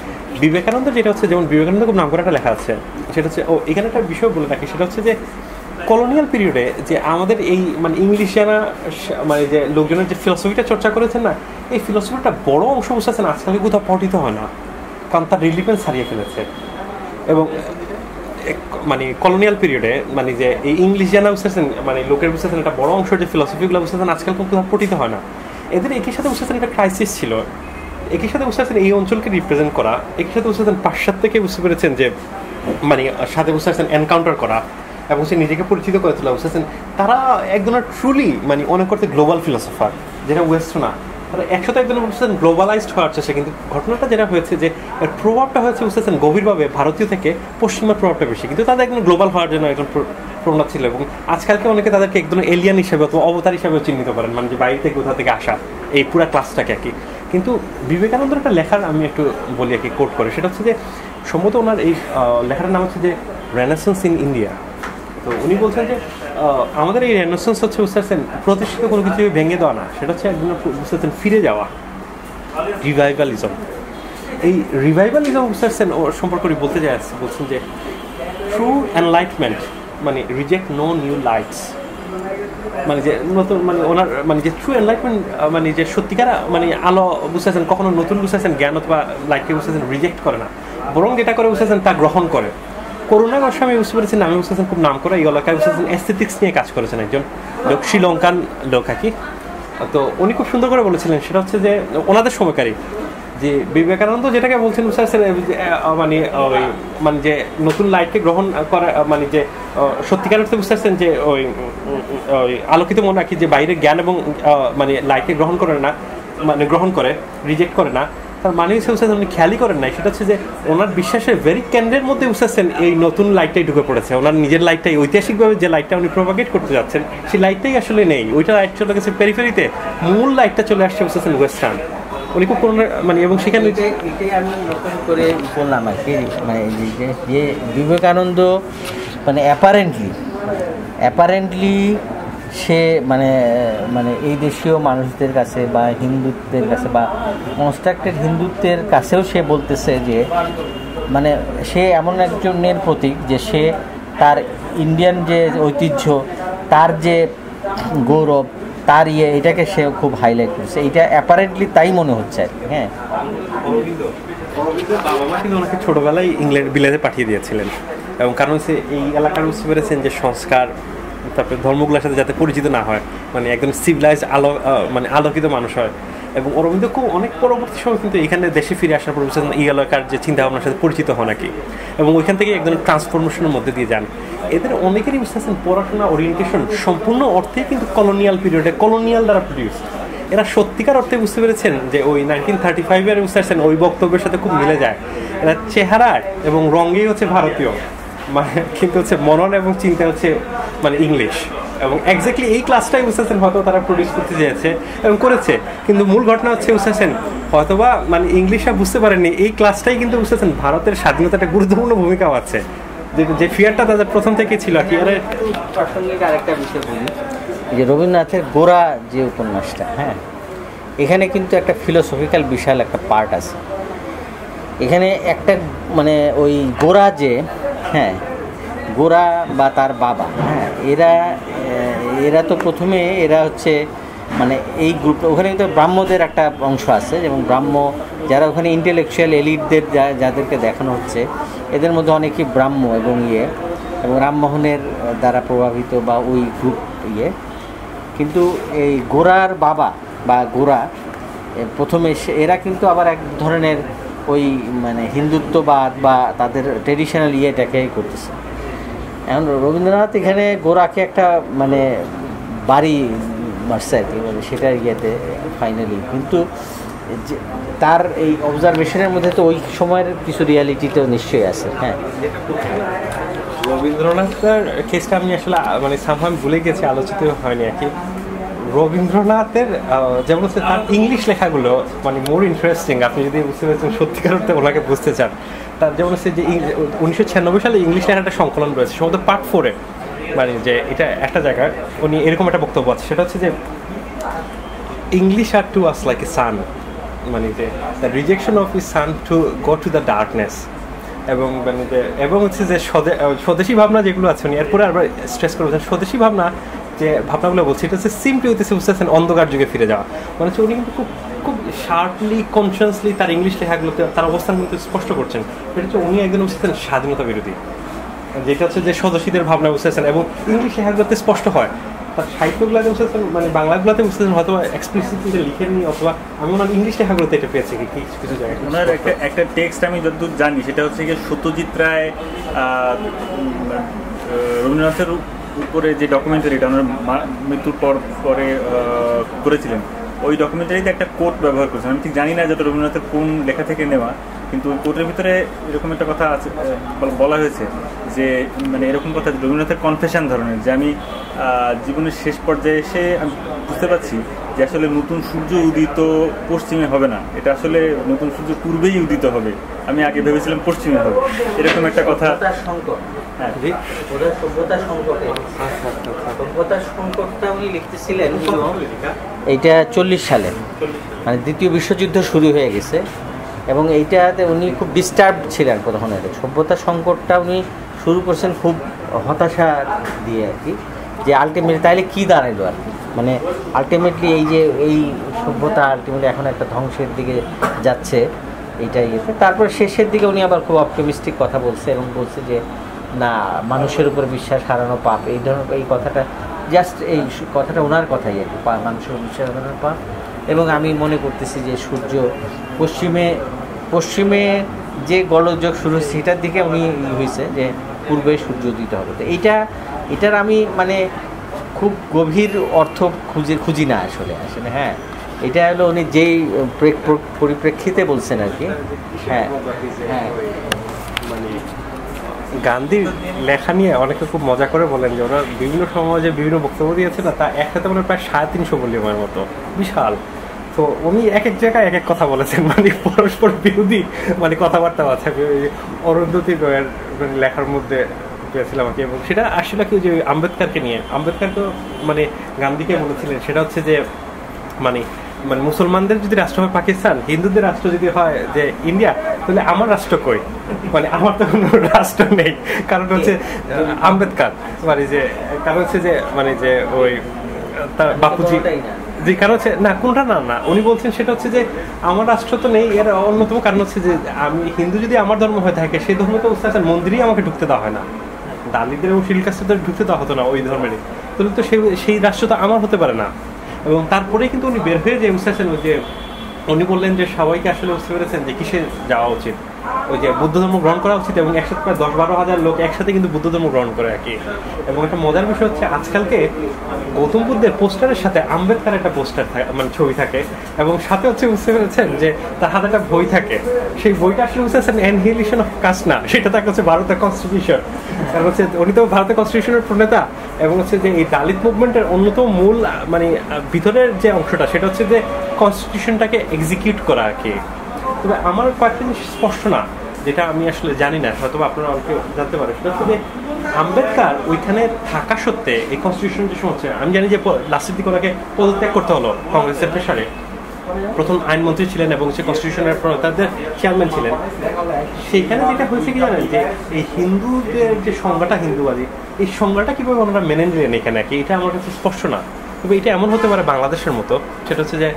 Speaker 2: বিবেকানন্দ যেটা হচ্ছে, যেমন বিবেকানন্দ খুব নাম করে একটা লেখা আছে, সেটা হচ্ছে এখানে একটা বিষয় বলে রাখি, সেটা হচ্ছে যে কলোনিয়াল পিরিয়ডে যে আমাদের এই মানে ইংলিশ জানা মানে যে লোকজনের যে ফিলসফিটা চর্চা করেছেন না, এই ফিলসফিটা বড় অংশ বুঝতেছেন আজকালকে কোথাও পঠিত হয় না, কারণ তার রিলিভেন্স হারিয়ে ফেলেছে। এবং মানে কলোনিয়াল পিরিয়ডে মানে যে এই ইংলিশ জানা বুঝতেছেন মানে লোকের বুঝতেছেন একটা বড় অংশ যে ফিলসফিগুলো বুঝতেছেন আজকাল কোথাও পঠিত হয় না। এদের একই সাথে বুঝতেছেন একটা ক্রাইসিস ছিল, একই সাথে বুঝতে পারছেন এই অঞ্চলকে রিপ্রেজেন্ট করা, একই সাথে বুঝতে পারছেন পাশ্চাত্যকে বুঝতে পেরেছেন যে মানে সাথে বুঝতে পারছেন এনকাউন্টার করা এবং সে নিজেকে পরিচিত করে তোলা, বুঝতে পারছেন তারা একজনের ট্রুলি মানে অনেক করতে গ্লোবাল ফিলসফার, যেটা ওয়েস্ট না, তারা একসাথে একজনের বুঝতেছেন গ্লোবালাইজড হওয়ার চেষ্টা। কিন্তু ঘটনাটা যেটা হয়েছে যে এর প্রভাবটা হয়েছে বুঝতেছেন গভীরভাবে ভারতীয় থেকে পশ্চিমার প্রভাবটা বেশি, কিন্তু তাদের একজন গ্লোবাল হওয়ার জন্য একজন প্রবণতা ছিল। এবং আজকালকে অনেকে তাদেরকে একজন এলিয়ান হিসেবে অথবা অবতার হিসেবেও চিহ্নিত করেন, মানে যে বাইরে থেকে কোথা থেকে আসা এই পুরা ক্লাসটাকে আর কি। কিন্তু বিবেকানন্দের একটা লেখার আমি একটু বলি আর কি, কোট করে, সেটা হচ্ছে যে সম্ভবত ওনার এই লেখাটার নাম হচ্ছে যে রেনেসান্স ইন ইন্ডিয়া। তো উনি বলছেন যে আমাদের এই রেনেসান্স হচ্ছে বুঝতে পারছেন প্রতিষ্ঠিত কোনো কিছু ভেঙে দেওয়া না, সেটা হচ্ছে একদিন বুঝতে পারছেন ফিরে যাওয়া, রিভাইভালিজম। এই রিভাইভালিজম বুঝতে পারছেন ওর সম্পর্কে উনি বলতে চাই বলছেন যে ট্রু এনলাইটমেন্ট মানে রিজেক্ট নো নিউ লাইটস, মানে যে নতুন মানে ওনার মানে যে ট্রু এনলাইটমেন্ট মানে যে সত্যিকার মানে আলো বুঝতেছেন কখনো নতুন বুঝতেছেন জ্ঞান অথবা লাইটকে বুঝতেছেন রিজেক্ট করে না, বরং যেটা করে বুঝতেছেন তা গ্রহণ করে। করুণা গোস্বামী বুঝতে পেরেছেন, আমি বুঝতেছেন খুব নাম করে এই এলাকায় বুঝতেছেন এস্থেটিক্স নিয়ে কাজ করেছেন একজন লোক, শ্রীলঙ্কান লোক আর কি। তো উনি খুব সুন্দর করে বলেছিলেন, সেটা হচ্ছে যে ওনাদের সময়কারী যে বিবেকানন্দ যেটাকে বলছেন বুঝতে পারছেন মানে ওই মানে যে নতুন লাইটকে গ্রহণ করা মানে যে সত্যিকার অর্থে বুঝতে পারছেন যে ওই ওই আলোকিত মনে রাখি যে বাইরের জ্ঞান এবং মানে লাইটকে গ্রহণ করে না, মানে গ্রহণ করে রিজেক্ট করে না, তার মানে হচ্ছে বুঝতে উনি খেয়ালই করেন নাই। সেটা হচ্ছে যে ওনার বিশ্বাসের ভেরি ক্যান্ডের মধ্যে বুঝতেছেন এই নতুন লাইটটাই ঢুকে পড়েছে, ওনার নিজের লাইটটাই ঐতিহাসিকভাবে যে লাইটটা উনি প্রোপাগেট করতে যাচ্ছেন সেই লাইটটাই আসলে নেই, ওইটা লাইট চলে গেছে পেরিফেরিতে, মূল লাইটটা চলে আসছে বুঝতেছেন ওয়েস্টার্ন। উনি খুব করোনা মানে এবং সেখানে
Speaker 3: এটাই আমি নতুন করে বললাম আর কি, মানে যে বিবেকানন্দ মানে অ্যাপারেন্টলি সে মানে মানে এই দেশীয় মানুষদের কাছে বা হিন্দুত্বের কাছে বা কনস্ট্রাক্টেড হিন্দুত্বের কাছেও সে বলতেছে যে মানে সে এমন একজনের প্রতীক যে সে তার ইন্ডিয়ান যে ঐতিহ্য, তার যে গৌরব, তার এটাকে সে খুব হাইলাইট করছে। এটা অ্যাপারেন্টলি তাই মনে হচ্ছে আর কি। হ্যাঁ,
Speaker 2: বাবা মা কিন্তু ওনাকে ছোটোবেলায় ইংল্যান্ড বিলাতে পাঠিয়ে দিয়েছিলেন, এবং কারণ হচ্ছে এই এলাকার বুঝতে পেরেছেন যে সংস্কার তারপরে ধর্মগুলোর সাথে যাতে পরিচিত না হয়, মানে একদম সিভিলাইজ মানে আলোকিত মানুষ হয়। এবং অরবিন্দ খুব অনেক পরবর্তী সময় কিন্তু এখানে দেশে ফিরে আসার পর বুঝছেন এই এলাকার যে চিন্তাভাবনার সাথে পরিচিত হন নাকি, এবং ওইখান থেকে একদম ট্রান্সফরমেশনের মধ্যে দিয়ে যান। এদের অনেকেরই বুঝতে পারছেন পড়াশোনা ওরিয়েন্টেশন সম্পূর্ণ অর্থেই কিন্তু কলোনিয়াল পিরিয়ডে কলোনিয়াল দ্বারা প্রডিউসড। এরা সত্যিকার অর্থে বুঝতে পেরেছেন যে ওই 1935-এর বুঝতে পারছেন ওই বক্তব্যের সাথে খুব মিলে যায়। এরা চেহারা এবং রঙেই হচ্ছে ভারতীয়, মানে কিন্তু হচ্ছে মনন এবং চিন্তা হচ্ছে মানে ইংলিশ। এবং এক্স্যাক্টলি এই ক্লাসটাই বুঝতেছেন হয়তো তারা প্রডিউস করতে চেয়েছে এবং করেছে, কিন্তু মূল ঘটনা হচ্ছে বুঝতেছেন হয়তোবা মানে ইংলিশটা বুঝতে পারেননি। এই ক্লাসটাই কিন্তু বুঝতেছেন ভারতের স্বাধীনতা একটা গুরুত্বপূর্ণ ভূমিকাও আছে, যে ফিয়ারটা তাদের প্রথম থেকে ছিল আর কি।
Speaker 3: প্রাসঙ্গিক আরেকটা বিষয় বলি যে রবীন্দ্রনাথের গোরা যে উপন্যাসটা, হ্যাঁ, এখানে কিন্তু একটা ফিলোসফিক্যাল বিশাল একটা পার্ট আছে। এখানে একটা মানে ওই গোরা যে, হ্যাঁ, গোরা বা তার বাবা, হ্যাঁ, এরা তো প্রথমে এরা হচ্ছে মানে এই গ্রুপ, ওখানে কিন্তু ব্রাহ্মদের একটা অংশ আছে, এবং ব্রাহ্ম যারা ওখানে ইন্টেলেকচুয়াল এলিটদের যাদেরকে দেখানো হচ্ছে এদের মধ্যে অনেকেই ব্রাহ্ম এবং রামমোহনের দ্বারা প্রভাবিত বা ওই গ্রুপ কিন্তু এই গোরার বাবা বা গোরা প্রথমে এরা কিন্তু আবার এক ধরনের ওই মানে হিন্দুত্ববাদ বা তাদের ট্রেডিশনাল ইয়েটাকে করতেছে। এখন রবীন্দ্রনাথ এখানে গোরাকে একটা মানে বাড়ি মারছে আর কি, মানে সেটার ইয়েতে ফাইনালি, কিন্তু তার এই অবজারভেশনের মধ্যে তো ওই সময়ের কিছু রিয়ালিটি তো নিশ্চয়ই আছে। হ্যাঁ,
Speaker 2: রবীন্দ্রনাথের কেসটা আমি আসলে মানে সামহাম ভুলে গেছি, আলোচিত হয়নি আর কি। রবীন্দ্রনাথের যেমন হচ্ছে তার ইংলিশ লেখাগুলো মানে মোর ইন্টারেস্টিং, আপনি যদি বুঝতে পারছেন সত্যিকার অর্থে ওনাকে বুঝতে চান। তার যেমন হচ্ছে যে 1996 সালে ইংলিশ লেখার একটা সংকলন রয়েছে সম্ভবত পার্ট 4-এ, মানে যে এটা একটা জায়গায় উনি এরকম একটা বক্তব্য আছে, সেটা হচ্ছে যে English are to us like a sun, মানে যে the rejection of is sun to go to the darkness, এবং মানে যে এবং হচ্ছে যে স্বদেশী ভাবনা যেগুলো আছে উনি এরপরে আবার স্ট্রেস করে বলছেন স্বদেশী ভাবনা যে ভাবনাগুলো বলছে এটা হচ্ছে সিম্পলি হইতেছে বুঝতেছেন অন্ধকার যুগে ফিরে যাওয়া। মানে হচ্ছে উনি কিন্তু খুব খুব শার্পলি কনসিয়াসলি তার ইংলিশ লেখাগুলোতে তার অবস্থান কিন্তু স্পষ্ট করছেন। এটা হচ্ছে উনি একজন বুঝতেছেন স্বাধীনতা বিরোধী, যেটা হচ্ছে যে স্বদেশীদের ভাবনা বুঝতেছেন, এবং ইংলিশ লেখাগুলোতে স্পষ্ট হয়। তার সাহিত্যগুলোতে বুঝতেছেন মানে বাংলাগুলোতে বুঝতেছেন হয়তো এক্সপ্লিসিটলি লিখেননি, অথবা আমি ওনার ইংলিশ লেখাগুলোতে এটা পেয়েছি কিছু জায়গায়।
Speaker 4: ওনার একটা টেক্সট আমি যতদূর জানি সেটা হচ্ছে গিয়ে সত্যজিৎ রায় রবীন্দ্রনাথের উপরে যে ডকুমেন্টারিটা ওনার মৃত্যুর পরে করেছিলেন, ওই ডকুমেন্টারিতে একটা কোট ব্যবহার করেছেন। আমি ঠিক জানি না যেটা রবীন্দ্রনাথের কোন লেখা থেকে নেওয়া, কিন্তু ওই কোটের ভিতরে এরকম একটা কথা আছে, বলা হয়েছে যে মানে এরকম কথা রবীন্দ্রনাথের কনফেশন ধরনের, যে আমি জীবনের শেষ পর্যায়ে এসে আমি বুঝতে পারছি যে আসলে নতুন সূর্য উদিত পশ্চিমে হবে না, এটা আসলে নতুন সূর্য পূর্বেই উদিত হবে, আমি আগে ভেবেছিলাম পশ্চিমে হবে, এরকম একটা কথা।
Speaker 3: হ্যাঁ, সভ্যতার সংকটটা উনি লিখতেছিলেন এইটা 40 সালে, মানে দ্বিতীয় বিশ্বযুদ্ধ শুরু হয়ে গেছে, এবং এইটাতে উনি খুব ডিস্টার্বড ছিলেন তখন। সভ্যতার সংকটটা উনি শুরু করছেন খুব হতাশা দিয়ে আর কি, যে আলটিমেটলি তাইলে কী দাঁড়াইলো আর কি, মানে আলটিমেটলি এই যে এই সভ্যতা আলটিমেটলি এখন একটা ধ্বংসের দিকে যাচ্ছে এইটাই ইয়েতে। তারপর শেষের দিকে উনি আবার খুব অপটিমিস্টিক কথা বলছে এবং বলছে যে না, মানুষের উপর বিশ্বাস হারানো পাপ, এই ধরনের এই কথাটা জাস্ট এই কথাটা ওনার কথাই আর কি, মানুষের বিশ্বাস হারানো পাপ। এবং আমি মনে করতেছি যে সূর্য পশ্চিমে যে গোলকযোগ শুরু হচ্ছে সেটার দিকে উনি হয়েছে যে পূর্বে সূর্য দিতে হবে। তো এটার আমি মানে খুব গভীর অর্থ খুঁজি না আসলে। হ্যাঁ, এটা হলো উনি যেই পরিপ্রেক্ষিতে বলছেন আর কি। হ্যাঁ হ্যাঁ,
Speaker 2: মানে গান্ধীর লেখা নিয়ে অনেকে খুব মজা করে বলেন যে ওরা বিভিন্ন সময় যে বিভিন্ন বক্তব্য দিয়েছে না, তা একসাথে মানে প্রায় 350 ভলিউমের মতো, বিশাল। তো উনি এক এক জায়গায় এক এক কথা বলেছেন, মানে পরস্পর বিরোধী মানে কথাবার্তা আছে। অরুন্ধতী রয়ের লেখার মধ্যে পেয়েছিলাম আর কি, এবং সেটা আসলে কি যে আম্বেদকারকে নিয়ে, আম্বেদকার তো মানে গান্ধীকে বলেছিলেন সেটা হচ্ছে যে মানে মানে মুসলমানদের যদি রাষ্ট্র হয় পাকিস্তান, হিন্দুদের রাষ্ট্র যদি হয় যে ইন্ডিয়া, তাহলে আমার রাষ্ট্র কই, মানে আমার তো কোনো রাষ্ট্র নেই। কারণ হচ্ছে আম্বেদকার মানে যে কারণ হচ্ছে যে মানে যে ওই তার বাপুজি, যে কারণ হচ্ছে না কোনটা না না উনি বলছেন সেটা হচ্ছে যে আমার রাষ্ট্র তো নেই। এর অন্যতম কারণ হচ্ছে যে আমি হিন্দু যদি আমার ধর্ম হয়ে থাকে, সেই ধর্ম তো উস্তাদ মন্দিরেই আমাকে ঢুকতে দেওয়া হয় না, দালিদের এবং শিল কাস্টদের ঢুকতে দেওয়া হতো না ওই ধর্মেরই, তাহলে তো সেই রাষ্ট্র তো আমার হতে পারে না। এবং তারপরে কিন্তু উনি বের হয়ে যে উস্তাদ যে উনি বললেন যে সবাইকে আসলে বুঝতে পেরেছেন যে কিসে যাওয়া উচিত, ওই যে বুদ্ধ ধর্ম গ্রহণ করা উচিত, এবং একসাথে প্রায় 10-12 হাজার লোক একসাথে কিন্তু বুদ্ধ ধর্ম গ্রহণ করে আর কি। এবং একটা মজার বিষয় হচ্ছে আজকালকে গৌতম বুদ্ধের পোস্টারের সাথে আম্বেদকার একটা পোস্টার মানে ছবি থাকে, এবং সাথে হচ্ছে বুঝতে পেরেছেন যে তার হাতে একটা বই থাকে, সেই বইটা আসলে বুঝতে পারছেন অ্যানহিলেশন অফ কাস্ট না, সেটা থাকে হচ্ছে ভারতের কনস্টিটিউশন। কারণ হচ্ছে উনি তো ভারতের কনস্টিটিউশনের প্রণেতা, এবং হচ্ছে যে এই দালিত মুভমেন্টের অন্যতম মূল মানে ভিতরের যে অংশটা সেটা হচ্ছে যে কনস্টিটিউশনটাকে এক্সিকিউট করা আর কি। তবে আমার কয়েকটা জিনিস স্পষ্ট না, যেটা আমি আসলে জানি না, হয়তো আপনারা অনেকে জানতে পারেন, সেটা হচ্ছে যে আম্বেদকার ওইখানে থাকা সত্ত্বে এই কনস্টিটিউশন যে সমস্যা, আমি জানি যে লাস্টের দিকে ওনাকে পদত্যাগ করতে হলো কংগ্রেসের প্রেসারে, প্রথম আইনমন্ত্রী ছিলেন এবং সে কনস্টিটিউশনের তাদের চেয়ারম্যান ছিলেন। সেখানে যেটা হয়েছে কি জানেন, যে এই হিন্দুদের যে সংজ্ঞাটা হিন্দুবাদী, এই সংজ্ঞাটা কিভাবে ওনারা মেনে নিলেন এখানে আর কি, এটা আমার কাছে স্পষ্ট না। তবে এটা এমন হতে পারে বাংলাদেশের মতো, সেটা হচ্ছে যে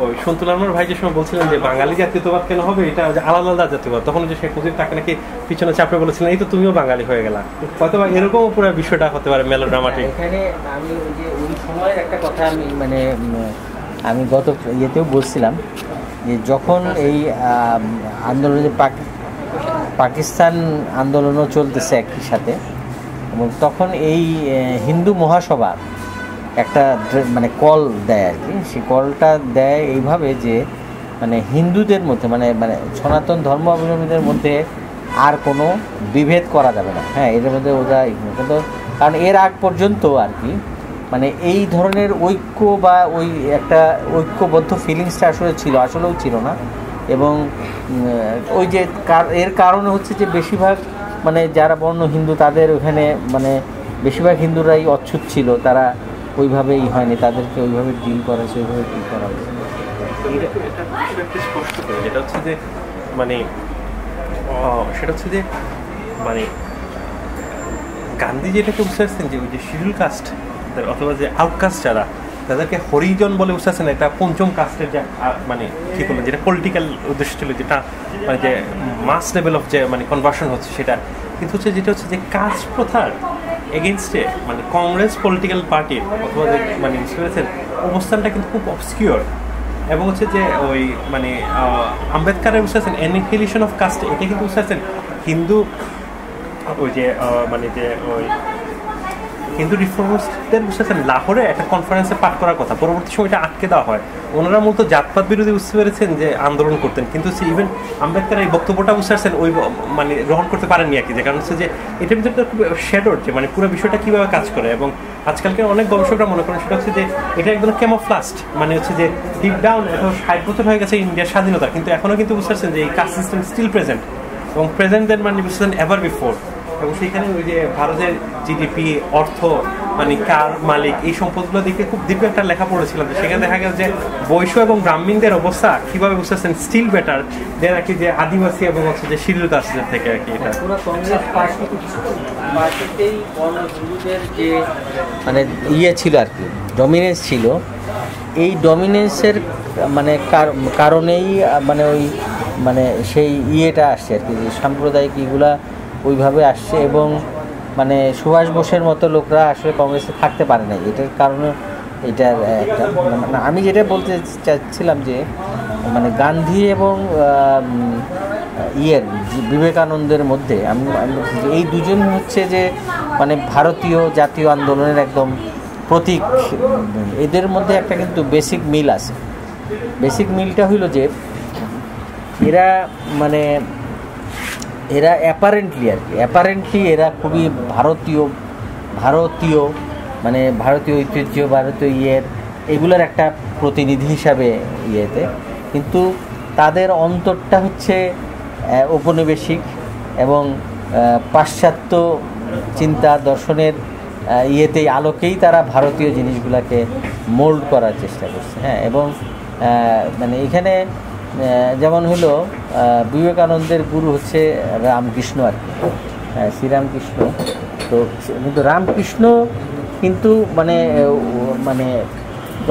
Speaker 2: ওই সন্তুল আমার ভাই যে সময় বলছিলেন যে বাঙালি জাতীয়তাবাদ কেন হবে, এটা আলাদা আলাদা জাতীয়বাদ, তখন যে শেখ মুজিব তাকে নাকি পিছনে চাপড়ে বলেছিলেন এই তো তুমিও বাঙালি হয়ে গেলা, হয়তো এরকম পুরো বিষয়টা হতে পারে মেলোড্রামাটিক।
Speaker 3: এখানে আমি ওই যে ওই সময়ের একটা কথা আমি মানে আমি গত ইয়েতেও বলছিলাম যে যখন এই আন্দোলনে পাকিস্তান আন্দোলনও চলতেছে একই সাথে, এবং তখন এই হিন্দু মহাসভা একটা মানে কল দেয় আর কি, সেই কলটা দেয় এইভাবে যে মানে হিন্দুদের মধ্যে মানে মানে সনাতন ধর্মাবলম্বীদের মধ্যে আর কোনো বিভেদ করা যাবে না। হ্যাঁ, এদের মধ্যে ওরা কিন্তু কারণ এর আগ পর্যন্ত আর কি মানে এই ধরনের ঐক্য বা ওই একটা ঐক্যবদ্ধ ফিলিংসটা আসলেও ছিল না। এবং ওই যে এর কারণে হচ্ছে যে বেশিরভাগ মানে যারা বর্ণ হিন্দু তাদের ওখানে মানে বেশিরভাগ হিন্দুরাই অচ্ছুত ছিল, তারা ওইভাবেই হয়নি, তাদেরকে ওইভাবে ডিল করা হয়েছে, ওইভাবে ডিল করা হয়েছে।
Speaker 2: যেটা হচ্ছে যে মানে সেটা হচ্ছে যে মানে গান্ধী যেটাকে বুঝতে পারছেন যে ওই যে শিডিউল কাস্ট অথবা যে আউটকাস্ট যারা, তাদেরকে হরিজন বলে বুঝতে পারছেন, একটা পঞ্চম কাস্টের যে মানে কি বললেন যেটা পলিটিক্যাল উদ্দেশ্য ছিল, যেটা মানে যে মাস লেভেল অফ যে মানে কনভার্সন হচ্ছে সেটা, কিন্তু হচ্ছে যেটা হচ্ছে যে কাস্ট প্রথার এগেনস্টে মানে কংগ্রেস পলিটিক্যাল পার্টির অথবা যে মানে বুঝতে পেরেছেন অবস্থানটা কিন্তু খুব অবস্কিওর। এবং হচ্ছে যে ওই মানে আম্বেদকারের বুঝতে পারছেন অ্যানিহিলেশন অফ কাস্ট, এটা কিন্তু বুঝতে পারছেন হিন্দু ওই যে মানে যে ওই হিন্দু রিফর্মার্সদের বুঝতে পারছেন লাহোরে একটা কনফারেন্সে পাঠ করার কথা, পরবর্তী সময়টা আটকে দেওয়া হয়। ওনারা মূলত জাতপাত বিরোধী বুঝতে পেরেছেন যে আন্দোলন করতেন, কিন্তু ইভেন আম্বেদকার এই বক্তব্যটা বুঝতে পারছেন ওই মানে গ্রহণ করতে পারেননি আর কি, যে কারণ হচ্ছে যে এটার ভিতরে খুব শ্যাডোর যে মানে পুরো বিষয়টা কীভাবে কাজ করে। এবং আজকালকে অনেক গবেষকরা মনে করেন সেটা হচ্ছে যে এটা একদম ক্যামোফ্লাস্ট, মানে হচ্ছে যে ডিপ ডাউন এখন 60 বছর হয়ে গেছে ইন্ডিয়ার স্বাধীনতা, কিন্তু এখনও কিন্তু বুঝতে পারছেন যে এই কাস্ট সিস্টেম স্টিল প্রেজেন্ট, এবং প্রেজেন্ট দেন মানে বুঝতে পারছেন এভার বিফোর। এবং সেখানে ওই যে ভারতের জিডিপি, অর্থ, মানে কার মালিক, এই সম্পদগুলো দেখে খুব দীর্ঘ একটা লেখা পড়েছিলাম, সেখানে দেখা গেল যে বৈশ্য এবং গ্রামীণদের অবস্থা কীভাবে বুঝতেছেন স্টিল বেটার দেন আর কি যে আদিবাসী এবং হচ্ছে যে শিডিউল কাস্টদের থেকে আর কি। এটা
Speaker 3: পুরো কংগ্রেস পার্টিতেই বর্ণ হিন্দুদের যে মানে ইয়ে ছিল আর কি, ডমিনেন্স ছিল, এই ডমিনেন্সের মানে কারণেই মানে ওই মানে সেই ইয়েটা আসছে আর কি, যে সাম্প্রদায়িক ইগুলা ওইভাবে আসছে। এবং মানে সুভাষ বোসের মতো লোকরা আসলে কংগ্রেসে থাকতে পারে না, এটার কারণে এটার একটা মানে আমি যেটা বলতে চাচ্ছিলাম যে মানে গান্ধী এবং বিবেকানন্দের মধ্যে আমি এই দুজন হচ্ছে যে মানে ভারতীয় জাতীয় আন্দোলনের একদম প্রতীক। এদের মধ্যে একটা কিন্তু বেসিক মিল আছে। বেসিক মিলটা হইল যে এরা মানে এরা অ্যাপারেন্টলি এরা খুবই ভারতীয় মানে ভারতীয় ঐতিহ্য, ভারতীয় এগুলোর একটা প্রতিনিধি হিসাবে ইয়েতে, কিন্তু তাদের অন্তরটা হচ্ছে ঔপনিবেশিক এবং পাশ্চাত্য চিন্তা দর্শনের ইয়েতেই আলোকেই তারা ভারতীয় জিনিসগুলোকে মোল্ড করার চেষ্টা করছে। হ্যাঁ, এবং মানে এখানে যেমন হলো বিবেকানন্দের গুরু হচ্ছে রামকৃষ্ণ আর কি, হ্যাঁ, শ্রীরামকৃষ্ণ। তো কিন্তু রামকৃষ্ণ কিন্তু মানে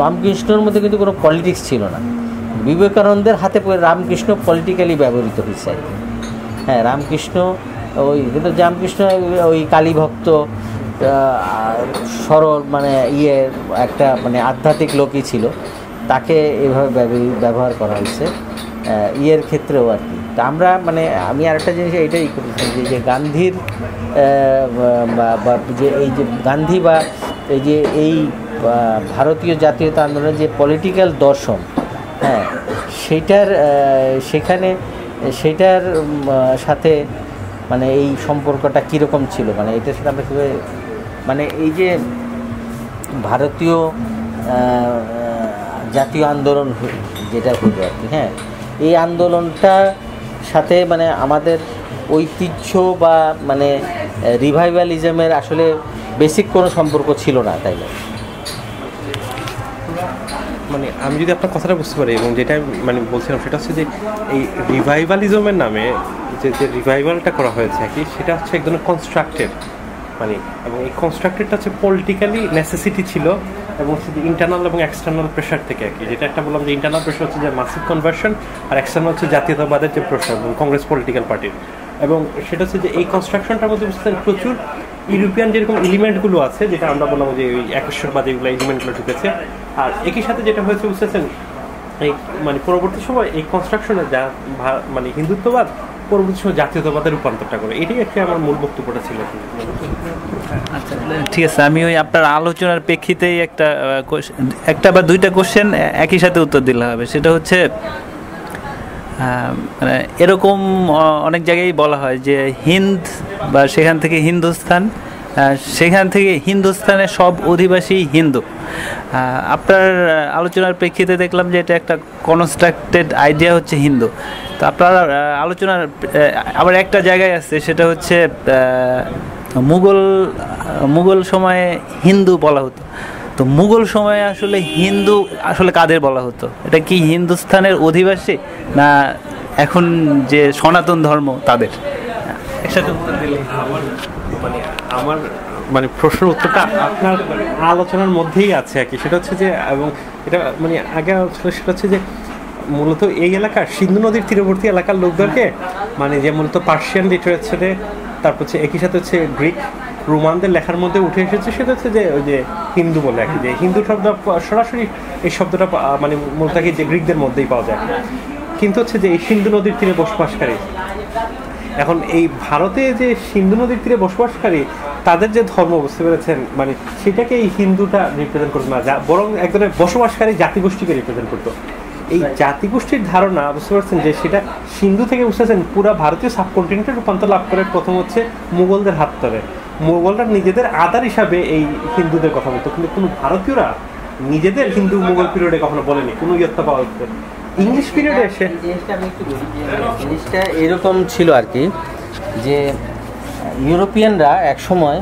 Speaker 3: রামকৃষ্ণর মধ্যে কিন্তু কোনো পলিটিক্স ছিল না। বিবেকানন্দের হাতে পড়ে রামকৃষ্ণ পলিটিক্যালি ব্যবহৃত হয়েছে আর কি। হ্যাঁ, রামকৃষ্ণ ওই কিন্তু রামকৃষ্ণ ওই কালীভক্ত সরল মানে একটা মানে আধ্যাত্মিক লোকই ছিল, তাকে এভাবে ব্যবহার করা হয়েছে ইয়ের ক্ষেত্রেও আর কি। তা আমরা মানে আমি আরেকটা জিনিস এইটাই করেছি যে গান্ধীর বা যে এই যে গান্ধী বা এই যে এই ভারতীয় জাতীয়তা আন্দোলনের যে পলিটিক্যাল দর্শন, হ্যাঁ, সেটার সাথে মানে এই সম্পর্কটা কীরকম ছিল, মানে এটার সাথে আমরা কীভাবে মানে এই যে ভারতীয় জাতীয় আন্দোলন যেটা হলো আর কি, হ্যাঁ, এই আন্দোলনটার সাথে মানে আমাদের ঐতিহ্য বা মানে রিভাইভালিজমের আসলে বেসিক কোনো সম্পর্ক ছিল না, তাই না?
Speaker 2: মানে আমি যদি আপনার কথাটা বুঝতে পারি এবং যেটা মানে বলছিলাম সেটা হচ্ছে যে এই রিভাইভালিজমের নামে যে রিভাইভালটা করা হয়েছে আর কি, সেটা হচ্ছে একদম কনস্ট্রাক্টেড মানে, এবং এই কনস্ট্রাক্টেডটা হচ্ছে পলিটিক্যালি নেসেসিটি ছিল এবং হচ্ছে ইন্টারনাল এবং এক্সটার্নাল প্রেশার থেকে আর কি। যেটা একটা বললাম যে ইন্টারনাল প্রেশার হচ্ছে যে মাসিভ কনভার্সন, আর এক্সটার্নাল হচ্ছে জাতীয়তাবাদের যে প্রেশার কংগ্রেস পলিটিক্যাল পার্টির। এবং সেটা হচ্ছে যে এই কনস্ট্রাকশনটার মধ্যে বুঝতেন প্রচুর ইউরোপিয়ান যেরকম এলিমেন্টগুলো আছে, যেটা আমরা বললাম যে ওই একেশ্বরবাদ এগুলো এলিমেন্টগুলো ঢুকেছে। আর একই সাথে যেটা হয়েছে বুঝতেছেন এই মানে পরবর্তী সময় এই কনস্ট্রাকশনে যা মানে হিন্দুত্ববাদ পরবর্তী সময় জাতীয়তাবাদের রূপান্তরটা করে, এটাই একটা আমার মূল বক্তব্যটা ছিল।
Speaker 5: আচ্ছা, ঠিক আছে, আমি ওই আপনার আলোচনার প্রেক্ষিতেই একটা বা দুইটা কোশ্চেন একই সাথে উত্তর দিলে হবে। সেটা হচ্ছে মানে এরকম অনেক জায়গায় বলা হয় যে হিন্দ বা সেখান থেকে হিন্দুস্তান, সেখান থেকে হিন্দুস্তানের সব অধিবাসী হিন্দু। আপনার আলোচনার প্রেক্ষিতে দেখলাম যে এটা একটা কনস্ট্রাক্টেড আইডিয়া হচ্ছে হিন্দু। তো আপনার আলোচনার আবার একটা জায়গায় আছে, সেটা হচ্ছে মুঘল সময়ে হিন্দু বলা হতো। তো মুঘল সময়ে আসলে হিন্দু আসলে কাদের বলা হতো? এটা কি হিন্দুস্তানের অধিবাসী না এখন যে সনাতন ধর্ম তাদের? একসাথে উত্তর দিলে
Speaker 2: আমার মানে প্রশ্নের উত্তরটা আপনার আলোচনার মধ্যেই আছে আর কি। সেটা হচ্ছে যে এবং এটা মানে আগে সেটা হচ্ছে যে মূলত এই এলাকার সিন্ধু নদীর তীরবর্তী এলাকার লোকদেরকে মানে যে মূলত পার্সিয়ান লিটারেচারে, তারপর হচ্ছে একই সাথে হচ্ছে গ্রিক রোমানদের লেখার মধ্যে উঠে এসেছে, সেটা হচ্ছে যে ওই যে হিন্দু বলে আর কি। যে হিন্দু শব্দ সরাসরি এই শব্দটা মানে মূলত কি যে গ্রিকদের মধ্যেই পাওয়া যায়, কিন্তু হচ্ছে যে এই সিন্ধু নদীর তীরে বসবাসকারী, এখন এই ভারতে যে সিন্ধু নদীর তীরে বসবাসকারী তাদের যে ধর্ম, বুঝতে পেরেছেন, মানে সেটাকে এই হিন্দুটা রিপ্রেজেন্ট করতো না, বরং এক ধরনের বসবাসকারী জাতিগোষ্ঠীকে রিপ্রেজেন্ট করতো। এই জাতিগোষ্ঠীর ধারণা, বুঝতে পারছেন, যে সেটা সিন্ধু থেকে বুঝতেছেন পুরো ভারতীয় সাবকন্টিনেন্টে রূপান্তর লাভ করে প্রথম হচ্ছে মুঘলদের হাত ধরে। মুঘলরা নিজেদের আদার হিসাবে এই হিন্দুদের কথা বলতো, কিন্তু কোনো ভারতীয়রা নিজেদের হিন্দু মুঘল পিরিয়ডে কখনো বলেনি, কোনো ইয়ত্তা পাওয়া যাচ্ছে। ইংলিশ পিরিয়ডে এসে
Speaker 3: জিনিসটা এরকম ছিল আর কি, যে ইউরোপিয়ানরা এক সময়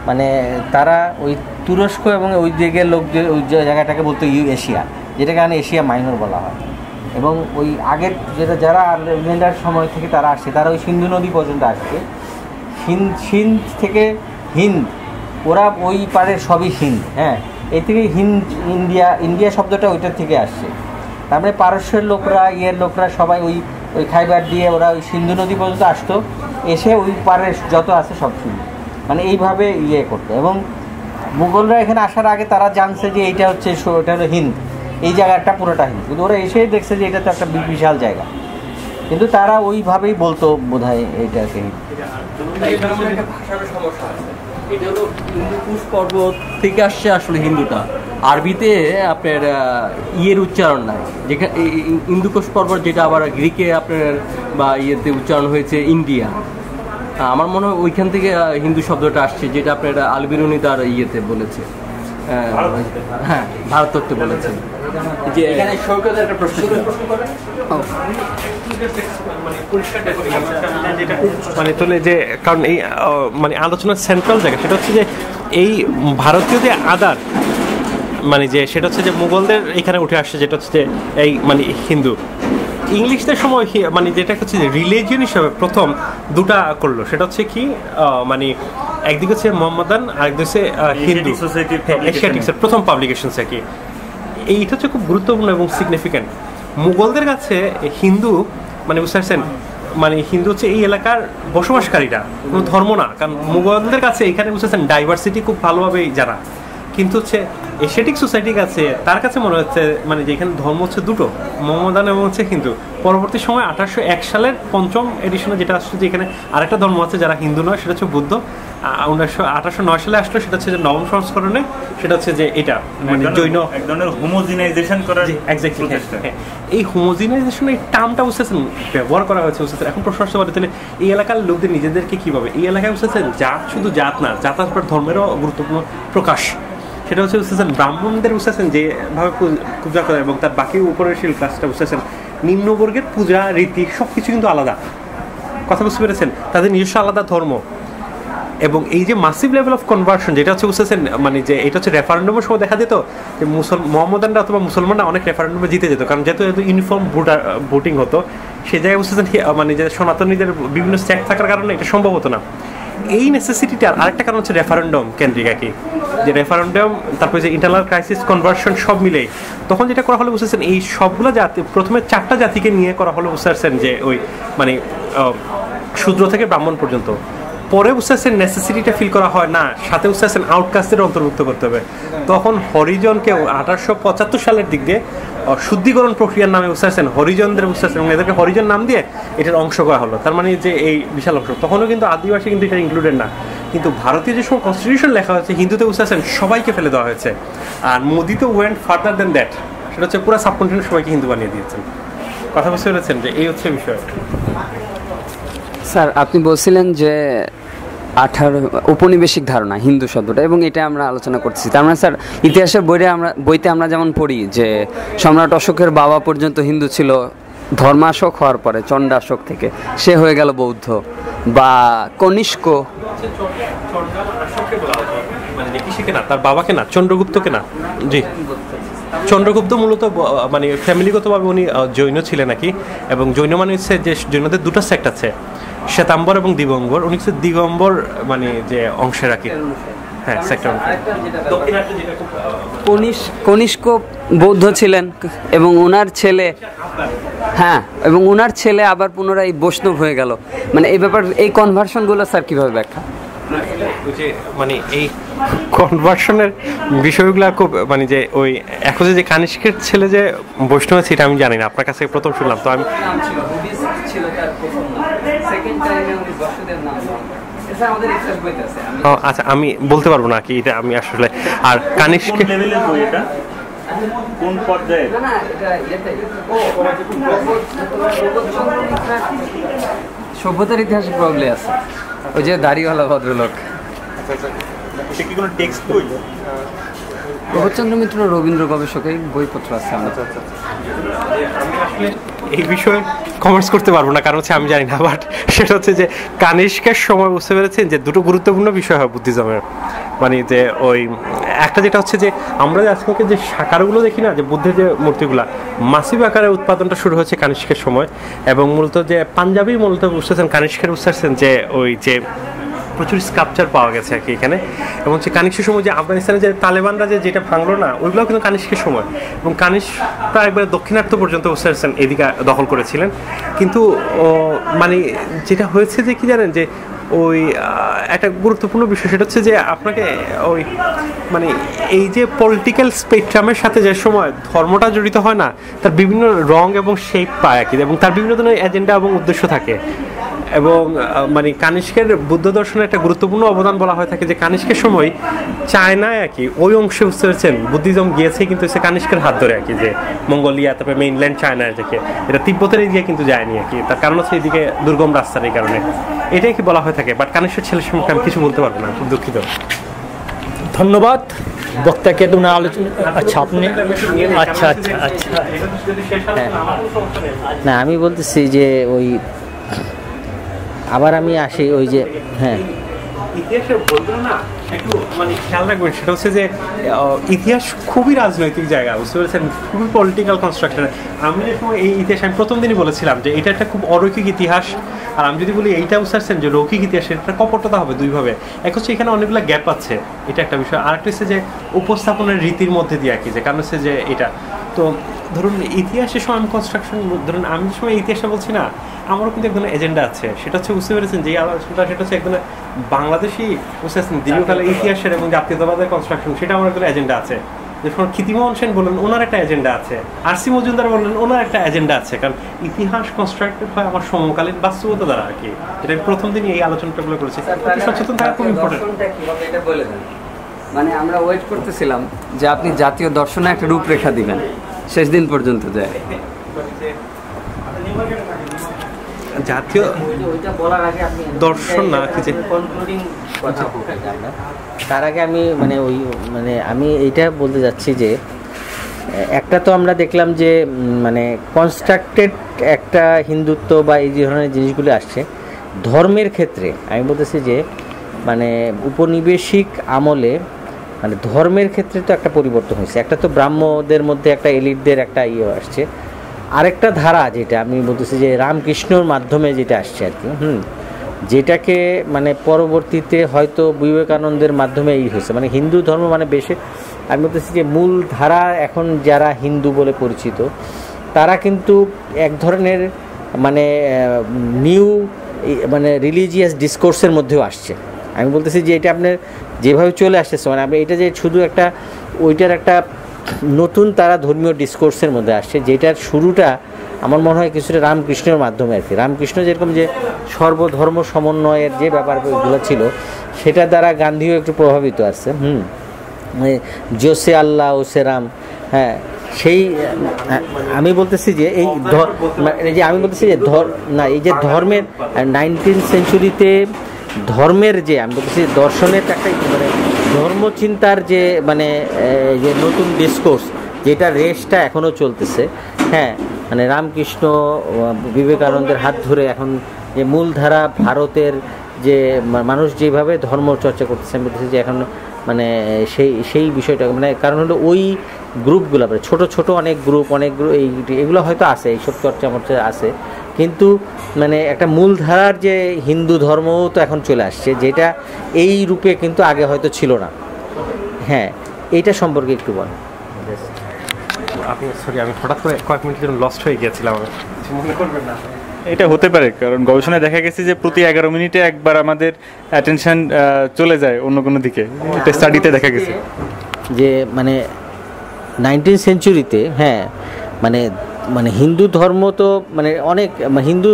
Speaker 3: মানে তারা ওই তুরস্ক এবং ওই দিকের লোকদের ওই জায়গাটাকে বলতো এশিয়া, যেটাকে মানে এশিয়া মাইনর বলা হয়। এবং ওই আগের যারা আলেকজান্ডার সময় থেকে তারা আসছে, তারা ওই সিন্ধু নদী পর্যন্ত আসছে। সিন্ধ থেকে হিন্দ, ওরা ওই পারের সবই হিন্দ। হ্যাঁ, এই থেকে ইন্ডিয়া শব্দটা ওইটার থেকে আসছে। তারপরে পারস্যের লোকরা লোকরা সবাই ওই খাইবার দিয়ে ওরা ওই সিন্ধু নদী পর্যন্ত আসতো, এসে ওই পারের যত আছে সব সিন্ধু, মানে এইভাবে করতো। এবং মুঘলরা এখানে আসার আগে তারা জানছে যে এইটা হচ্ছে ওটা হলো হিন্দ, এই জায়গাটা পুরোটা হিন্দ, কিন্তু ওরা এসেই দেখছে যে এটা তো একটা বিশাল জায়গা, কিন্তু তারা ওইভাবেই বলতো বোধহয় এইটাকে।
Speaker 6: এটা হলো হিন্দুকুশ পর্বত থেকে আসছে আসলে হিন্দুটা। আরবিতে আপনার ইয়ের উচ্চারণ নাই, যেখানে হিন্দুকুশ পর্বত, যেটা আবার গ্রিকে আপনার বা ইয়েতে উচ্চারণ হয়েছে ইন্ডিয়া। আমার মনে হয় ওইখান থেকে হিন্দু শব্দটা আসছে, যেটা আপনার আলবিরুনি তার ইয়েতে বলেছে, হ্যাঁ, ভারতত্ত্বে বলেছে। যে এখানে সৈকত একটা প্রশ্ন
Speaker 2: মানে পরিষ্কার যেটা মানে তোলে যে কারণ এই মানে আলোচনার সেন্ট্রাল জায়গা সেটা হচ্ছে যে এই ভারতীয় যে আদার মানে যে সেটা হচ্ছে যে মুঘলদের এখানে উঠে আসছে, যেটা হচ্ছে যে এই মানে হিন্দু ইংলিশদের সময় মানে যেটা হচ্ছে যে রিলিজিয়ন হিসাবে প্রথম দুটা করলো, সেটা হচ্ছে কি মানে একদিকে হচ্ছে মোহাম্মদান আর একদিকে হচ্ছে হিন্দু এশিয়াটিক্সের প্রথম পাবলিকেশনস আর কি। এইটা হচ্ছে খুব গুরুত্বপূর্ণ এবং সিগনিফিক্যান্ট। মুঘলদের কাছে হিন্দু মানে বুঝতে পারছেন মানে হিন্দু হচ্ছে এই এলাকার বসবাসকারীরা, কোনো ধর্ম না। কারণ মুঘলদের কাছে এখানে বুঝতে পারছেন ডাইভার্সিটি খুব ভালোভাবে জানা, কিন্তু হচ্ছে এশিয়াটিক সোসাইটির কাছে তার কাছে মনে হচ্ছে মানে যে এখানে ধর্ম হচ্ছে দুটো, মোহাম্মদান এবং হচ্ছে হিন্দু। পরবর্তী সময় 1801 সালের 5ম এডিশনে যেটা আসছে যে এখানে আরেকটা ধর্ম আছে যারা হিন্দু নয়, সেটা হচ্ছে বৌদ্ধ। 1809 সালে আসলো, সেটা হচ্ছে যে নবম সংস্করণে, সেটা হচ্ছে যে এটা মানে জৈন
Speaker 4: এক ধরনের হোমোজিনাইজেশন করার।
Speaker 2: এক্স্যাক্টলি এই হোমোজিনাইজেশন এই টার্মটা বুঝতেছেন ব্যবহার করা হয়েছে বুঝতেছেন। এখন প্রশ্ন আসতে পারে তাহলে এই এলাকার লোকদের নিজেদেরকে কীভাবে, এই এলাকায় বুঝতেছেন জাত শুধু জাত না, জাত আসবার ধর্মেরও গুরুত্বপূর্ণ প্রকাশ। সেটা হচ্ছে বুঝতেছেন ব্রাহ্মণদের বুঝতেছেন যেভাবে পূজা করে এবং তার বাকি উপরের শিল ক্লাসটা বুঝতেছেন নিম্নবর্গের পূজা রীতি সব কিছু কিন্তু আলাদা। কথা বুঝতে পেরেছেন? তাদের নিজস্ব আলাদা ধর্ম। এবং এই যে মাসিভ লেভেল অফ কনভার্সন যেটা হচ্ছে বুঝতেছেন মানে যে এটা হচ্ছে রেফারেন্ডামের সময় দেখা যেত যে মোহাম্মদানরা অথবা মুসলমানরা অনেক রেফারেন্ডামে জিতে যেত, কারণ যেহেতু ইউনিফর্ম ভোটিং হতো সেই জায়গায় বুঝতেছেন মানে যে সনাতনীদের বিভিন্ন সেক্ট থাকার কারণে এটা সম্ভব হতো না। এই নেসেসিটিটার আরেকটা কারণ হচ্ছে রেফারেন্ডাম কেন্দ্রিক আর কি, যে রেফারেন্ডাম তারপরে যে ইন্টারনাল ক্রাইসিস কনভার্সন সব মিলে তখন যেটা করা হলো বুঝতেছেন এই সবগুলো জাতি প্রথমে 4টা জাতিকে নিয়ে করা হলো বুঝতে পারছেন যে ওই মানে শূদ্র থেকে ব্রাহ্মণ পর্যন্ত। পরে বুঝতে পারছেন নেসেসিটিটা ফিল করা হয় না, সাথে বুঝতে পারছেন আউটকাস্টদের অন্তর্ভুক্ত করতে হবে। তখন হরিজনকে 1875 সালের দিক দিয়ে শুদ্ধিকরণ প্রক্রিয়ার নামে বুঝতে পারছেন হরিজনদের বুঝতে পারছেন এবং এদেরকে হরিজন নাম দিয়ে এটার অংশ করা হলো। তার মানে যে এই বিশাল অংশ, তখনও কিন্তু আদিবাসী কিন্তু এটা ইনক্লুডেড না। কিন্তু ভারতীয় যে সময় কনস্টিটিউশন লেখা হয়েছে হিন্দুতে বুঝতে পারছেন সবাইকে ফেলে দেওয়া হয়েছে। আর মোদি তো ওয়েন্ট ফার্দার দেন দ্যাট, সেটা হচ্ছে পুরো সাবকন্টিনেন্ট সবাইকে হিন্দু বানিয়ে দিয়েছেন। কথা বুঝতে পেরেছেন যে এই হচ্ছে বিষয়।
Speaker 7: স্যার আপনি বলছিলেন যে 18 ঔপনিবেশিক ধারণা হিন্দু শব্দটা, এবং এটা আমরা আলোচনা করতেছি। তার মানে স্যার ইতিহাসের বইতে আমরা যেমন পড়ি যে সম্রাট অশোকের বাবা পর্যন্ত হিন্দু ছিল, ধর্মাশোক হওয়ার পরে চণ্ডাশোক থেকে সে হয়ে গেল বৌদ্ধ, বা কনিষ্ক
Speaker 2: তার বাবাকে না চন্দ্রগুপ্তকে না, জি চন্দ্রগুপ্ত মূলত মানে ফ্যামিলিগতভাবে উনি জৈন ছিলেন নাকি, এবং জৈন মানে হচ্ছে যে জৈনদের দুটো সেক্ট আছে, শ্বেতাম্বর এবং দিগম্বর। উনি হচ্ছে দিগম্বর মানে যে অংশে রাখি, হ্যাঁ সেক্টর।
Speaker 7: কনিষ্ক বৌদ্ধ ছিলেন এবং ওনার ছেলে, হ্যাঁ, এবং ওনার ছেলে আবার পুনরায় বৈষ্ণব হয়ে গেল। মানে এই ব্যাপার এই কনভার্সনগুলো স্যার কীভাবে ব্যাখ্যা?
Speaker 2: মানে এই কনভার্সনের বিষয়গুলো খুব মানে যে ওই এখন যে কানিষ্কের ছেলে যে বৈষ্ণব সেটা আমি জানি না, আপনার কাছে প্রথম শুনলাম। তো আমি আচ্ছা আমি বলতে পারবো না কি এটা আমি আসলে। আর কানিষ্ক
Speaker 4: কোন পর্যায়ে
Speaker 7: সভ্যতার ইতিহাসে প্রবলেম আছে, ওই যে দাড়িওয়ালা ভদ্রলোক প্রবোধচন্দ্র মিত্র রবীন্দ্র গবেষকের বইপত্র আছে।
Speaker 2: আমি আসলে এই বিষয়ে কমেন্টস করতে পারবো না, কারণ হচ্ছে আমি জানি না। বাট সেটা হচ্ছে যে কানিষ্কের সময় বুঝতে পেরেছেন যে দুটো গুরুত্বপূর্ণ বিষয় হয় বুদ্ধিজমের, মানে যে ওই একটা যেটা হচ্ছে যে আমরা আজকে যে সাকারগুলো দেখি না, যে বুদ্ধের যে মূর্তিগুলা মাসিভ আকারে উৎপাদনটা শুরু হয়েছে কানিষ্কের সময়। এবং মূলত যে পাঞ্জাবি মূলত বুঝতেছেন কানিষ্কের বুঝতেছেন যে ওই যে প্রচুর স্কাল্পচার পাওয়া গেছে আর কি এখানে। এবং হচ্ছে কানিষ্কের সময় যে আফগানিস্তানে যে তালেবানরা যেটা ভাঙলো না, ওইগুলোও কিন্তু কানিষ্কের সময়। এবং কানিষ্করা একবারে দক্ষিণার্থ পর্যন্ত বুঝতেছেন এদিকে দখল করেছিলেন। কিন্তু মানে যেটা হয়েছে যে কি জানেন, যে ওই একটা গুরুত্বপূর্ণ বিষয় সেটা হচ্ছে যে আপনাকে ওই মানে এই যে পলিটিক্যাল স্পেকট্রামের সাথে যে সময় ধর্মটা জড়িত হয় না, তার বিভিন্ন রং এবং শেপ পায় আর কি, এবং তার বিভিন্ন ধরনের এজেন্ডা এবং উদ্দেশ্য থাকে। এবং মানে কানিষ্কের বুদ্ধ দর্শনের একটা গুরুত্বপূর্ণ অবদান বলা হয়ে থাকে যে কানিষ্কের সময় চায়নায় আর কি ওই অংশে বুঝতে পেরেছেন বুদ্ধিজম গিয়েছে, কিন্তু হচ্ছে কানিষ্কের হাত ধরে আর কি, যে মঙ্গোলিয়া তারপরে মেইনল্যান্ড চায়নার দিকে, এটা তিব্বতের এদিকে কিন্তু যায়নি আর কি। তার কারণ হচ্ছে এদিকে দুর্গম রাস্তার এই কারণে, এটাই কি বলা হয়ে থাকে। বাট কানিষ্কের ছেলের সম্পর্কে আমি কিছু বলতে পারবো না, খুব দুঃখিত।
Speaker 1: ধন্যবাদ। বক্তাকে তো না আলোচনা, আচ্ছা আপনি, আচ্ছা আচ্ছা আচ্ছা
Speaker 3: না আমি বলতেছি যে ওই আবার আমি আসি ওই যে হ্যাঁ
Speaker 2: ইতিহাসের বইগুলো না একটু মানে খেয়াল রাখবেন, সেটা হচ্ছে যে ইতিহাস খুবই রাজনৈতিক জায়গা, বুঝতে পেরেছেন, খুবই পলিটিক্যাল কনস্ট্রাকশন। আমি যে সময় এই ইতিহাস আমি প্রথম দিনই বলেছিলাম যে এটা একটা খুব অরৈখিক ইতিহাস, আর আমি যদি বলি এইটা বুঝতে যে রৌখিক ইতিহাস, এটা কপটতা হবে দুইভাবে। এক হচ্ছে এখানে অনেকগুলো গ্যাপ আছে, এটা একটা বিষয়। আর একটা হচ্ছে যে উপস্থাপনের রীতির মধ্যে দিয়ে কি, যে কারণ হচ্ছে যে এটা তো ধরুন ইতিহাসের সময় আমি কনস্ট্রাকশন, ধরুন আমি যে সময় ইতিহাসটা বলছি না, আমারও কিন্তু এক ধরনের এজেন্ডা আছে, সেটা হচ্ছে বুঝতে পেরেছেন যে আলোচনাটা সেটা হচ্ছে এক ধরনের বাংলাদেশি বুঝতে পারছেন দীর্ঘকালের ইতিহাসের এবং জাতীয়তাবাদের কনস্ট্রাকশন, সেটা আমার একটা এজেন্ডা আছে। যখন খ্যাতিমোহন সেন বললেন ওনার একটা এজেন্ডা আছে, আর.সি. মজুমদার বললেন ওনার একটা এজেন্ডা আছে, কারণ ইতিহাস কনস্ট্রাক্টেড হয় আমার সমকালীন বাস্তবতা দ্বারা আর কি। এটা প্রথম দিনই এই আলোচনাগুলো করেছি, সচেতন থাকা খুব ইম্পর্টেন্ট।
Speaker 7: মানে আমরা ওয়েট করতেছিলাম যে আপনি জাতীয় দর্শনে একটা রূপরেখা দিবেন, শেষ দিন পর্যন্ত যায়
Speaker 2: জাতীয় দর্শন না কি,
Speaker 3: তার আগে আমি আমি এইটা বলতে যাচ্ছি যে একটা তো আমরা দেখলাম যে মানে কনস্ট্রাক্টেড একটা হিন্দুত্ব বা এই ধরনের জিনিসগুলো আসছে। ধর্মের ক্ষেত্রে আমি বলতেছি যে মানে উপনিবেশিক আমলে মানে ধর্মের ক্ষেত্রে তো একটা পরিবর্তন হয়েছে। একটা তো ব্রাহ্মদের মধ্যে একটা এলিটদের একটা আসছে, আরেকটা ধারা যেটা আমি বলতেছি যে রামকৃষ্ণর মাধ্যমে যেটা আসছে আর কি, যেটাকে মানে পরবর্তীতে হয়তো বিবেকানন্দের মাধ্যমে হয়েছে। মানে হিন্দু ধর্ম মানে বেশি আমি বলতেছি যে মূল ধারা এখন যারা হিন্দু বলে পরিচিত তারা কিন্তু এক ধরনের মানে নিউ মানে রিলিজিয়াস ডিসকোর্সের মধ্যেও আসছে। আমি বলতেছি যে এটা আপনার যেভাবে চলে আসতেছে মানে আপনি এটা যে শুধু একটা ওইটার একটা নতুন তারা ধর্মীয় ডিসকোর্সের মধ্যে আসছে, যেটার শুরুটা আমার মনে হয় কিছুটা রামকৃষ্ণের মাধ্যমে আর কি। রামকৃষ্ণ যেরকম যে সর্বধর্ম সমন্বয়ের যে ব্যাপারগুলো ছিল সেটা দ্বারা গান্ধীও একটু প্রভাবিত আছে। জোসে আল্লাহ ওসে রাম, হ্যাঁ সেই আমি বলতেছি যে এই যে আমি বলতেছি যে এই যে ধর্মের 19th সেঞ্চুরিতে ধর্মের যে আমি বলতেছি দর্শনের একটা মানে ধর্মচিন্তার যে মানে যে নতুন ডিসকোর্স যেটা রেসটা এখনও চলতেছে, হ্যাঁ মানে রামকৃষ্ণ বিবেকানন্দের হাত ধরে এখন যে মূলধারা ভারতের যে মানুষ যেভাবে ধর্ম চর্চা করতেছে আমি বলতেছি যে এখন মানে সেই বিষয়টা মানে কারণ হলো ওই গ্রুপগুলো ছোট ছোট অনেক গ্রুপ এগুলো হয়তো আছে, এইসব চর্চা মর্চা আছে, কিন্তু মানে একটা মূলধারার যে হিন্দু ধর্মও তো এখন চলে আসছে, যেটা এই রূপে কিন্তু আগে হয়তো ছিল না। হ্যাঁ এইটা সম্পর্কে একটু বল।
Speaker 2: আমি হঠাৎ করে কয়েক মিনিটের জন্য লস্ট হয়ে গিয়েছিলাম, মনে করবেন না।
Speaker 4: এটা হতে পারে, কারণ গবেষণায় দেখা গেছে যে প্রতি 11 মিনিটে একবার আমাদের অ্যাটেনশন চলে যায় অন্য কোনো দিকে, এটা স্টাডিতে দেখা গেছে
Speaker 3: যে মানে 19th সেঞ্চুরিতে হ্যাঁ মানে মানে হিন্দু ধর্ম তো মানে অনেক হিন্দু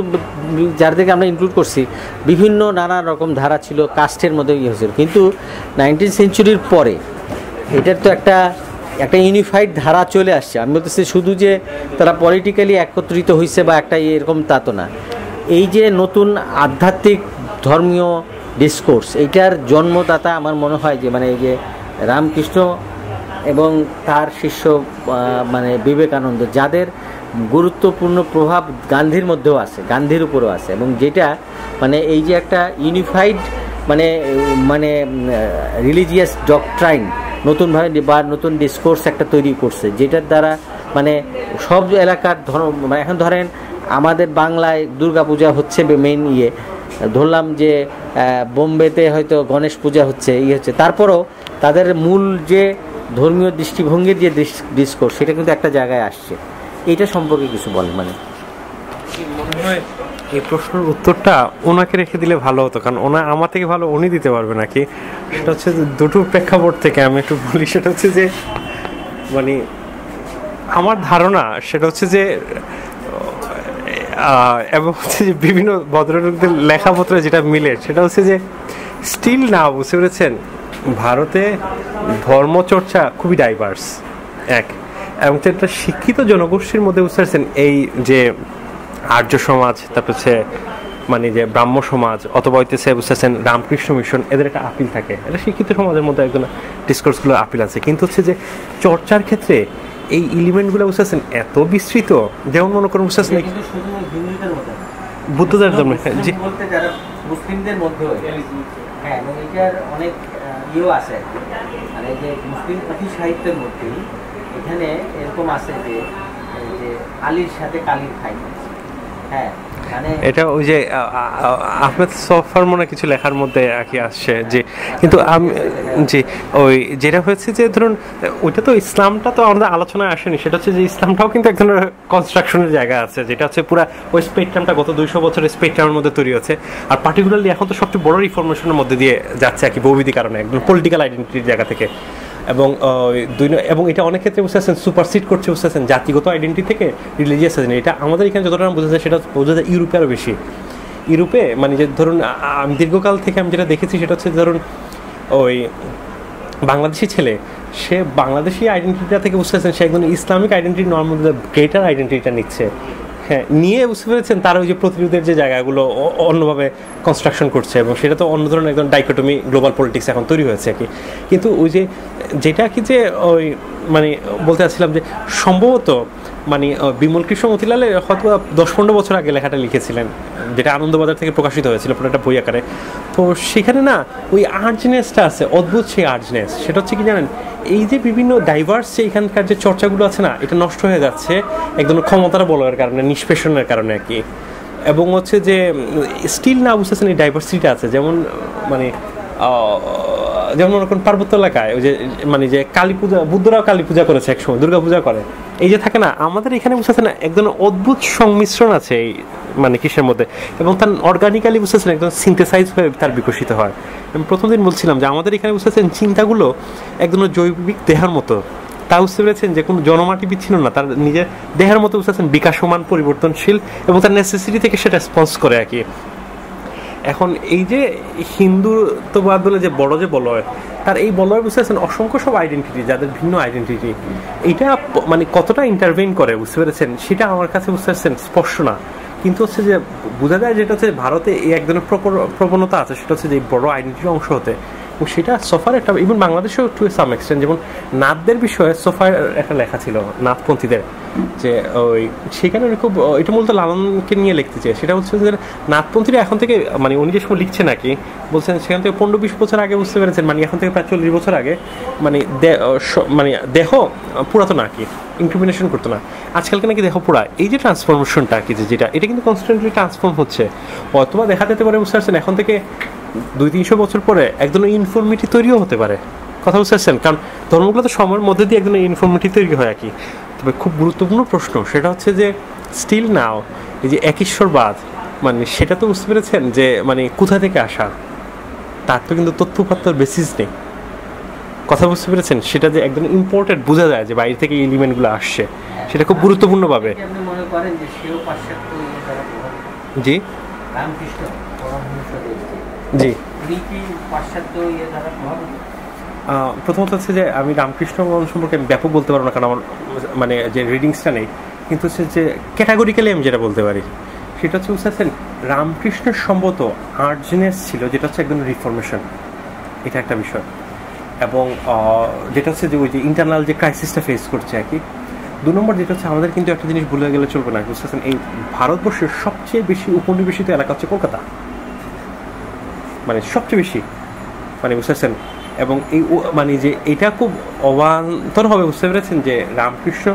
Speaker 3: যাদেরকে আমরা ইনক্লুড করছি বিভিন্ন নানা রকম ধারা ছিল, কাস্টের মধ্যে হয়েছিল, কিন্তু 19th সেঞ্চুরির পরে এটার তো একটা ইউনিফাইড ধারা চলে আসছে। আমি বলতেছি শুধু যে তারা পলিটিক্যালি একত্রিত হয়েছে বা একটা এরকম তা তো না, এই যে নতুন আধ্যাত্মিক ধর্মীয় ডিসকোর্স এইটার জন্মদাতা আমার মনে হয় যে মানে এই যে রামকৃষ্ণ এবং তার শিষ্য মানে বিবেকানন্দ, যাদের গুরুত্বপূর্ণ প্রভাব গান্ধীর মধ্যেও আছে, গান্ধীর উপরেও আছে, এবং যেটা মানে এই যে একটা ইউনিফাইড মানে মানে রিলিজিয়াস ডকট্রাইন নতুনভাবে বা নতুন ডিসকোর্স একটা তৈরি করছে, যেটার দ্বারা মানে সব এলাকার ধর্ম মানে এখন ধরেন আমাদের বাংলায় দুর্গা পূজা হচ্ছে মেইন ধরলাম যে বোম্বেতে হয়তো গণেশ পূজা হচ্ছে হচ্ছে, তারপরও তাদের মূল যে ধর্মীয় দৃষ্টিভঙ্গির যে ডিসকোর্স সেটা কিন্তু একটা জায়গায় আসছে। এইটা সম্পর্কে কিছু বলেন। মানে
Speaker 2: মনে হয় এই প্রশ্নের উত্তরটা ওনাকে রেখে দিলে ভালো হতো, কারণ ওনা আমার থেকে ভালো উনি দিতে পারবে নাকি। সেটা হচ্ছে দুটো প্রেক্ষাপট থেকে আমি একটু বলি। সেটা হচ্ছে যে মানে আমার ধারণা সেটা হচ্ছে যে এবং হচ্ছে যে বিভিন্ন ভদ্রলোকদের লেখাপত্রে যেটা মিলে সেটা হচ্ছে যে স্টিল না, বুঝতে পেরেছেন, ভারতে ধর্মচর্চা খুবই ডাইভার্স এবং একটা শিক্ষিত জনগোষ্ঠীর মধ্যে বুঝতে পারছেন এই যে আর্য সমাজ, তারপর হচ্ছে মানে যে ব্রাহ্ম সমাজ অথবা হইতেছে বুঝতেছেন রামকৃষ্ণ মিশন, এদের একটা আপিল থাকে, এটা শিক্ষিত সমাজের মধ্যে একজন ডিসকোর্সগুলো আপিল আছে। কিন্তু হচ্ছে যে চর্চার ক্ষেত্রে এই এলিমেন্টগুলো বুঝতেছেন এত বিস্তৃত, যেমন মনে করেন বুঝতেছেন
Speaker 3: কিন্তু শুধু হিন্দুদের মধ্যে
Speaker 2: বুদ্ধ ধর্ম, জি
Speaker 3: বলতে যারা মুসলিমদের মধ্যে, হ্যাঁ, এবং এটার অনেক ইয়েও আছে, মানে যে মুসলিম পুঁথি সাহিত্যের মধ্যেই এখানে এরকম আছে যে আলীর সাথে কালীর খাই, হ্যাঁ, মানে
Speaker 2: এটা ওই যে আহমেদ সফার মনে কিছু লেখার মধ্যে আর কি আসছে যে, কিন্তু আমি জি ওই যেটা হয়েছে যে ধরুন ওইটা তো ইসলামটা তো আমাদের আলোচনায় আসেনি, সেটা হচ্ছে যে ইসলামটাও কিন্তু এক ধরনের কনস্ট্রাকশনের জায়গা আছে, যেটা হচ্ছে পুরো ওই স্পেকট্রামটা গত 200 বছরের স্পেকট্রামের মধ্যে তৈরি হচ্ছে। আর পার্টিকুলারলি এখন তো সবচেয়ে বড় রিফরমেশনের মধ্যে দিয়ে যাচ্ছে আর কি, বহুবিধি কারণে একদম পলিটিক্যাল আইডেন্টিটির জায়গা থেকে। এবং এটা অনেক ক্ষেত্রে বুঝতেছেন সুপারসিড করছে বুঝতেছেন জাতিগত আইডেন্টিটি থেকে রিলিজিয়াস আইডেন্টিটি। এটা আমাদের এখানে যতটা বোঝা যায় সেটা বোঝা যায় ইউরোপে আরও বেশি। ইউরোপে মানে যে ধরুন আমি দীর্ঘকাল থেকে আমি যেটা দেখেছি সেটা হচ্ছে ধরুন ওই বাংলাদেশি ছেলে, সে বাংলাদেশি আইডেন্টিটিটা থেকে বুঝতেছেন সে একদম ইসলামিক আইডেন্টিটি নর্মাল গ্রেটার আইডেন্টিটিটা নিচ্ছে, হ্যাঁ, নিয়ে বুঝতে পেরেছেন তার ওই যে প্রতিরোধের যে জায়গাগুলো অন্যভাবে কনস্ট্রাকশন করছে, এবং সেটা তো অন্য ধরনের একদম ডাইকোটমি গ্লোবাল পলিটিক্স এখন তৈরি হয়েছে আর কি। কিন্তু ওই যে যেটা কি যে ওই মানে বলতে চাচ্ছিলাম যে সম্ভবত মানে বিমল কৃষ্ণ মতিলালে হয়তো 10-15 বছর আগে লেখাটা লিখেছিলেন, যেটা আনন্দবাজার থেকে প্রকাশিত হয়েছিল পুরো একটা বই আকারে। তো সেখানে না ওই আর্জনেসটা আছে, অদ্ভুত সেই আর্জনেস। সেটা হচ্ছে কি জানেন, এই যে বিভিন্ন ডাইভার্স যে এখানকার যে চর্চাগুলো আছে না, এটা নষ্ট হয়ে যাচ্ছে একদম ক্ষমতার বলয়ের কারণে, নিষ্পেষণের কারণে আর কি। এবং হচ্ছে যে স্টিল না বুঝতেছেন এই ডাইভার্সিটিটা আছে, যেমন মানে যেমন মনে করেন পার্বত্য এলাকায় ওই যে মানে যে কালী পূজা, বুদ্ধরাও কালী পূজা করেছে একসময়, দুর্গা পূজা করে, এই যে থাকে না, আমাদের এখানে বুঝতেছে না একদম অদ্ভুত সংমিশ্রণ আছে এই মানে কিসের মধ্যে, এবং তার অর্গানিক্যালি বুঝতেছেন একদম সিনথেসাইজ হয়ে তার বিকশিত হয়। আমি প্রথম দিন বলছিলাম যে আমাদের এখানে বুঝতেছেন চিন্তাগুলো একদম জৈবিক দেহের মতো, তা বুঝতে পেরেছেন যে কোনো জনমাটি বিচ্ছিন্ন না, তার নিজের দেহের মতো বুঝতেছেন বিকাশমান, পরিবর্তনশীল, এবং তার নেসেসিটি থেকে সেটা রেসপন্স করে আর কি। এখন এই যে হিন্দুত্ববাদ বলে যে বড় যে বলয়, তার এই বলয় বুঝতে পারছেন অসংখ্য সব আইডেন্টিটি, যাদের ভিন্ন আইডেন্টিটি, এইটা মানে কতটা ইন্টারভেন করে বুঝতে পেরেছেন সেটা আমার কাছে বুঝতে পারছেন স্পষ্ট না। কিন্তু হচ্ছে যে বোঝা যায় যেটা হচ্ছে ভারতে এই এক ধরনের প্রবণতা আছে, সেটা হচ্ছে যে বড় আইডেন্টিটির অংশ হতে, এবং সেটা সোফার একটা, ইভেন বাংলাদেশেও টু সাম এক্সটেন্ট, যেমন নাথদের বিষয়ে সোফার একটা লেখা ছিল নাথপন্থীদের, যে ওই সেখানে উনি খুব, এটা মূলত লালনকে নিয়ে লিখতে চেয়ে, সেটা হচ্ছে যে নাথপন্থীরা এখন থেকে মানে উনি যে সময় লিখছে নাকি বলছেন সেখান থেকে 15-20 বছর আগে বুঝতে পেরেছেন, মানে এখন থেকে প্রায় 40 বছর আগে মানে দেহ পুরাতো না কি ইনক্রিমিনেশন করতো না, আজকালকে নাকি দেহ পুরা, এই যে ট্রান্সফরমেশনটা কি যেটা, এটা কিন্তু কনস্ট্যান্টলি ট্রান্সফর্ম হচ্ছে। অথবা দেখা যেতে পারে বুঝতে পারছেন এখন থেকে 200-300 বছর পরে একদম ইনফরমেটিভ তৈরিও হতে পারে, কথা বুঝতে পারছেন, কারণ ধর্মগুলো তো সময়ের মধ্যে দিয়ে একদম ইনফরমেটিভ তৈরি হয় আর কি। তবে খুব গুরুত্বপূর্ণ প্রশ্ন সেটা হচ্ছে যে স্টিল নাও এই যে একঈশ্বরবাদ, মানে সেটা তো বুঝতে পেরেছেন যে মানে কোথা থেকে আসা, তার তো কিন্তু তথ্যপাত্র বেসিস নেই, কথা বুঝতে পেরেছেন, সেটা যে একদম ইম্পর্টেন্ট বোঝা যায় যে বাইরে থেকে এলিমেন্টগুলো আসছে, সেটা খুব গুরুত্বপূর্ণভাবে।
Speaker 3: আপনি মনে করেন যে সেও পাশ্চাত্য দ্বারা প্রভাবিত?
Speaker 2: জি
Speaker 3: রামকৃষ্ণ
Speaker 2: জি
Speaker 3: পাশ্চাত্য দ্বারা প্রভাবিত?
Speaker 2: প্রথমত হচ্ছে যে আমি রামকৃষ্ণ সম্পর্কে আমি ব্যাপক বলতে পারবো না, কারণ আমার মানে যে রিডিংসটা নেই, কিন্তু হচ্ছে যে ক্যাটাগরিক্যালি আমি যেটা বলতে পারি সেটা হচ্ছে বুঝতেছেন রামকৃষ্ণের সম্ভবত আর্জনেস ছিল, যেটা হচ্ছে একদম রিফরমেশন, এটা একটা বিষয়, এবং যেটা হচ্ছে যে ওই যে ইন্টারনাল যে ক্রাইসিসটা ফেস করছে আর কি। 2 নম্বর যেটা হচ্ছে আমাদের কিন্তু একটা জিনিস ভুলে গেলে চলবে না, বুঝতেছেন এই ভারতবর্ষের সবচেয়ে বেশি উপনিবেশিত এলাকা হচ্ছে কলকাতা, মানে সবচেয়ে বেশি, মানে বুঝতেছেন, এবং এই মানে যে এটা খুব অবান্তর হবে বুঝতে পেরেছেন যে রামকৃষ্ণ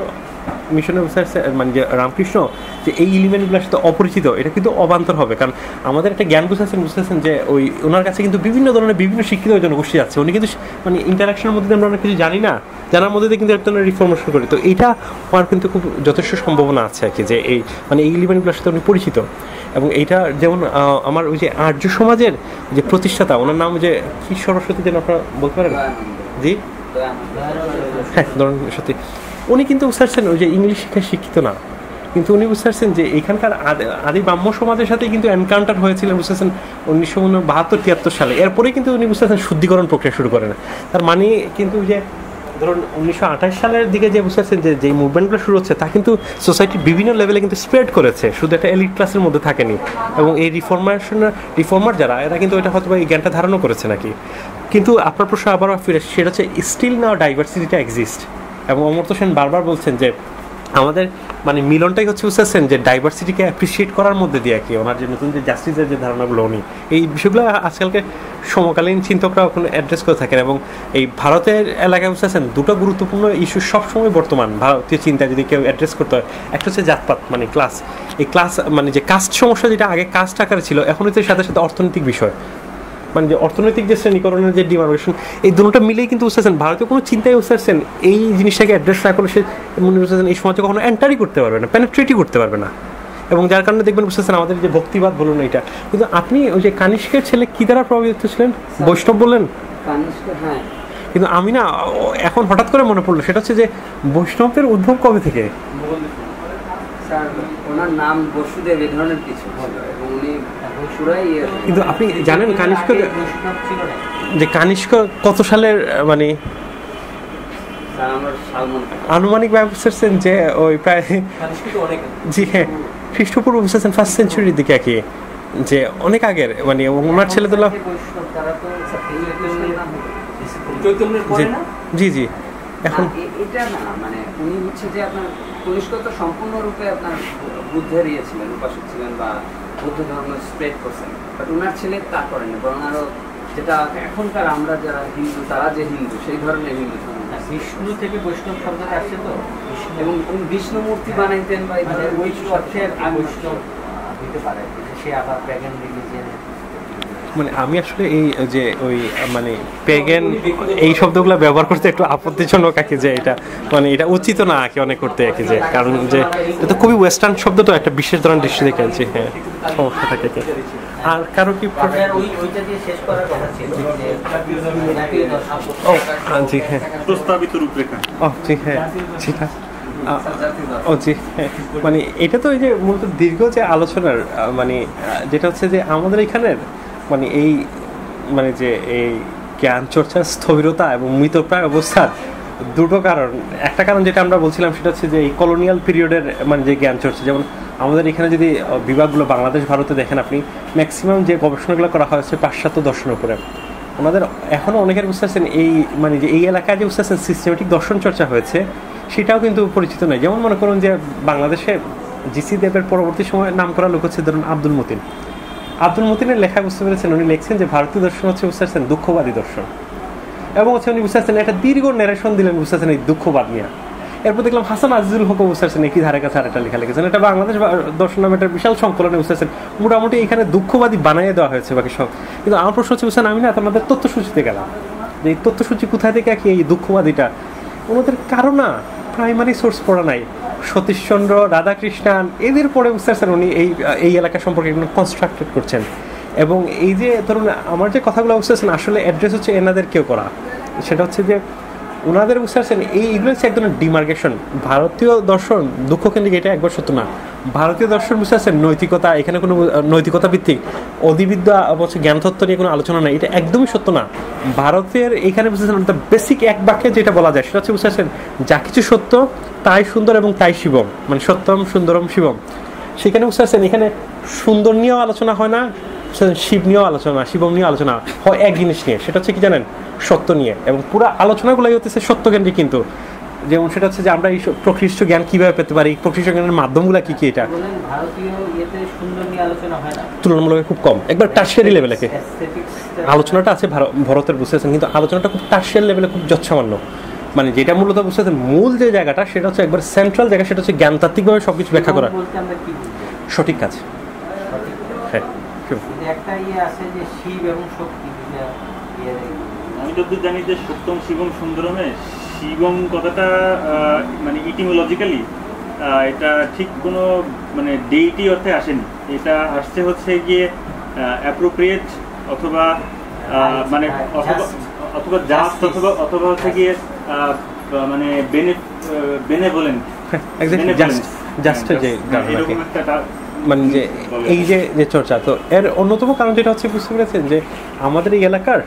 Speaker 2: মিশনে বুঝতে পারছেন, মানে যে রামকৃষ্ণ যে এই এলিমেন্টগুলোর সাথে অপরিচিত, এটা কিন্তু অবান্তর হবে, কারণ আমাদের একটা জ্ঞান বুঝতেছেন যে ওই ওনার কাছে কিন্তু বিভিন্ন ধরনের বিভিন্ন শিক্ষিত জনগোষ্ঠী আছে, উনি কিন্তু মানে ইন্টারাকশনের মধ্যে আমরা অনেক কিছু জানি না, জানার মধ্যে দিয়ে কিন্তু একটা রিফরমেশন করি, তো এইটা হওয়ার কিন্তু খুব যথেষ্ট সম্ভাবনা আছে আর কি, যে এই মানে এই এলিমেন্টগুলোর সাথে উনি পরিচিত। এবং এইটা যেমন আমার ওই যে আর্য সমাজের যে প্রতিষ্ঠাতা, ওনার নাম যে কি সরস্বতী যেন আপনারা বলতে পারেন, জি হ্যাঁ ধরুন সত্যি, উনি কিন্তু বুঝতে পারছেন ওই যে ইংলিশ শিক্ষায় শিক্ষিত না, কিন্তু উনি বুঝতে পারছেন যে এখানকার আদি ব্রাহ্ম সমাজের সাথে কিন্তু এনকাউন্টার হয়েছিল বুঝতে পারছেন 1972-73 সালে, এরপরেই কিন্তু উনি বুঝতে পারছেন শুদ্ধিকরণ প্রক্রিয়া শুরু করেন। তার মানে কিন্তু যে ধরুন 1928 সালের দিকে যে বুঝতে পারছেন যে মুভমেন্টগুলো শুরু হচ্ছে তা কিন্তু সোসাইটির বিভিন্ন লেভেলে কিন্তু স্প্রেড করেছে, শুধু একটা এলিট ক্লাসের মধ্যে থাকেনি। এবং এই রিফর্মার যারা এরা কিন্তু এটা হয়তো এই জ্ঞানটা ধারণও করেছে নাকি। কিন্তু আপনার প্রশ্ন আবারও ফিরে, সেটা হচ্ছে স্টিল নাও ডাইভার্সিটিটা এক্সিস্ট। এবং অমর্ত্য সেন বারবার বলছেন যে আমাদের মানে মিলনটাই হচ্ছে বুঝতেছেন যে ডাইভার্সিটিকে অ্যাপ্রিসিয়েট করার মধ্যে দিয়ে কি ওনার যে নতুন যে জাস্টিসের যে ধারণাগুলো উনি এই বিষয়গুলো আজকালকে সমকালীন চিন্তকরা ওখানে অ্যাড্রেস করে থাকেন। এবং এই ভারতের এলাকায় বুঝতেছেন দুটো গুরুত্বপূর্ণ ইস্যু সবসময় বর্তমান ভারতীয় চিন্তা যদি কেউ অ্যাড্রেস করতে হয়, একটা হচ্ছে জাতপাত মানে ক্লাস, এই ক্লাস মানে যে কাস্ট সমস্যা যেটা আগে কাস্ট আকারে ছিল এখন হচ্ছে সাথে সাথে অর্থনৈতিক বিষয়, মানে যে অর্থনৈতিক যে শ্রেণীকরণের যে ডিমার্কেশন, এই দুটোটা মিলেই কিন্তু বুঝতেছেন ভারতীয় কোনো চিন্তায় বুঝতেছেন এই জিনিসটাকে অ্যাড্রেস না করলে সে মনে বুঝতেছেন এই সমাজে কখনো এন্টারই করতে পারবে না, পেনেট্রেটই করতে পারবে না। এবং যার কারণে দেখবেন বুঝতেছেন আমাদের যে ভক্তিবাদ বলুন এটা, কিন্তু আপনি ওই যে কানিষ্কের ছেলে কি দ্বারা প্রভাবিত ছিলেন, বৈষ্ণব বললেন,
Speaker 7: হ্যাঁ,
Speaker 2: কিন্তু আমি না এখন হঠাৎ করে মনে পড়লো সেটা হচ্ছে যে বৈষ্ণবের উদ্ভব কবে থেকে?
Speaker 7: স্যার ওনার নাম বসুদেব এই ধরনের কিছু এবং উনি
Speaker 2: কিন্তু আপনি জানেন কানিষ্ক যে কানিষ্ক কত সালের মানে আনুমানিক বুঝতেছেন যে ওই প্রায় জি হ্যাঁ খ্রিস্টপূর্ব বুঝতেছেন 1st সেঞ্চুরির দিকে কি, যে অনেক আগের মানে ওনার ছেলেদুলা জি জি এখন
Speaker 7: এটা না মানে উনি হচ্ছে যে আপনার কনিষ্ক তো সম্পূর্ণরূপে আপনার বুদ্ধের ইয়ে ছিলেন, উপাসক ছিলেন বা বৌদ্ধ ধর্ম স্প্রেড করছেন, বাট ওনার ছেলে তা করেনি, বরং আরো যেটা এখনকার আমরা যারা হিন্দু তারা যে হিন্দু সেই ধরনের হিন্দু ধর্ম,
Speaker 3: বিষ্ণু থেকে বৈষ্ণব শব্দটা আসছে তো,
Speaker 7: এবং উনি বিষ্ণু মূর্তি বানাইতেন বা
Speaker 3: ওই অর্থের বৈষ্ণব দিতে পারে, সে আবার প্যাগান রিলিজিয়ন।
Speaker 2: মানে আমি আসলে এই যে ওই মানে পেগেন এই শব্দগুলো ব্যবহার করতে একটু আপত্তিজনক আর কি, যে এটা মানে এটা উচিত না কি অনেক করতে আর কি, যে কারণ যে এটা তো খুবই ওয়েস্টার্ন শব্দ, তো একটা বিশেষ ধরনের দৃষ্টি দেখে আছে। হ্যাঁ সমস্যা থাকে কি আর কারো কি
Speaker 3: ওইটা দিয়ে শেষ করার কথা ছিল যে
Speaker 2: জি হ্যাঁ
Speaker 4: প্রস্তাবিত রূপরেখা
Speaker 2: জি হ্যাঁ সেটা জি হ্যাঁ মানে এটা তো এই যে মূলত দীর্ঘ যে আলোচনার মানে যেটা হচ্ছে যে আমাদের এখানের মানে এই মানে যে এই জ্ঞান চর্চার স্থবিরতা এবং মৃতপ্রায় অবস্থার দুটো কারণ। একটা কারণ যেটা আমরা বলছিলাম সেটা হচ্ছে যে এই কলোনিয়াল পিরিয়ডের মানে যে জ্ঞান চর্চা, যেমন আমাদের এখানে যদি বিভাগগুলো বাংলাদেশ ভারতে দেখেন আপনি ম্যাক্সিমাম যে গবেষণাগুলো করা হয়েছে পাশ্চাত্য দর্শনের উপরে, ওনাদের এখনও অনেকের বুঝতে পারছেন এই মানে যে এই এলাকায় যে বুঝতে পারছেন সিস্টেমেটিক দর্শন চর্চা হয়েছে সেটাও কিন্তু পরিচিত নয়। যেমন মনে করুন যে বাংলাদেশে জিসি দেবের পরবর্তী সময় নাম করা লোক হচ্ছে ধরুন আব্দুল মতিনের লেখা বুঝতে পেরেছেন, উনি লিখছেন যে ভারতীয় দর্শন হচ্ছে বুঝতে পারছেন দুঃখবাদী দর্শন, এবং হচ্ছে উনি বুঝতে পারছেন একটা দীর্ঘ ন্যারেশন দিলেন বুঝতে পারছেন এই দুঃখবাদ নিয়ে। এরপর দেখলাম হাসান আজিজুল হক বুঝতে পারছেন একই ধারে কাছে আরেকটা লেখা লিখেছেন, এটা বাংলাদেশ দর্শন নামে একটা বিশাল সংকলনে বুঝতে পারছেন মোটামুটি এখানে দুঃখবাদী বানিয়ে দেওয়া হয়েছে বাকি সব। কিন্তু আমার প্রশ্ন হচ্ছে বুঝছেন আমি না তোমাদের তথ্যসূচিতে গেলাম যে এই তথ্যসূচি কোথায় থেকে কি এই দুঃখবাদীটা, ওনাদের কারো না প্রাইমারি সোর্স পড়া নাই। সতীশচন্দ্র, রাধাকৃষ্ণান এদের পরে বুঝতে পারছেন উনি এই এলাকা সম্পর্কে কনস্ট্রাক্টেড করছেন। এবং এই যে ধরুন আমার যে কথাগুলো বুঝতে পারছেন আসলে অ্যাড্রেস হচ্ছে এনাদের কেউ করা, সেটা হচ্ছে যে ওনাদের বুঝতে পারছেন এইগুলো হচ্ছে এক ধরনের ডিমার্কেশন। ভারতীয় দর্শন দুঃখকেন্দ্রিক এটা একবার সত্য না, ভারতীয় দর্শন বুঝতে পারছেন নৈতিকতা, এখানে কোনো নৈতিকতা ভিত্তিক অধিবিদ্যা অবশ্য জ্ঞানতত্ত্ব নিয়ে কোনো আলোচনা নেই, এটা একদমই সত্য না। ভারতের এখানে বুঝতে পারছেন বেসিক এক বাক্যে যেটা বলা যায় সেটা হচ্ছে বুঝতে পারছেন যা কিছু সত্য তাই সুন্দর এবং তাই শিবম, মানে সত্যম সুন্দরম শিবম। সেখানে বুঝতে পারছেন এখানে সুন্দর নিয়েও আলোচনা হয় না, শিব নিয়েও আলোচনা, শিবম নিয়েও আলোচনা হয় এক জিনিস নিয়ে, সেটা হচ্ছে কি জানেন সত্য নিয়ে। এবং পুরো আলোচনাগুলোই হচ্ছে সত্যকেন্দ্রিক, কিন্তু যেমন সেটা হচ্ছে যে আমরা এই প্রকৃষ্ট জ্ঞান কিভাবে পেতে পারি, প্রকৃষ্ট জ্ঞানের মাধ্যমগুলো কি কি, এটা তুলনামূলক খুব কম, একবার টার্সিয়ারি লেভেলে আলোচনাটা আছে ভারতের বুঝতেছেন, কিন্তু আলোচনাটা খুব টার্সিয়ারি লেভেলে খুব যৎসামান্য। মানে যেটা মূলত বুঝতেছেন মূল যে জায়গাটা সেটা হচ্ছে একবার সেন্ট্রাল জায়গা, সেটা হচ্ছে জ্ঞানতাত্ত্বিকভাবে সবকিছু ব্যাখ্যা করা সঠিক কাজ। হ্যাঁ
Speaker 3: একটা ইয়ে আছে যে শিব এবং শক্তি,
Speaker 4: আমি যতদূর জানি যে সত্যম শিবম সুন্দরমে শিবম কথাটা মানে ইটিমোলজিক্যালি এটা ঠিক কোনো মানে ডেইটি অর্থে আসেনি, এটা আসছে হচ্ছে গিয়ে অ্যাপ্রোপ্রিয়েট অথবা মানে অথবা জাস্ট অথবা হচ্ছে গিয়ে মানে বেনেভোলেন্ট এরকম একটা
Speaker 2: মানে যে এই যে চর্চা। তো এর অন্যতম কারণ যেটা হচ্ছে বুঝতে পেরেছেন যে আমাদের এই এলাকার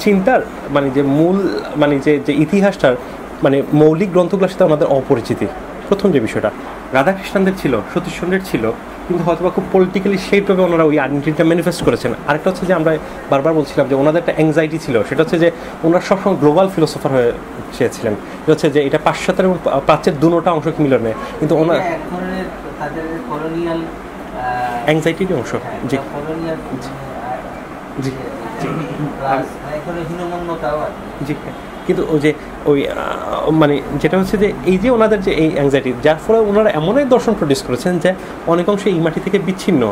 Speaker 2: চিন্তার মানে যে মূল মানে যে ইতিহাসটার মানে মৌলিক গ্রন্থগুলোর সাথে ওনাদের অপরিচিতি। প্রথম যে বিষয়টা রাধাকৃষ্ণদের ছিল, সতীশচন্দ্রের ছিল, কিন্তু হয়তো বা খুব পলিটিক্যালি সেইভাবে ওনারা ওই আইডেন্টিটিটা ম্যানিফেস্ট করেছেন। আরেকটা হচ্ছে যে আমরা বারবার বলছিলাম যে ওনাদের একটা অ্যাংজাইটি ছিল, সেটা হচ্ছে যে ওনারা সবসময় গ্লোবাল ফিলোসফার হয়ে চেয়েছিলেন। এটা হচ্ছে যে এটা পাশ্চাত্যের এবং প্রাচ্যের দুটোটা অংশকে মিলনে, কিন্তু ওনার অ্যাংজাইটির অংশ। জি জি জি। কিন্তু ওই যে ওই মানে যেটা হচ্ছে যে এই যে ওনাদের যে এই অ্যাংজাইটি, যার ফলে ওনারা এমন এক দর্শন প্রডিউস করেছেন যে অনেক অংশে এই মাটি থেকে বিচ্ছিন্ন।